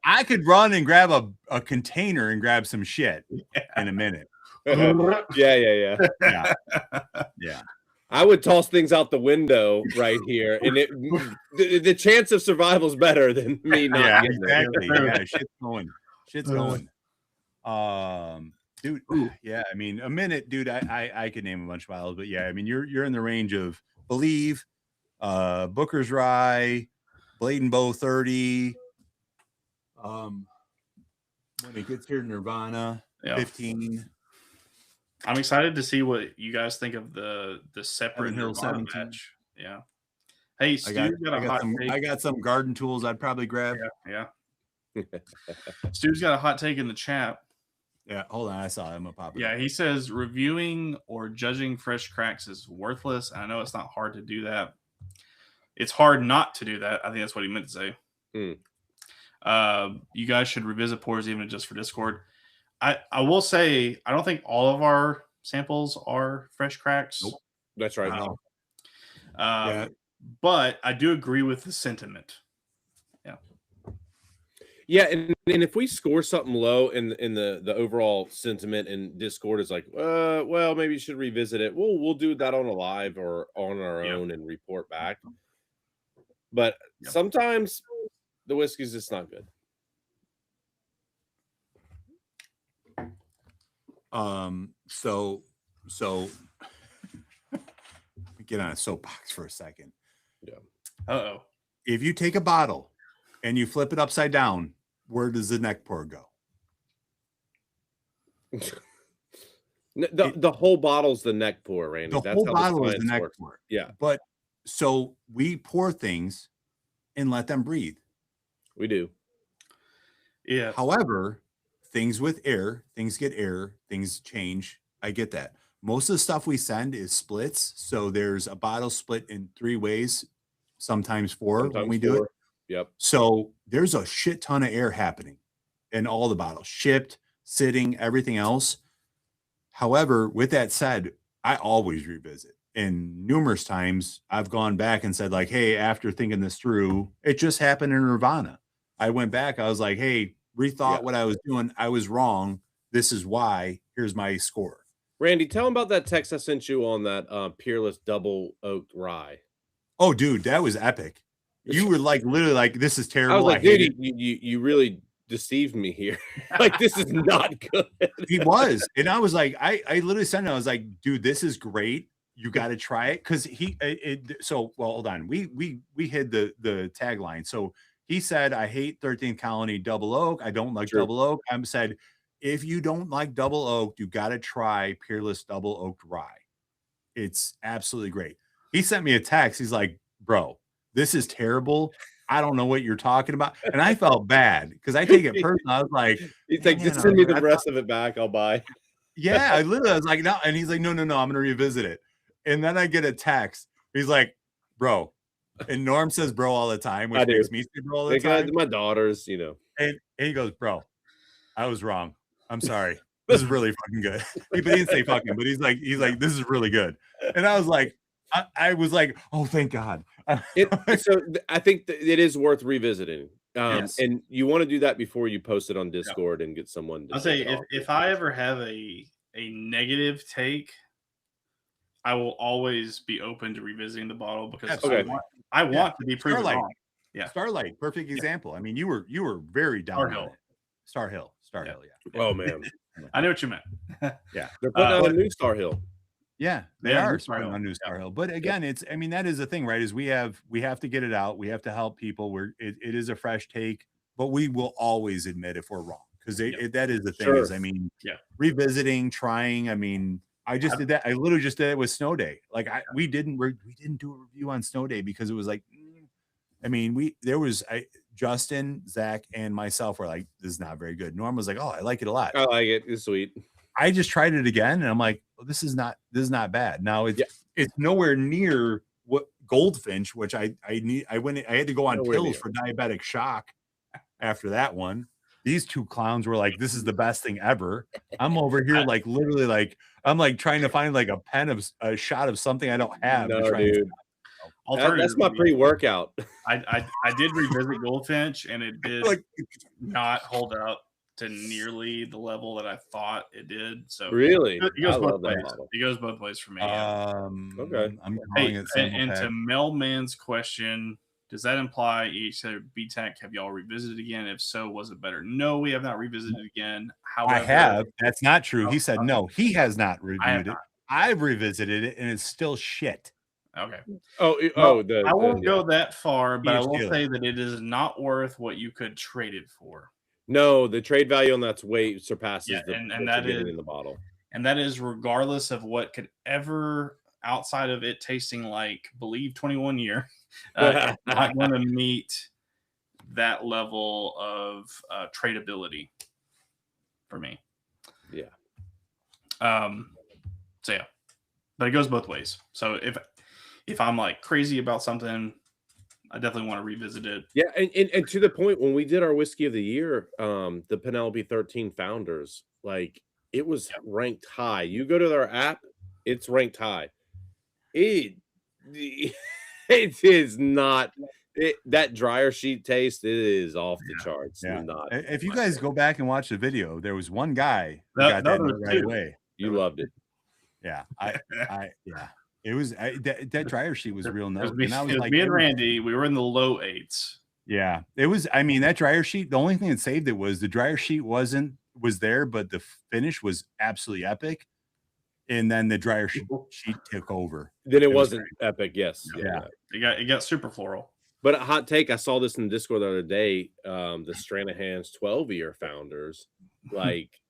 [SPEAKER 1] I could run and grab a container and grab some shit in a minute.
[SPEAKER 2] Yeah.
[SPEAKER 1] Yeah.
[SPEAKER 2] I would toss things out the window right here, and the chance of survival is better than me not getting
[SPEAKER 1] exactly.
[SPEAKER 2] there.
[SPEAKER 1] Yeah, shit's going. Dude, yeah, I mean, a minute, dude, I could name a bunch of bottles, but yeah, I mean, you're in the range of Believe, Booker's Rye, Blade and Bow 30. When it gets here to Nirvana, 15.
[SPEAKER 3] I'm excited to see what you guys think of the separate
[SPEAKER 1] Hill
[SPEAKER 3] Nirvana
[SPEAKER 1] 17.
[SPEAKER 3] batch. Yeah. Hey, Stu,
[SPEAKER 1] I got some garden tools I'd probably grab.
[SPEAKER 3] Yeah. Stu's got a hot take in the chat.
[SPEAKER 1] Yeah, hold on. I saw him pop.
[SPEAKER 3] Yeah, he says reviewing or judging fresh cracks is worthless. I know it's not hard to do that. It's hard not to do that. I think that's what he meant to say. You guys should revisit pours even just for Discord. I will say I don't think all of our samples are fresh cracks.
[SPEAKER 2] Nope. That's right.
[SPEAKER 3] But I do agree with the sentiment.
[SPEAKER 2] Yeah, and if we score something low in the overall sentiment and Discord is like, well, maybe you should revisit it. We'll do that on a live or on our own and report back. But sometimes the whiskey's just not good.
[SPEAKER 1] So get on a soapbox for a second.
[SPEAKER 3] Yeah.
[SPEAKER 1] If you take a bottle and you flip it upside down, where does the neck pour go?
[SPEAKER 2] The whole bottle's the neck pour, Randy.
[SPEAKER 1] The whole bottle is the neck pour.
[SPEAKER 2] Yeah.
[SPEAKER 1] But so we pour things and let them breathe.
[SPEAKER 2] We do.
[SPEAKER 3] Yeah.
[SPEAKER 1] However, things with air, things get air, things change. I get that. Most of the stuff we send is splits. So there's a bottle split in 3 ways, sometimes 4 when we do it.
[SPEAKER 2] Yep.
[SPEAKER 1] So there's a shit ton of air happening in all the bottles, shipped, sitting, everything else. However, with that said, I always revisit. And numerous times I've gone back and said, like, hey, after thinking this through, it just happened in Nirvana. I went back. I was like, hey, rethought what I was doing. I was wrong. This is why. Here's my score.
[SPEAKER 2] Randy, tell him about that text I sent you on that Peerless double oaked rye.
[SPEAKER 1] Oh, dude, that was epic. You were like literally like, this is terrible.
[SPEAKER 2] I was like, dude, you really deceived me here. Like, this is not good.
[SPEAKER 1] He was, and I was like, I literally sent him. I was like, dude, this is great. You got to try it because so well. Hold on, we hid the tagline. So he said, I hate 13th Colony double oak. I don't like double oak. I said, if you don't like double oak, you got to try Peerless double oaked rye. It's absolutely great. He sent me a text. He's like, bro, this is terrible. I don't know what you're talking about. And I felt bad because I take it personal. I was like,
[SPEAKER 2] he's like, just send me the rest of it back. I'll buy.
[SPEAKER 1] Yeah, I was like, no. And he's like, no, I'm going to revisit it. And then I get a text. He's like, bro. And Norm says bro all the time, which makes me say bro all the time.
[SPEAKER 2] My daughters, you know.
[SPEAKER 1] And he goes, bro, I was wrong. I'm sorry. This is really fucking good. He didn't say fucking, but he's like, this is really good. And I was like, I was like, oh, thank God.
[SPEAKER 2] So I think it is worth revisiting.
[SPEAKER 3] Yes.
[SPEAKER 2] And you want to do that before you post it on Discord and get someone to
[SPEAKER 3] I'll say if I ever have a negative take, I will always be open to revisiting the bottle because I want to be proven wrong. Yeah.
[SPEAKER 1] Starlight, perfect example. I mean, you were very down on it. Star Hill, yeah.
[SPEAKER 2] Oh man.
[SPEAKER 3] I know what you meant.
[SPEAKER 1] Yeah.
[SPEAKER 2] They're putting out a new Star Hill.
[SPEAKER 1] Yeah, they are putting on new Star Hill. But again, that is the thing, right? Is we have to get it out. We have to help people. It is a fresh take, but we will always admit if we're wrong. Because that is the thing is, revisiting, trying. I mean, I just did that. I literally just did it with Snow Day. Like we didn't do a review on Snow Day because it was like, I mean, Justin, Zach, and myself were like, this is not very good. Norm was like, oh, I like it a lot.
[SPEAKER 2] I like it. It's sweet.
[SPEAKER 1] I just tried it again, and I'm like, well, this is not bad. Now it's nowhere near what Goldfinch, which I had to go on pills for diabetic shock after that one. These two clowns were like, this is the best thing ever. I'm over here like literally like I'm like trying to find like a shot of something I don't have.
[SPEAKER 2] No, dude. That's my pre-workout.
[SPEAKER 3] I did revisit Goldfinch, and it did not hold up to nearly the level that I thought it did. So
[SPEAKER 2] really,
[SPEAKER 3] it goes both ways. It goes both ways for me.
[SPEAKER 2] Okay.
[SPEAKER 1] I'm calling it.
[SPEAKER 3] And to Mailman's question, does that imply each BTEC have y'all revisited again? If so, was it better? No, we have not revisited again. However,
[SPEAKER 1] I have. That's not true. He said no. He has not reviewed it. I've revisited it, and it's still shit.
[SPEAKER 3] Okay.
[SPEAKER 2] I
[SPEAKER 3] won't go that far, but I will say that it is not worth what you could trade it for.
[SPEAKER 2] No, the trade value on that's way surpasses
[SPEAKER 3] and that is
[SPEAKER 2] in the bottle.
[SPEAKER 3] And that is regardless of what could ever, outside of it tasting like Believe 21 year, it's not going to meet that level of tradability for me.
[SPEAKER 2] Yeah.
[SPEAKER 3] So yeah, but it goes both ways. So if I'm like crazy about something, I definitely want to revisit it.
[SPEAKER 2] Yeah, and to the point when we did our whiskey of the year, the Penelope 13 Founders, like it was ranked high. You go to their app, it's ranked high. It is not that dryer sheet taste. It is off the charts.
[SPEAKER 1] Yeah.
[SPEAKER 2] Not.
[SPEAKER 1] If you guys go back and watch the video, there was one guy who got that right away.
[SPEAKER 2] You loved it.
[SPEAKER 1] Yeah, yeah. It was that dryer sheet was real nice.
[SPEAKER 3] And I was like, me and Randy, we were in the low 8s.
[SPEAKER 1] Yeah, it was. I mean, that dryer sheet. The only thing that saved it was the dryer sheet was there, but the finish was absolutely epic. And then the dryer sheet took over.
[SPEAKER 2] Then it wasn't epic. Yes.
[SPEAKER 1] Yeah.
[SPEAKER 3] It got super floral.
[SPEAKER 2] But a hot take, I saw this in Discord the other day. The Stranahan's 12-year Founders, like.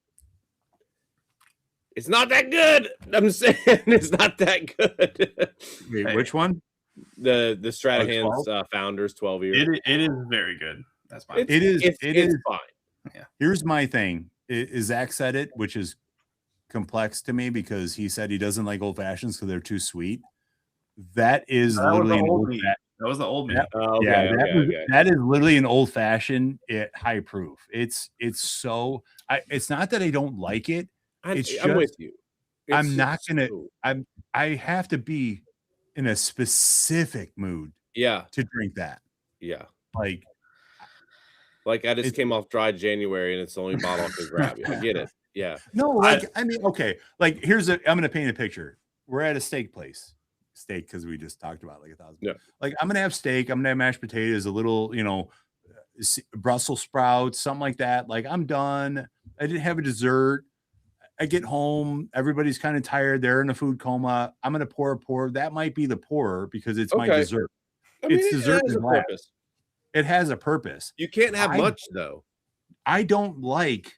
[SPEAKER 2] It's not that good. I'm saying it's not that good.
[SPEAKER 1] Wait, which one?
[SPEAKER 2] The Stranahan's Founders 12 years.
[SPEAKER 3] It is very good. That's fine.
[SPEAKER 1] It is
[SPEAKER 2] fine.
[SPEAKER 3] Yeah.
[SPEAKER 1] Here's my thing. Zach said it, which is complex to me because he said he doesn't like old fashions because they're too sweet. That is literally an old fashioned.
[SPEAKER 3] That was the old me.
[SPEAKER 1] That is literally an old fashioned at high proof. It's so. It's not that I don't like it.
[SPEAKER 2] I'm with you.
[SPEAKER 1] I'm not gonna. I have to be in a specific mood.
[SPEAKER 2] Yeah.
[SPEAKER 1] To drink that.
[SPEAKER 2] Yeah.
[SPEAKER 1] Like
[SPEAKER 2] I just came off dry January and it's the only bottle I could grab. I get it. Yeah.
[SPEAKER 1] No, like I mean, okay. Like I'm gonna paint a picture. We're at a steak place. Steak, because we just talked about like 1,000.
[SPEAKER 2] Yeah.
[SPEAKER 1] Like I'm gonna have steak, I'm gonna have mashed potatoes, a little, Brussels sprouts, something like that. Like I'm done. I didn't have a dessert. I get home, everybody's kind of tired. They're in a food coma. I'm gonna pour a pour. That might be the pourer because it's my dessert.
[SPEAKER 2] I mean,
[SPEAKER 1] It's
[SPEAKER 2] it
[SPEAKER 1] dessert
[SPEAKER 2] has
[SPEAKER 1] and
[SPEAKER 2] a
[SPEAKER 1] glass.
[SPEAKER 2] purpose.
[SPEAKER 1] It has a purpose.
[SPEAKER 2] You can't have much though.
[SPEAKER 1] I don't like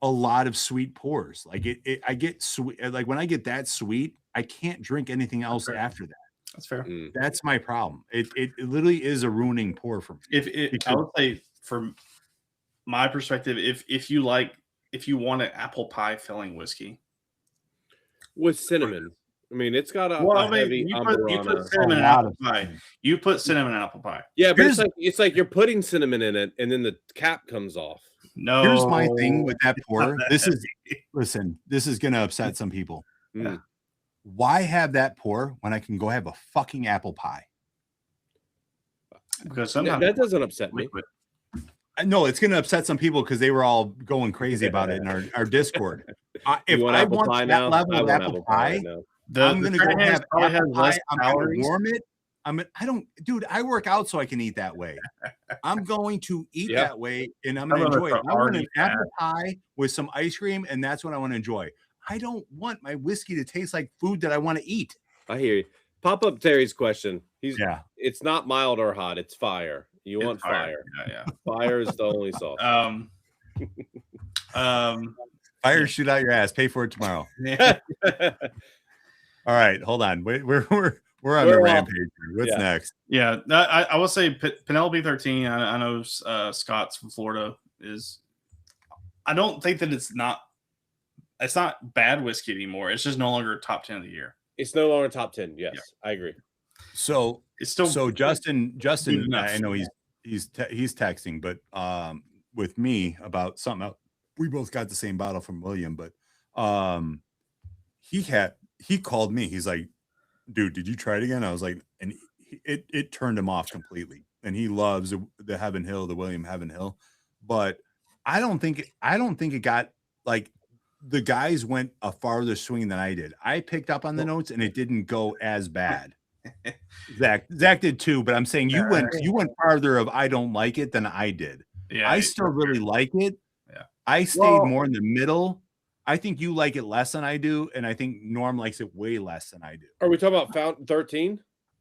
[SPEAKER 1] a lot of sweet pours. Like I get sweet. Like when I get that sweet, I can't drink anything else after that.
[SPEAKER 3] That's fair.
[SPEAKER 1] That's my problem. It literally is a ruining pour for me.
[SPEAKER 3] I would say, from my perspective, if you want an apple pie filling whiskey
[SPEAKER 2] with cinnamon, I mean, it's got a heavy
[SPEAKER 3] you put cinnamon in apple pie. You put cinnamon in apple pie.
[SPEAKER 2] Yeah, but it's like you're putting cinnamon in it, and then the cap comes off.
[SPEAKER 3] No,
[SPEAKER 1] here's my thing with that pour. This is gonna upset some people.
[SPEAKER 3] Yeah.
[SPEAKER 1] Why have that pour when I can go have a fucking apple pie?
[SPEAKER 3] Because sometimes
[SPEAKER 2] that doesn't upset me.
[SPEAKER 1] No, it's going to upset some people because they were all going crazy about it in our Discord. If I want that level of apple pie, I'm going to go have apple pie. I'm going to warm it. Dude, I work out so I can eat that way. I'm going to eat that way, and I'm going to enjoy it. I want an apple pie with some ice cream, and that's what I want to enjoy. I don't want my whiskey to taste like food that I want to eat.
[SPEAKER 2] I hear you. Pop up Terry's question. It's not mild or hot. It's fire. You want fire.
[SPEAKER 3] Yeah.
[SPEAKER 2] Fire is the only sauce.
[SPEAKER 1] Fire shoot out your ass. Pay for it tomorrow. All right, hold on. We're on the rampage here. What's next?
[SPEAKER 3] Yeah, I will say Penelope 13. I know Scott's from Florida is. I don't think that it's not bad whiskey anymore. It's just no longer top 10 of the year.
[SPEAKER 2] It's no longer top 10. Yes, I agree.
[SPEAKER 1] So
[SPEAKER 3] it's still
[SPEAKER 1] Justin. I know he's texting, but with me about something else. We both got the same bottle from William, but he called me. He's like, dude, did you try it again? I was like, and it turned him off completely. And he loves the Heaven Hill, the William Heaven Hill, but I don't think it got like. The guys went a farther swing than I did. I picked up on the notes and it didn't go as bad. Zach did too, but I'm saying you went farther of I don't like it than I did.
[SPEAKER 3] Yeah,
[SPEAKER 1] I still really like it.
[SPEAKER 3] Yeah.
[SPEAKER 1] I stayed more in the middle. I think you like it less than I do, and I think Norm likes it way less than I do.
[SPEAKER 2] Are we talking about Fountain 13?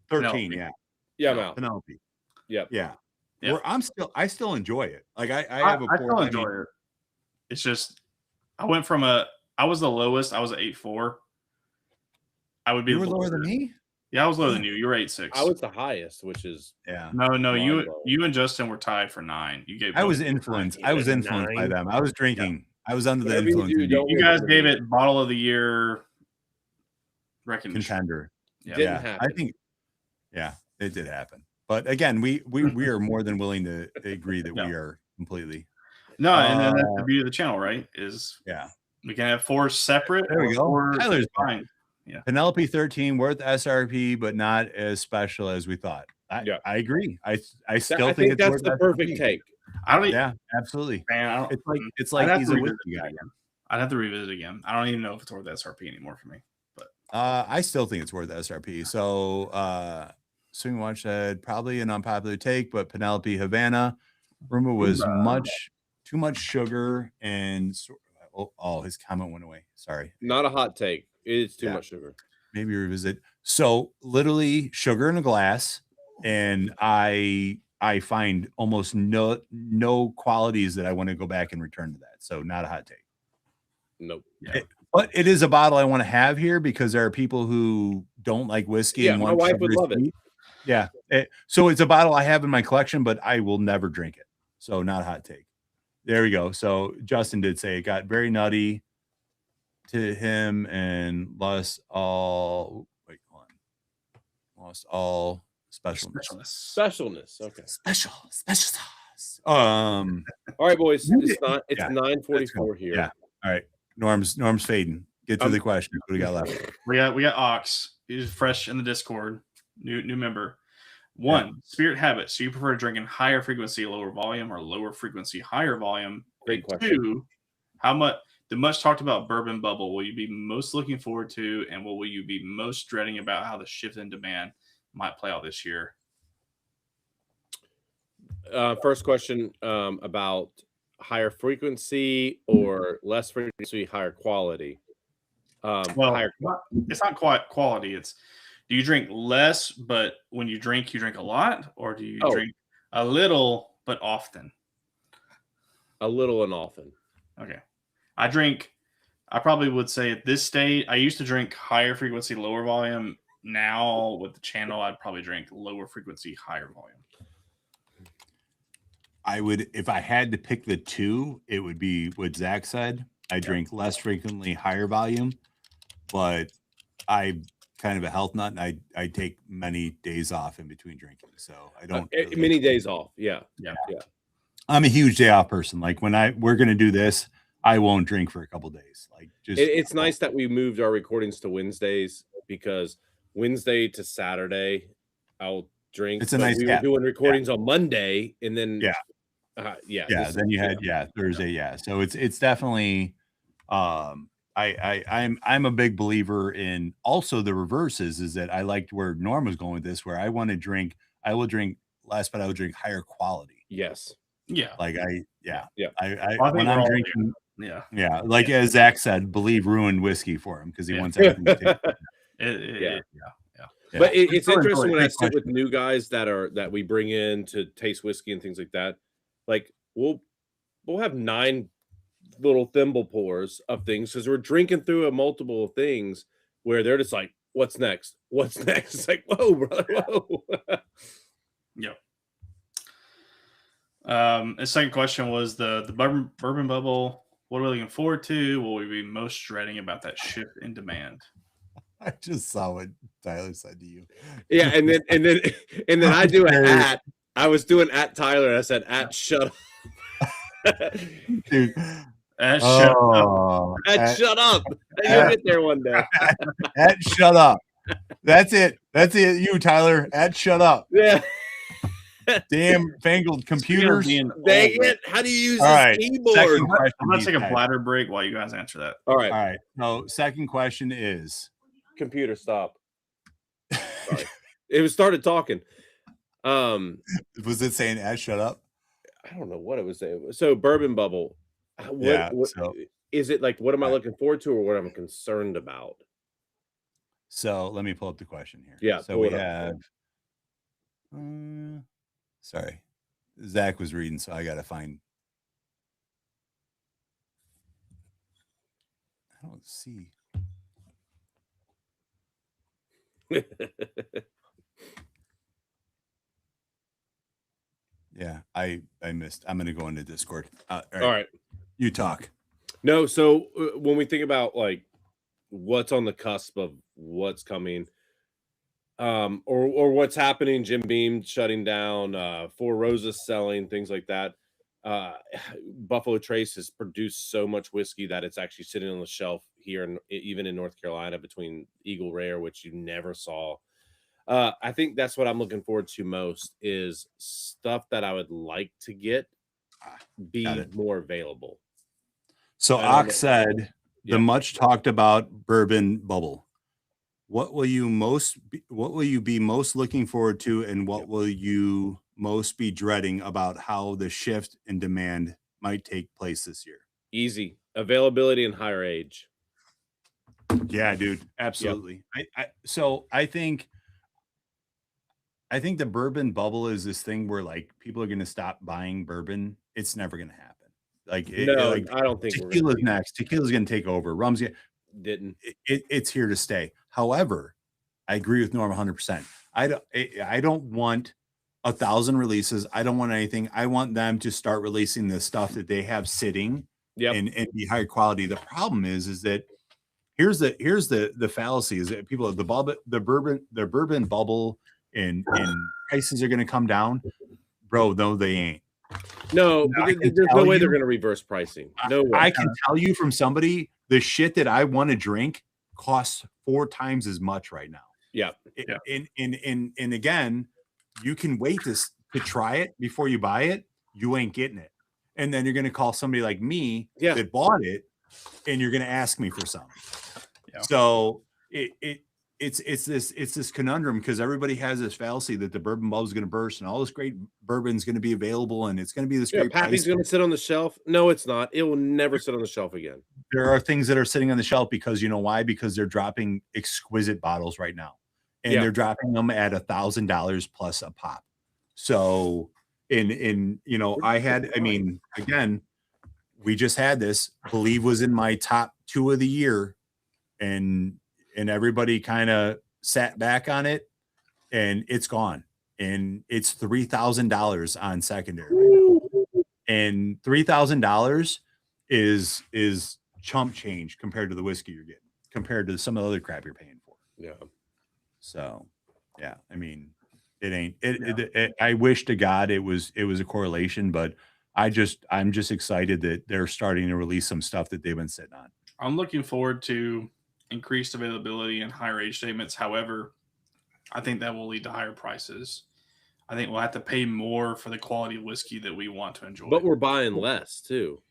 [SPEAKER 1] 13, yeah.
[SPEAKER 2] Yeah, I'm out.
[SPEAKER 1] Penelope.
[SPEAKER 2] Yep.
[SPEAKER 1] Yeah. I still enjoy it. Like I have a pour.
[SPEAKER 3] I still enjoy it. It's just I went from I was the lowest. I was at 8.4. I would be.
[SPEAKER 1] You were lower than me?
[SPEAKER 3] Yeah, I was lower than you. You were 8.6.
[SPEAKER 2] I was the highest, which is
[SPEAKER 3] No. You and Justin were tied for 9. You gave.
[SPEAKER 1] I was influenced. I was influenced by them. I was drinking. I was under the influence.
[SPEAKER 3] You guys gave it bottle of the year recognition.
[SPEAKER 1] Contender.
[SPEAKER 2] Yeah.
[SPEAKER 1] I think. Yeah, it did happen. But again, we are more than willing to agree that we are completely.
[SPEAKER 3] No, and then that's the beauty of the channel, right? We can have 4 separate.
[SPEAKER 1] There we go. Tyler's
[SPEAKER 3] fine. Yeah.
[SPEAKER 1] Penelope 13 worth SRP, but not as special as we thought. I agree. I still think it's
[SPEAKER 2] that's the perfect take.
[SPEAKER 1] Yeah, absolutely.
[SPEAKER 3] Man,
[SPEAKER 1] it's like he's a whiskey guy.
[SPEAKER 3] I'd have to revisit again. I don't even know if it's worth SRP anymore for me. But
[SPEAKER 1] I still think it's worth SRP. So Swing Watch said probably an unpopular take, but Penelope Havana rumor was too much sugar and his comment went away. Sorry.
[SPEAKER 2] Not a hot take. It's too much sugar.
[SPEAKER 1] Maybe revisit. So literally sugar in a glass, and I find almost no qualities that I want to go back and return to that. So not a hot take.
[SPEAKER 2] Nope.
[SPEAKER 1] But it is a bottle I want to have here because there are people who don't like whiskey.
[SPEAKER 2] Yeah,
[SPEAKER 1] and
[SPEAKER 2] my wife would love it.
[SPEAKER 1] Yeah. So it's a bottle I have in my collection, but I will never drink it. So not a hot take. There we go. So Justin did say it got very nutty to him and lost all
[SPEAKER 2] specialness. Okay.
[SPEAKER 1] Special sauce.
[SPEAKER 2] All right, boys. It's 9:44 here.
[SPEAKER 1] Yeah. All right. Norm's fading. Get to the question. What do we got left?
[SPEAKER 3] We got Ox. He's fresh in the Discord. New member. 1, spirit habits. Do you prefer drinking higher frequency, lower volume, or lower frequency, higher volume?
[SPEAKER 2] Great question.
[SPEAKER 3] 2, how much the much talked about bourbon bubble will you be most looking forward to, and what will you be most dreading about how the shift in demand might play out this year?
[SPEAKER 2] First question about higher frequency or less frequency, higher quality.
[SPEAKER 3] Well, it's not quite quality. It's, do you drink less, but when you drink a lot, or do you drink a little but often?
[SPEAKER 2] A little and often.
[SPEAKER 3] Okay. I probably would say at this stage, I used to drink higher frequency, lower volume. Now with the channel, I'd probably drink lower frequency, higher volume.
[SPEAKER 1] I would, if I had to pick the two, it would be what Zach said. I drink less frequently, higher volume, but I'm kind of a health nut, and I take many days off in between drinking. So I don't
[SPEAKER 2] many days off. Yeah.
[SPEAKER 1] I'm a huge day off person. Like when we're going to do this, I won't drink for a couple days. Like just
[SPEAKER 2] it's nice that we moved our recordings to Wednesdays, because Wednesday to Saturday I'll drink.
[SPEAKER 1] It's a nice
[SPEAKER 2] we were doing recordings on Monday, and then
[SPEAKER 1] then you had Thursday. So it's definitely I'm a big believer in also the reverses, is that I liked where Norm was going with this, where I will drink less, but I will drink higher quality.
[SPEAKER 2] Yes.
[SPEAKER 3] Yeah.
[SPEAKER 1] Like
[SPEAKER 3] I
[SPEAKER 1] when I'm drinking, like as Zach said, Believe ruined whiskey for him because he wants everything to take.
[SPEAKER 2] But it's interesting when I sit with new guys that we bring in to taste whiskey and things like that. Like we'll have 9 little thimble pours of things because we're drinking through a multiple things where they're just like, "What's next? What's next?" It's like, "Whoa, brother, whoa."
[SPEAKER 3] Yep. The second question was the bourbon bubble. What are we looking forward to? What will we be most dreading about that shift in demand?
[SPEAKER 1] I just saw what Tyler said to you.
[SPEAKER 2] Yeah, and then I do an at. I was doing at Tyler, and I said at shut up.
[SPEAKER 1] Dude.
[SPEAKER 2] Shut up. Shut up. You'll get there one day.
[SPEAKER 1] At shut up. That's it. You, Tyler. At shut up.
[SPEAKER 2] Yeah.
[SPEAKER 1] Damn fangled computers.
[SPEAKER 2] Dang it. How do you use this keyboard?
[SPEAKER 3] I'm going to take a bladder break while you guys answer that.
[SPEAKER 2] All right.
[SPEAKER 1] So second question is.
[SPEAKER 2] Computer, stop. Sorry. It was started talking.
[SPEAKER 1] Was it saying at shut up?
[SPEAKER 2] I don't know what it was saying. So bourbon bubble. What is it like? What am I looking forward to, or what I'm concerned about?
[SPEAKER 1] So let me pull up the question here.
[SPEAKER 2] Yeah.
[SPEAKER 1] So we have. Sorry, Zach was reading, so I got to find. I don't see. Yeah, I missed. I'm going to go into Discord. All right. You talk.
[SPEAKER 2] No, so when we think about like what's on the cusp of what's coming, or what's happening, Jim Beam shutting down, Four Roses selling, things like that. Buffalo Trace has produced so much whiskey that it's actually sitting on the shelf here, even in North Carolina, between Eagle Rare, which you never saw. I think that's what I'm looking forward to most, is stuff that I would like to get be more available.
[SPEAKER 1] So Ox said the much talked about bourbon bubble. What will you be most looking forward to, and what will you most be dreading about how the shift in demand might take place this year?
[SPEAKER 2] Easy availability and higher age.
[SPEAKER 1] Yeah, dude, absolutely. Yep. I think the bourbon bubble is this thing where like people are going to stop buying bourbon. It's never going to happen. Like,
[SPEAKER 2] I don't think
[SPEAKER 1] tequila's next. Tequila's going to take over. Rum's it's here to stay. However, I agree with Norm 100%. I don't want 1,000 releases. I don't want anything. I want them to start releasing the stuff that they have sitting and be higher quality. The problem is that here's the fallacy, is that people the bourbon bubble and prices are going to come down. Bro, no, they ain't.
[SPEAKER 2] No, there's no way they're going to reverse pricing. No way.
[SPEAKER 1] I can tell you from somebody, the shit that I want to drink costs 4 times as much right now.
[SPEAKER 2] Yeah.
[SPEAKER 1] And again, you can wait to try it before you buy it. You ain't getting it. And then you're going to call somebody like me that bought it and you're going to ask me for some.
[SPEAKER 3] Yeah.
[SPEAKER 1] So it's this conundrum, because everybody has this fallacy that the bourbon bubble is going to burst and all this great bourbon is going to be available and it's going to be this great
[SPEAKER 2] Pappy's
[SPEAKER 1] price.
[SPEAKER 2] going to sit on the shelf. No, it's not. It will never sit on the shelf again.
[SPEAKER 1] There are things that are sitting on the shelf because, you know why? Because they're dropping exquisite bottles right now, and they're dropping them at $1,000 plus a pop. So in you know, again, we just had this. Believe was in my top 2 of the year, and everybody kind of sat back on it, and it's gone, and it's $3,000 on secondary right now. And $3,000 is chump change compared to the whiskey you're getting, compared to some of the other crap you're paying for.
[SPEAKER 2] Yeah.
[SPEAKER 1] So, yeah, I mean, it ain't. I wish to God it was a correlation, but I'm just excited that they're starting to release some stuff that they've been sitting on.
[SPEAKER 3] I'm looking forward to increased availability and higher age statements. However, I think that will lead to higher prices. I think we'll have to pay more for the quality of whiskey that we want to enjoy.
[SPEAKER 2] But we're buying less too.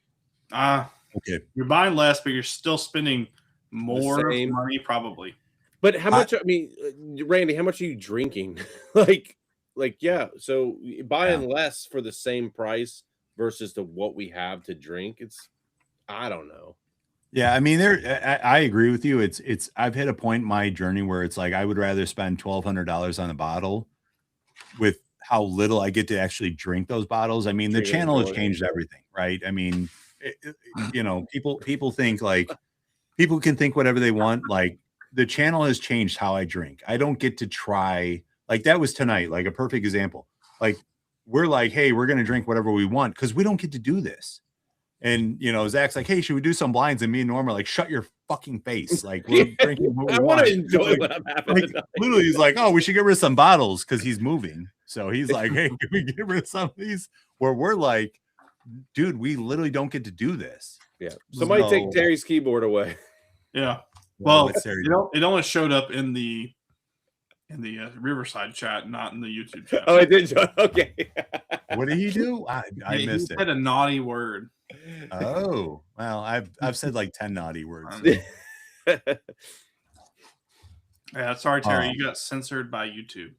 [SPEAKER 1] Okay.
[SPEAKER 3] You're buying less, but you're still spending more money, probably.
[SPEAKER 2] But how much? I mean, Randy, how much are you drinking? like, yeah. So buying less for the same price versus to what we have to drink. I don't know.
[SPEAKER 1] Yeah, I mean, I agree with you. It's I've hit a point in my journey where it's like I would rather spend $1,200 on a bottle with how little I get to actually drink those bottles. I mean, the channel has changed everything, right? I mean, you know, people think like people can think whatever they want. Like the channel has changed how I drink. I don't get to try, like that was tonight, like a perfect example. Like we're like, hey, we're gonna drink whatever we want because we don't get to do this. And you know, Zach's like, hey, should we do some blinds? And me and Norm are like, shut your fucking face. Like we're drinking what we want. I want to
[SPEAKER 2] enjoy what I'm having.
[SPEAKER 1] Like, literally, he's like, oh, we should get rid of some bottles because he's moving. So he's like, hey, can we get rid of some of these? Where we're like, dude, we literally don't get to do this.
[SPEAKER 2] Yeah. Somebody take Terry's keyboard away.
[SPEAKER 3] Yeah. Well, it only showed up in the Riverside chat, not in the YouTube chat.
[SPEAKER 2] Oh, I did. Okay.
[SPEAKER 1] What did he do? I missed it.
[SPEAKER 3] He said a naughty word.
[SPEAKER 1] Oh, well, I've said like 10 naughty words.
[SPEAKER 3] Yeah, sorry, Terry, you got censored by YouTube.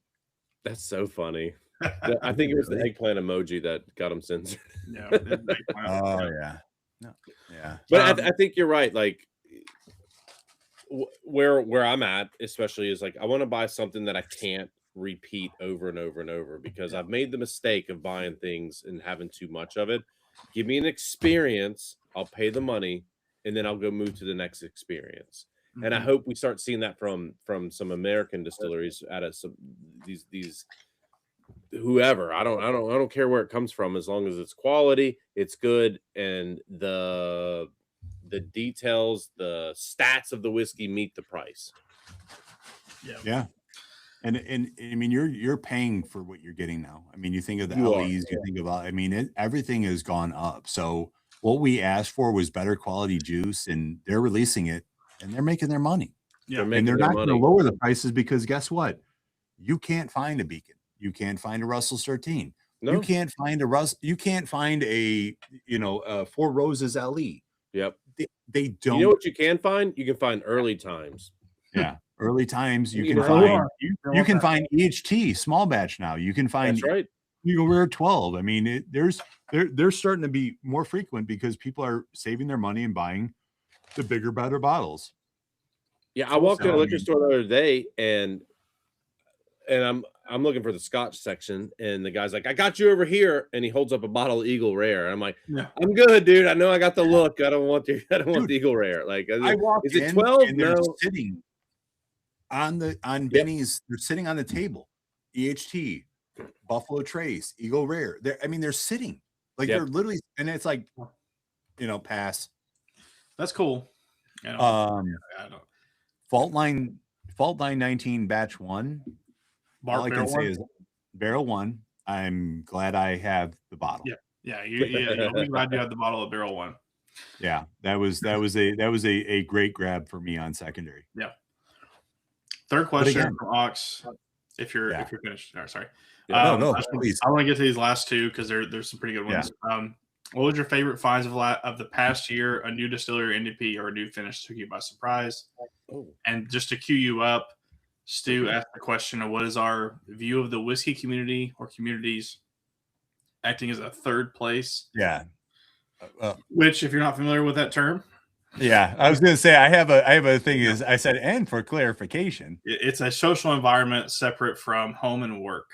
[SPEAKER 2] That's so funny. I think it was the eggplant emoji that got him censored.
[SPEAKER 3] Yeah.
[SPEAKER 1] Yeah. No. Yeah.
[SPEAKER 2] But I think you're right. Like where I'm at, especially, is like I want to buy something that I can't repeat over and over and over because I've made the mistake of buying things and having too much of it. Give me an experience, I'll pay the money, and then I'll go move to the next experience. Mm-hmm. And I hope we start seeing that from some American distilleries out of some these whoever. I don't care where it comes from, as long as it's quality, it's good, and the details, the stats of the whiskey meet the price.
[SPEAKER 1] Yeah. And I mean, you're paying for what you're getting now. I mean, you think of the LEs, you think about, I mean, everything has gone up. So what we asked for was better quality juice, and they're releasing it, and they're making their money. Yeah, and they're not going to lower the prices because guess what? You can't find a Beacon. You can't find a Russell's 13. No. You can't find a Four Roses LE.
[SPEAKER 2] Yep.
[SPEAKER 1] They don't.
[SPEAKER 2] You know what you can find? You can find Early Times.
[SPEAKER 1] Yeah. Early Times, you can find you can find EHT small batch now. You can find Eagle Rare 12. I mean, they're starting to be more frequent because people are saving their money and buying the bigger, better bottles.
[SPEAKER 2] Yeah, I walked in a liquor store the other day and I'm looking for the Scotch section, and the guy's like, "I got you over here," and he holds up a bottle of Eagle Rare. I'm like, "I'm good, dude. I know I got the look. I don't want the Eagle Rare." Like, is it 12?
[SPEAKER 1] And they're sitting on Benny's, they're sitting on the table. EHT, Buffalo Trace, Eagle Rare. They're sitting like they're literally, and it's like, pass.
[SPEAKER 3] That's cool.
[SPEAKER 1] Fault Line 19 batch 1. All I can say is barrel 1. I'm glad I have the bottle.
[SPEAKER 3] Yeah. I'm glad you have the bottle of barrel 1.
[SPEAKER 1] Yeah, that was a great grab for me on secondary.
[SPEAKER 3] Yeah. Third question from Ox. If you're finished, sorry.
[SPEAKER 1] No, please.
[SPEAKER 3] I want to get to these last two because there's some pretty good ones. Yeah. What was your favorite finds of the past year? A new distillery, NDP, or a new finish took you by surprise?
[SPEAKER 2] Oh.
[SPEAKER 3] And just to cue you up, Stu asked the question of what is our view of the whiskey community or communities acting as a third place?
[SPEAKER 1] Yeah.
[SPEAKER 3] Which, if you're not familiar with that term,
[SPEAKER 1] yeah, I was going to say I have a thing is I said, and for clarification,
[SPEAKER 3] it's a social environment separate from home and work.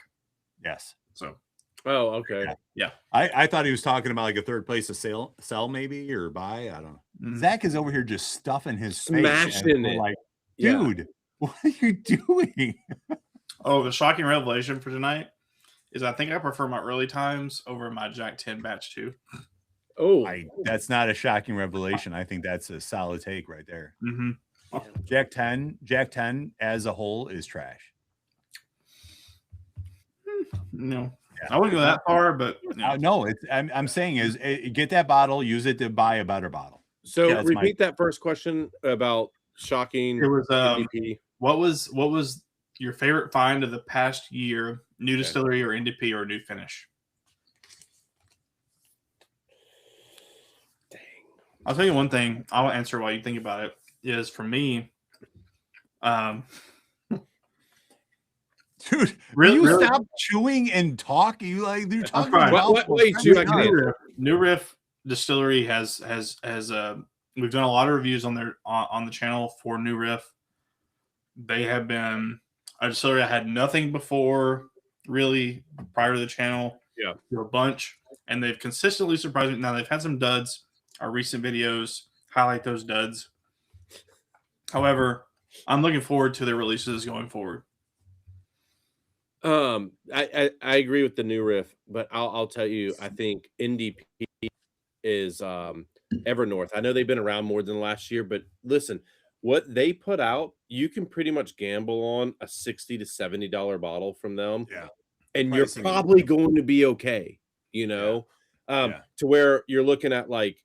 [SPEAKER 1] Yes.
[SPEAKER 3] So.
[SPEAKER 2] Oh, okay.
[SPEAKER 3] Yeah.
[SPEAKER 1] I thought he was talking about like a third place to sell maybe or buy. I don't know.
[SPEAKER 3] Mm-hmm.
[SPEAKER 1] Zach is over here just stuffing his
[SPEAKER 2] smashing
[SPEAKER 1] face.
[SPEAKER 2] It.
[SPEAKER 1] Like, dude, what are you doing?
[SPEAKER 3] Oh, the shocking revelation for tonight is I think I prefer my early times over my Jack 10 batch 2.
[SPEAKER 2] Oh,
[SPEAKER 1] that's not a shocking revelation. I think that's a solid take right there.
[SPEAKER 3] Mm-hmm.
[SPEAKER 1] Jack 10 as a whole is trash.
[SPEAKER 3] No, yeah. I wouldn't go that far, but
[SPEAKER 1] no, I'm saying is get that bottle, use it to buy a better bottle.
[SPEAKER 2] So repeat that first question about shocking.
[SPEAKER 3] It was what was your favorite find of the past year? New distillery or NDP or new finish?
[SPEAKER 2] Dang.
[SPEAKER 3] I'll tell you one thing. I'll answer while you think about it. Is for me,
[SPEAKER 1] dude, really stop chewing and talk. You like you're talking about
[SPEAKER 2] what way
[SPEAKER 3] New Riff Distillery has we've done a lot of reviews on their on the channel for New Riff. They have been a distillery I had nothing before really prior to the channel.
[SPEAKER 2] Yeah,
[SPEAKER 3] a bunch, and they've consistently surprised me. Now they've had some duds. Our recent videos highlight those duds. However, I'm looking forward to their releases going forward.
[SPEAKER 2] I agree with the New Riff, but I'll tell you, I think NDP is Evernorth. I know they've been around more than last year, but listen, what they put out, you can pretty much gamble on a $60 to $70 bottle from them.
[SPEAKER 1] Yeah.
[SPEAKER 2] And you're probably going to be okay, you know, to where you're looking at like,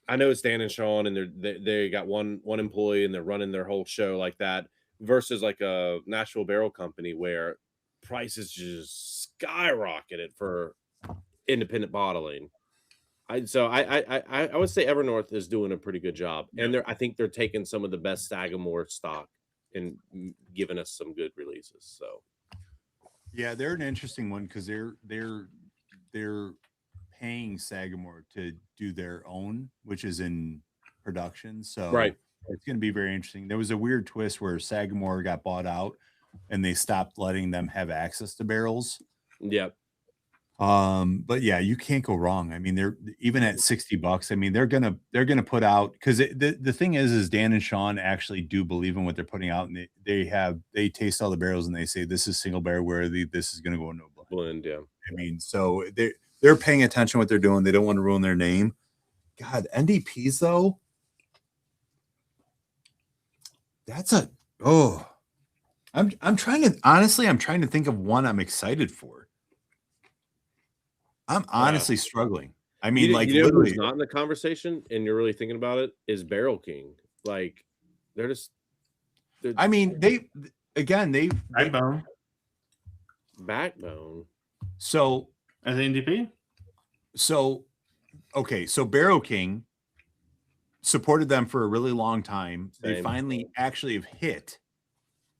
[SPEAKER 2] I know it's Dan and Sean and they got one employee and they're running their whole show like that versus like a Nashville Barrel Company where prices just skyrocketed for independent bottling. I would say Evernorth is doing a pretty good job, and I think they're taking some of the best Sagamore stock and giving us some good releases. So
[SPEAKER 1] yeah, they're an interesting one because they're paying Sagamore to do their own, which is in production. So it's going to be very interesting. There was a weird twist where Sagamore got bought out and they stopped letting them have access to barrels.
[SPEAKER 2] Yep.
[SPEAKER 1] But yeah, you can't go wrong. I mean, they're even at $60. I mean, they're gonna put out because the thing is Dan and Sean actually do believe in what they're putting out, and they taste all the barrels and they say this is single barrel worthy. This is gonna go into a
[SPEAKER 2] blend. Yeah.
[SPEAKER 1] I mean, so they're paying attention to what they're doing. They don't want to ruin their name. God, NDPs though. That's I'm trying to think of one I'm excited for. I'm honestly struggling. I mean, literally
[SPEAKER 2] who's not in the conversation and you're really thinking about it is Barrel King. Like they're
[SPEAKER 1] I mean,
[SPEAKER 2] Backbone.
[SPEAKER 1] So
[SPEAKER 3] as NDP.
[SPEAKER 1] So Barrel King supported them for a really long time. Same. They finally actually have hit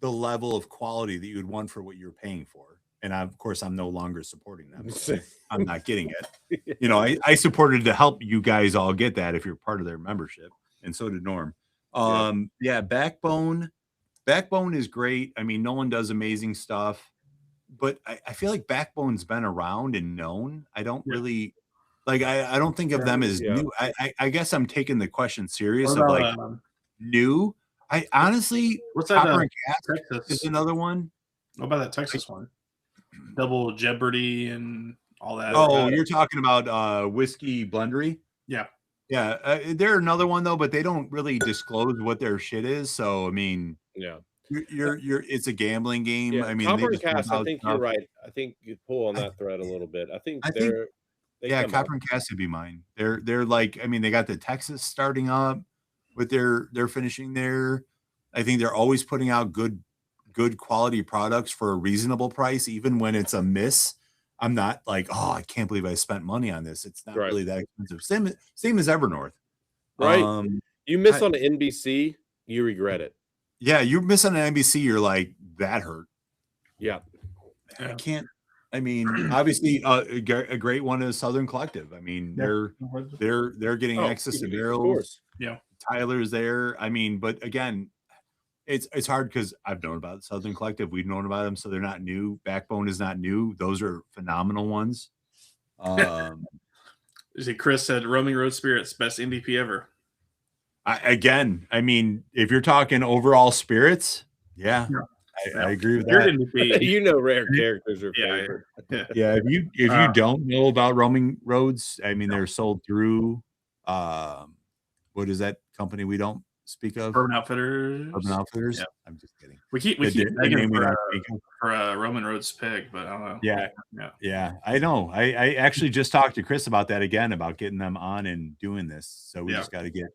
[SPEAKER 1] the level of quality that you would want for what you're paying for. And of course, I'm no longer supporting them. So I'm not getting it. You know, I supported to help you guys all get that if you're part of their membership. And so did Norm. Backbone is great. I mean, Nolan does amazing stuff. But I feel like Backbone's been around and known. I don't really I don't think of them as new. I guess I'm taking the question serious of like new. I honestly,
[SPEAKER 3] what's that?
[SPEAKER 1] Copper and Cask is another one.
[SPEAKER 3] What about that Texas one? Double Jeopardy and all that.
[SPEAKER 1] Oh, you're talking about Whiskey Blendery?
[SPEAKER 3] Yeah.
[SPEAKER 1] Yeah. They're another one though, but they don't really disclose what their shit is. So I mean,
[SPEAKER 2] yeah.
[SPEAKER 1] You're it's a gambling game.
[SPEAKER 2] Yeah.
[SPEAKER 1] I mean,
[SPEAKER 2] Copper and Cask, I think you're right. I think you pull on that thread a little bit. I think
[SPEAKER 1] Copper and Cask would be mine. They're like, I mean, they got the Texas starting up with their finishing there. I think they're always putting out good quality products for a reasonable price, even when it's a miss. I'm not like, oh, I can't believe I spent money on this. It's not
[SPEAKER 2] Right.
[SPEAKER 1] really that expensive. Same as Evernorth.
[SPEAKER 2] Right. You miss on the NBC, you regret it.
[SPEAKER 1] Yeah, you're missing an NBC. You're like, that hurt.
[SPEAKER 2] Yeah.
[SPEAKER 1] I can't. I mean, obviously, a great one is Southern Collective. I mean, they're getting access to barrels.
[SPEAKER 3] Yeah,
[SPEAKER 1] Tyler's there. I mean, but again, it's hard because I've known about Southern Collective. We've known about them, so they're not new. Backbone is not new. Those are phenomenal ones.
[SPEAKER 3] Chris said Roaming Road Spirits, best NDP ever.
[SPEAKER 1] I mean, if you're talking overall spirits, yeah. I agree with that.
[SPEAKER 2] You know, rare characters are favorite.
[SPEAKER 1] Yeah, if you don't know about Roaming Roads, I mean, they're sold through what is that company we don't speak of?
[SPEAKER 3] Urban Outfitters.
[SPEAKER 1] Urban Outfitters.
[SPEAKER 3] Yeah.
[SPEAKER 1] I'm just kidding.
[SPEAKER 3] We keep begging for a Roman Roads pig, but I don't know.
[SPEAKER 1] Yeah. I know. I actually just talked to Chris about that again, about getting them on and doing this. So we just got to get.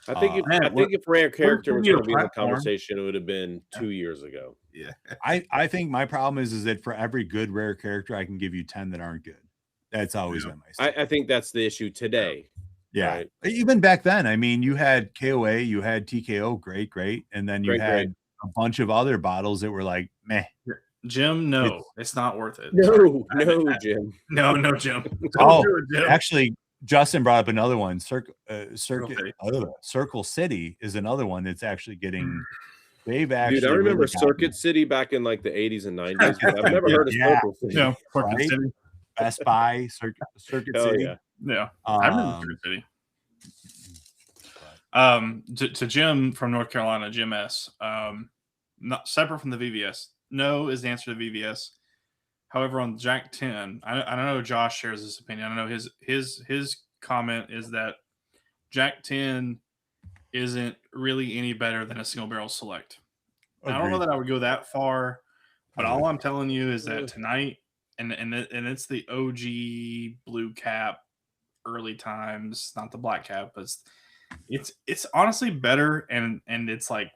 [SPEAKER 2] I think if rare character was going to be in the conversation, it would have been 2 years ago.
[SPEAKER 3] Yeah.
[SPEAKER 1] I think my problem is that for every good rare character, I can give you 10 that aren't good. That's always been my
[SPEAKER 2] I think that's the issue today.
[SPEAKER 1] Yeah.
[SPEAKER 2] Right?
[SPEAKER 1] Even back then, I mean, you had KOA, you had TKO, great. And then you had a bunch of other bottles that were like, meh.
[SPEAKER 3] Jim, no, it's not worth it.
[SPEAKER 2] No, Jim.
[SPEAKER 3] No, Jim.
[SPEAKER 1] Actually, Justin brought up another one. Circle City is another one that's actually getting. They've actually.
[SPEAKER 2] Dude, I remember Circuit City back in like the 80s and 90s. I've never heard of Circle City.
[SPEAKER 3] No, City.
[SPEAKER 1] Best Buy, Circuit City.
[SPEAKER 3] Yeah. I remember Circuit City. To Jim from North Carolina, Jim S. Not separate from the VVS. No is the answer to VVS. However, on Jack 10, I don't know. Josh shares this opinion. I don't know his comment is that Jack 10 isn't really any better than a single barrel select. I don't know that I would go that far, but all I'm telling you is that tonight, and it's the OG blue cap, early times, not the black cap, but it's honestly better, and it's like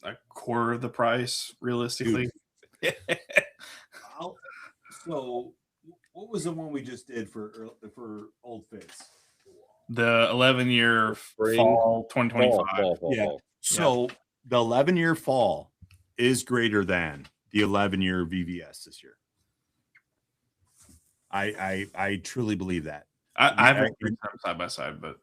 [SPEAKER 3] a quarter of the price realistically.
[SPEAKER 1] So, what was the one we just did for Old Fits?
[SPEAKER 3] The 11-year fall 2025.
[SPEAKER 1] Fall. So the 11-year fall is greater than the 11-year VVS this year. I truly believe that.
[SPEAKER 3] I haven't been side by side, but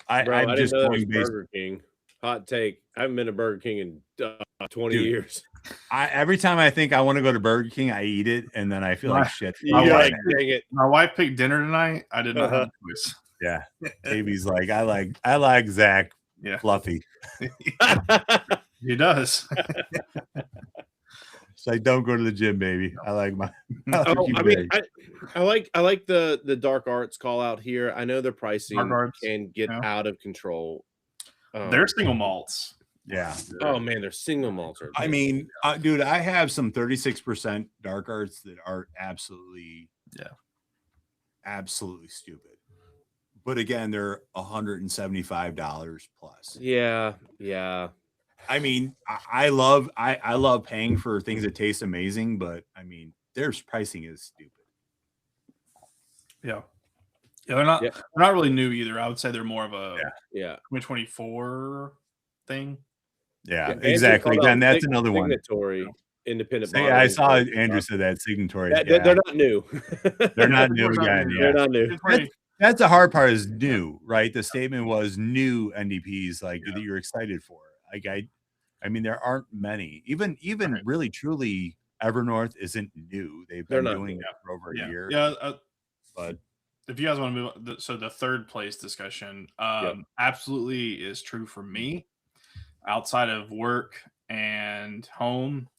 [SPEAKER 2] I'm just going Burger King. Hot take. I haven't been to Burger King in 20 years.
[SPEAKER 1] Every time I think I want to go to Burger King, I eat it, and then I feel like shit.
[SPEAKER 3] Dang it. My wife picked dinner tonight. I did not have a choice.
[SPEAKER 1] Yeah. Baby's like, I like Zach fluffy.
[SPEAKER 3] He does.
[SPEAKER 1] It's like, don't go to the gym, baby. I like my
[SPEAKER 2] I like the dark arts call out here. I know their pricing can get out of control.
[SPEAKER 3] They're single malts.
[SPEAKER 1] Yeah.
[SPEAKER 2] Oh man, they're single malts.
[SPEAKER 1] I mean, dude, I have some 36% dark arts that are absolutely stupid. But again, they're $175 plus.
[SPEAKER 2] Yeah.
[SPEAKER 1] I mean, I love paying for things that taste amazing, but I mean, their pricing is stupid.
[SPEAKER 3] Yeah, they're not really new either. I would say they're more of a 2024 thing.
[SPEAKER 1] Yeah, exactly. Again, that's another one.
[SPEAKER 2] Signatory independent.
[SPEAKER 1] I saw Andrew said that signatory.
[SPEAKER 2] They're not new.
[SPEAKER 1] They're not new again. Yeah.
[SPEAKER 2] They're not new.
[SPEAKER 1] That's the hard part is new, right? The statement was new NDPs, like that you're excited for. Like I mean, there aren't many. Even really truly, Evernorth isn't new. They've been doing it for over a year.
[SPEAKER 3] Yeah,
[SPEAKER 1] but
[SPEAKER 3] if you guys want to move on, so the third place discussion absolutely is true for me. Outside of work and home,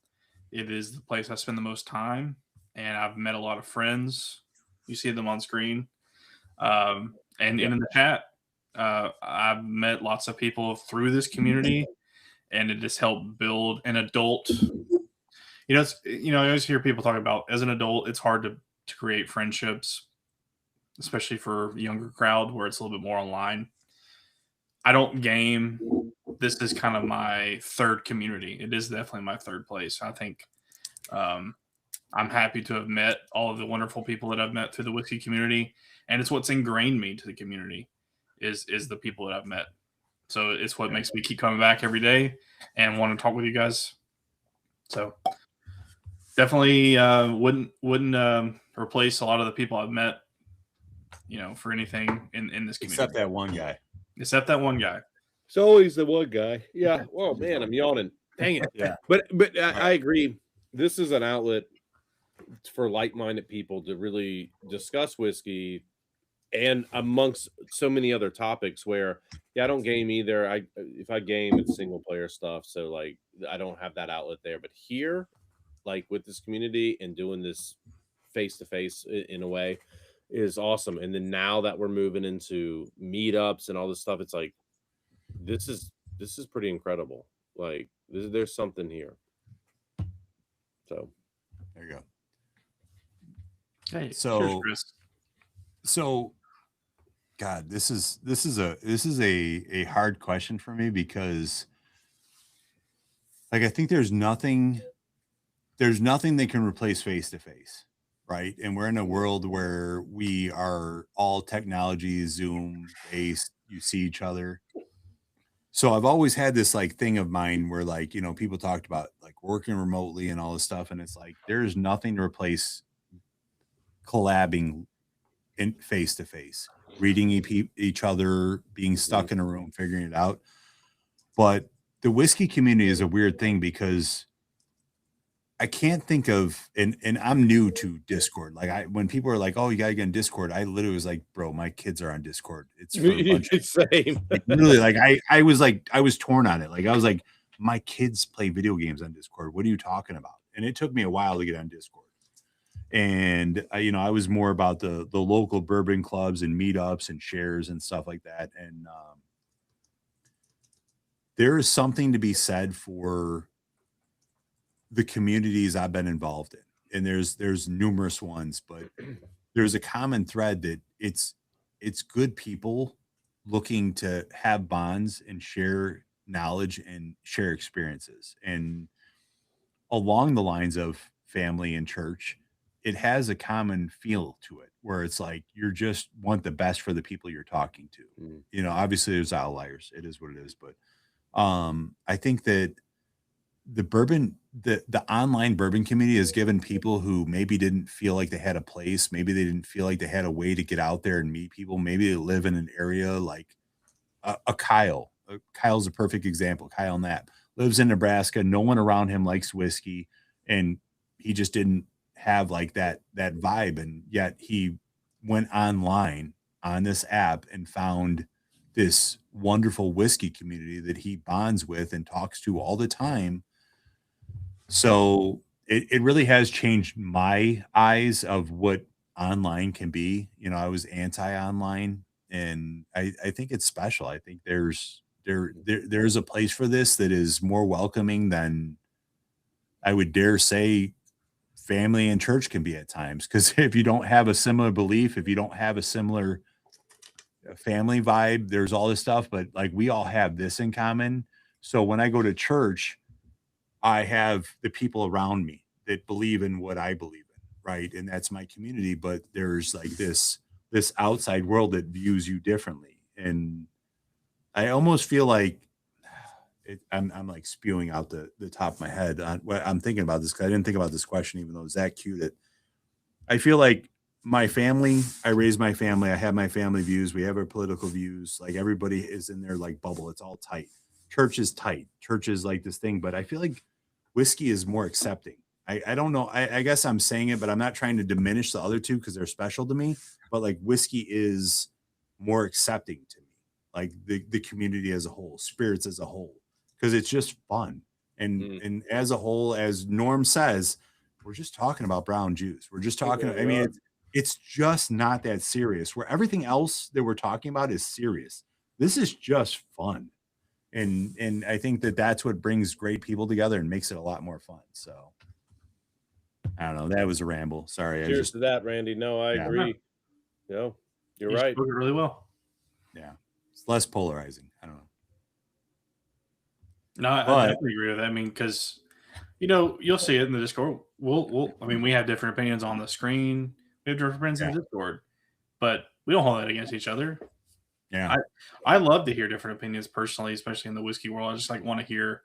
[SPEAKER 3] it is the place I spend the most time, and I've met a lot of friends. You see them on screen, and in the chat. I've met lots of people through this community, and it has helped build an adult. I always hear people talk about as an adult, it's hard to create friendships, especially for a younger crowd where it's a little bit more online. I don't game. This is kind of my third community. It is definitely my third place. I think I'm happy to have met all of the wonderful people that I've met through the whiskey community, and it's what's ingrained me to the community is the people that I've met. So it's what makes me keep coming back every day and want to talk with you guys. So definitely wouldn't replace a lot of the people I've met, for anything in this community.
[SPEAKER 1] Except that one guy.
[SPEAKER 3] Except that one guy.
[SPEAKER 2] It's always the one guy. Yeah. Oh man, I'm yawning. Dang it.
[SPEAKER 1] Yeah.
[SPEAKER 2] But I agree. This is an outlet for like-minded people to really discuss whiskey, and amongst so many other topics where, I don't game either. If I game, it's single player stuff. So like, I don't have that outlet there. But here, like with this community and doing this face to face in a way, is awesome. And then now that we're moving into meetups and all this stuff, it's like this is pretty incredible. Like there's something here. So
[SPEAKER 1] there you go.
[SPEAKER 3] Hey,
[SPEAKER 1] So-
[SPEAKER 3] cheers, Chris.
[SPEAKER 1] So, God, this is a hard question for me because, like, I think there's nothing that can replace face to face, right? And we're in a world where we are all technology, Zoom based. You see each other. So I've always had this like thing of mine where like, people talked about like working remotely and all this stuff. And it's like, there's nothing to replace collabing in face to face, reading each other, being stuck in a room, figuring it out. But the whiskey community is a weird thing because I can't think of, and I'm new to Discord. Like when people are like, "Oh, you gotta get on Discord," I literally was like, "Bro, my kids are on Discord." It's for a bunch of
[SPEAKER 2] same.
[SPEAKER 1] like, really, like I was torn on it. Like I was like, my kids play video games on Discord. What are you talking about? And it took me a while to get on Discord. And I was more about the local bourbon clubs and meetups and shares and stuff like that. And there is something to be said for the communities I've been involved in. And there's numerous ones, but there's a common thread that it's good people looking to have bonds and share knowledge and share experiences. And along the lines of family and church, it has a common feel to it where it's like you just want the best for the people you're talking to. Obviously there's outliers. It is what it is. But I think that the online bourbon community has given people who maybe didn't feel like they had a place, maybe they didn't feel like they had a way to get out there and meet people. Maybe they live in an area like a Kyle. Kyle's a perfect example. Kyle Knapp lives in Nebraska. No one around him likes whiskey, and he just didn't have like that vibe. And yet he went online on this app and found this wonderful whiskey community that he bonds with and talks to all the time. So it really has changed my eyes of what online can be. I was anti-online, and I think it's special. I think there's a place for this that is more welcoming than I would dare say family and church can be at times. Because if you don't have a similar belief, if you don't have a similar family vibe, there's all this stuff, but like we all have this in common. So when I go to church, I have the people around me that believe in what I believe in, right? And that's my community. But there's like this outside world that views you differently, and I almost feel like I'm like spewing out the top of my head on what I'm thinking about this, because I didn't think about this question, even though it was that cute. That I feel like my family, I raised my family, I have my family views, we have our political views, like everybody is in their like bubble, it's all tight. Church is tight, church is like this thing, but I feel like whiskey is more accepting. I don't know, I guess I'm saying it, but I'm not trying to diminish the other two because they're special to me, but like whiskey is more accepting to me, like the community as a whole, spirits as a whole, because it's just fun. And as a whole, as Norm says, we're just talking about brown juice. We're just talking, I mean, it's just not that serious, where everything else that we're talking about is serious. This is just fun. And I think that that's what brings great people together and makes it a lot more fun. So I don't know. That was a ramble. Sorry.
[SPEAKER 2] Cheers to that, Randy. No, I agree. No, you're
[SPEAKER 3] You
[SPEAKER 2] right.
[SPEAKER 3] spoke it really well.
[SPEAKER 1] Yeah. It's less polarizing. I don't know.
[SPEAKER 3] No, I definitely agree with that. I mean, because, you'll see it in the Discord. I mean, we have different opinions on the screen. We have different opinions in the Discord, but we don't hold that against each other.
[SPEAKER 1] Yeah.
[SPEAKER 3] I love to hear different opinions personally, especially in the whiskey world. I just want to hear,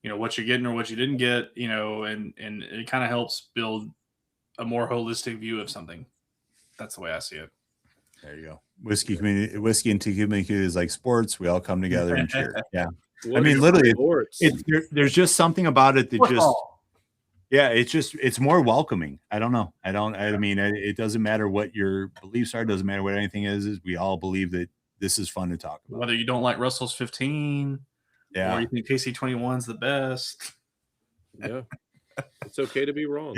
[SPEAKER 3] what you're getting or what you didn't get, and it kind of helps build a more holistic view of something. That's the way I see it.
[SPEAKER 1] There you go. Whiskey and tea community is like sports. We all come together and cheer. Yeah.
[SPEAKER 2] What
[SPEAKER 1] I mean,
[SPEAKER 2] is
[SPEAKER 1] literally,
[SPEAKER 2] sports?
[SPEAKER 1] there's just something about it that it's more welcoming. I don't know. I mean, it doesn't matter what your beliefs are. It doesn't matter what anything is we all believe that this is fun to talk about.
[SPEAKER 3] Whether you don't like Russell's 15, or you think KC21 is the best.
[SPEAKER 2] Yeah. It's okay to be wrong.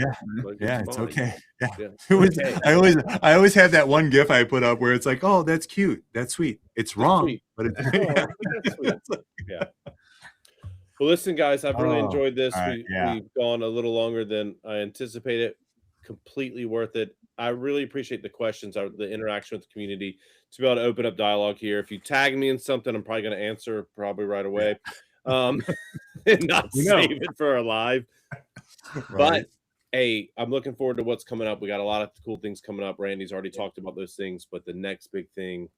[SPEAKER 1] Yeah, it's okay. Yeah.
[SPEAKER 2] Okay.
[SPEAKER 1] I always have that one GIF I put up where it's like, oh, that's cute, that's sweet. It's wrong,
[SPEAKER 2] sweet.
[SPEAKER 1] but it's
[SPEAKER 2] that's sweet. Yeah. Well, listen, guys, I've really enjoyed this.
[SPEAKER 1] Right,
[SPEAKER 2] We've gone a little longer than I anticipated. Completely worth it. I really appreciate the questions, the interaction with the community, to be able to open up dialogue here. If you tag me in something, I'm probably going to answer right away, and not save it for a live.
[SPEAKER 1] right.
[SPEAKER 2] But hey, I'm looking forward to what's coming up. We got a lot of cool things coming up. Randy's already talked about those things, but the next big thing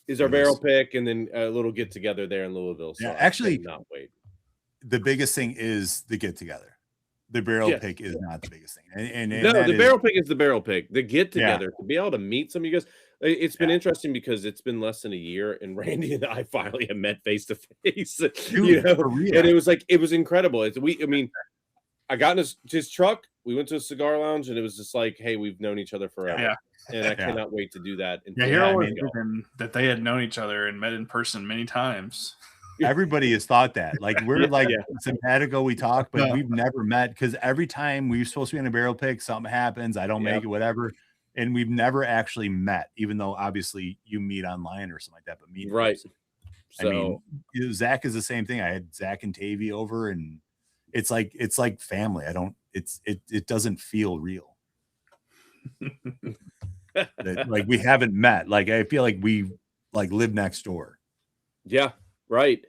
[SPEAKER 2] is our barrel pick, and then a little get together there in Louisville. So
[SPEAKER 1] actually,
[SPEAKER 2] not wait.
[SPEAKER 1] The biggest thing is the get together. The barrel pick is not the biggest thing. And
[SPEAKER 2] the barrel pick is the barrel pick. The get together, to be able to meet some of you guys. It's been interesting because it's been less than a year, and Randy and I finally have met face to face. And it was incredible. I got in his truck. We went to a cigar lounge, and it was just like, hey, we've known each other forever.
[SPEAKER 3] Yeah.
[SPEAKER 2] And I cannot wait to do that.
[SPEAKER 3] That they had known each other and met in person many times.
[SPEAKER 1] Everybody has thought that. Like, we're like simpatico, we talk, but we've never met, because every time we're supposed to be on a barrel pick, something happens, I don't make it, whatever. And we've never actually met, even though obviously you meet online or something like that, but meet
[SPEAKER 2] right.
[SPEAKER 1] So, I mean, Zach is the same thing. I had Zach and Tavy over, and it's like family. It doesn't feel real. Like, we haven't met. Like, I feel like we live next door.
[SPEAKER 2] Yeah, right.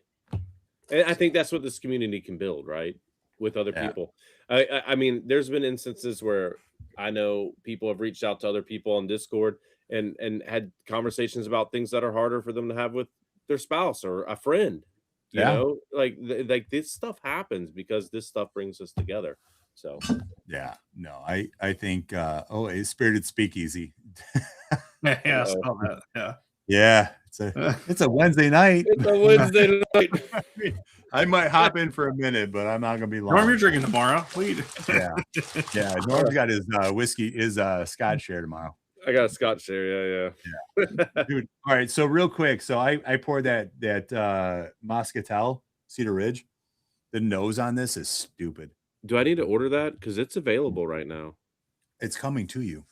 [SPEAKER 2] And I think that's what this community can build, right? With other people. I mean, there's been instances where I know people have reached out to other people on Discord and had conversations about things that are harder for them to have with their spouse or a friend. You know, like this stuff happens because this stuff brings us together. So
[SPEAKER 1] I think a Spirited Speakeasy.
[SPEAKER 3] I saw that.
[SPEAKER 1] It's a Wednesday night.
[SPEAKER 2] It's a Wednesday night.
[SPEAKER 1] I might hop in for a minute, but I'm not gonna be long.
[SPEAKER 3] Norm, you're drinking tomorrow.
[SPEAKER 1] Yeah. Norm's got his whiskey, his Scotch share tomorrow.
[SPEAKER 2] I got a Scotch share. Yeah.
[SPEAKER 1] Dude. All right. So real quick, so I poured that Moscatel Cedar Ridge. The nose on this is stupid.
[SPEAKER 2] Do I need to order that? Because it's available right now.
[SPEAKER 1] It's coming to you.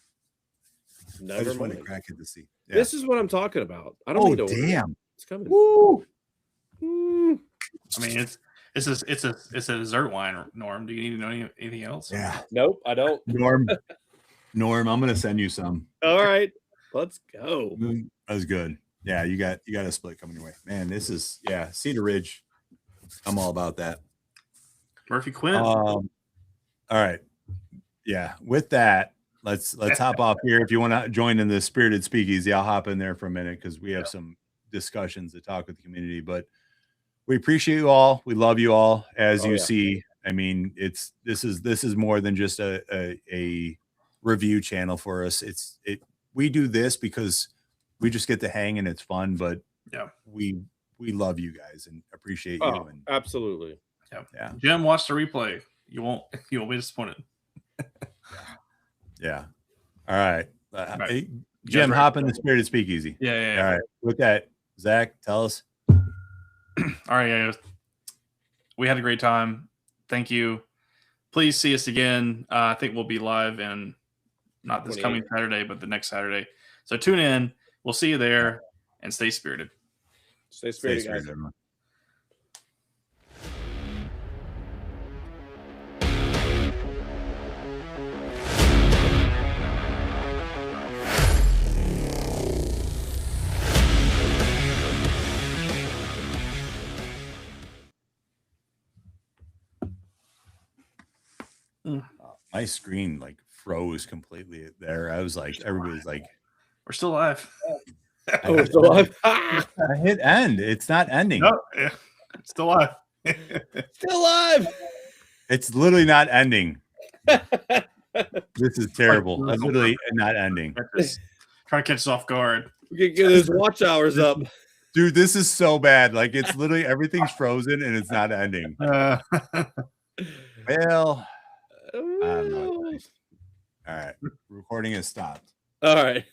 [SPEAKER 1] I just want to crack it to see.
[SPEAKER 2] Yeah. This is what I'm talking about. I don't need to order it. It's coming.
[SPEAKER 1] Woo!
[SPEAKER 3] I mean, it's a dessert wine, Norm. Do you need to know anything else?
[SPEAKER 1] Yeah.
[SPEAKER 2] Nope, I don't.
[SPEAKER 1] Norm, I'm gonna send you some.
[SPEAKER 2] All right, let's go.
[SPEAKER 1] That was good. Yeah, you got a split coming your way, man. This is Cedar Ridge. I'm all about that.
[SPEAKER 3] Murphy Quinn.
[SPEAKER 1] All right. Yeah. With that, let's hop off here. If you want to join in the Spirited Speakeasy, I'll hop in there for a minute because we have some discussions to talk with the community. But we appreciate you all. We love you all. As you see, I mean, this is more than just a review channel for us. We do this because we just get to hang and it's fun. But we love you guys and appreciate you. And
[SPEAKER 2] absolutely.
[SPEAKER 3] Yeah. Jim, watch the replay. You won't be disappointed.
[SPEAKER 1] Yeah. All right. Jim, hop in the Spirited Speakeasy.
[SPEAKER 3] Yeah.
[SPEAKER 1] All right. With that, Zach, tell us.
[SPEAKER 3] All right, guys. We had a great time. Thank you. Please see us again. I think we'll be live in not this coming Saturday, but the next Saturday. So tune in. We'll see you there, and stay spirited.
[SPEAKER 2] Stay spirited, guys.
[SPEAKER 1] Everyone. My screen like froze completely there. I was like, everybody's like,
[SPEAKER 3] We're still alive.
[SPEAKER 2] Oh, we're still alive.
[SPEAKER 1] I hit end. It's not ending.
[SPEAKER 3] No, yeah, still alive.
[SPEAKER 2] Still alive.
[SPEAKER 1] It's literally not ending. This is terrible. It's literally not ending.
[SPEAKER 3] Trying to catch us off guard.
[SPEAKER 2] We can get his watch hours up.
[SPEAKER 1] Dude, this is so bad. Like it's literally everything's frozen and it's not ending. Well, I don't know. All right. Recording has stopped.
[SPEAKER 2] All right.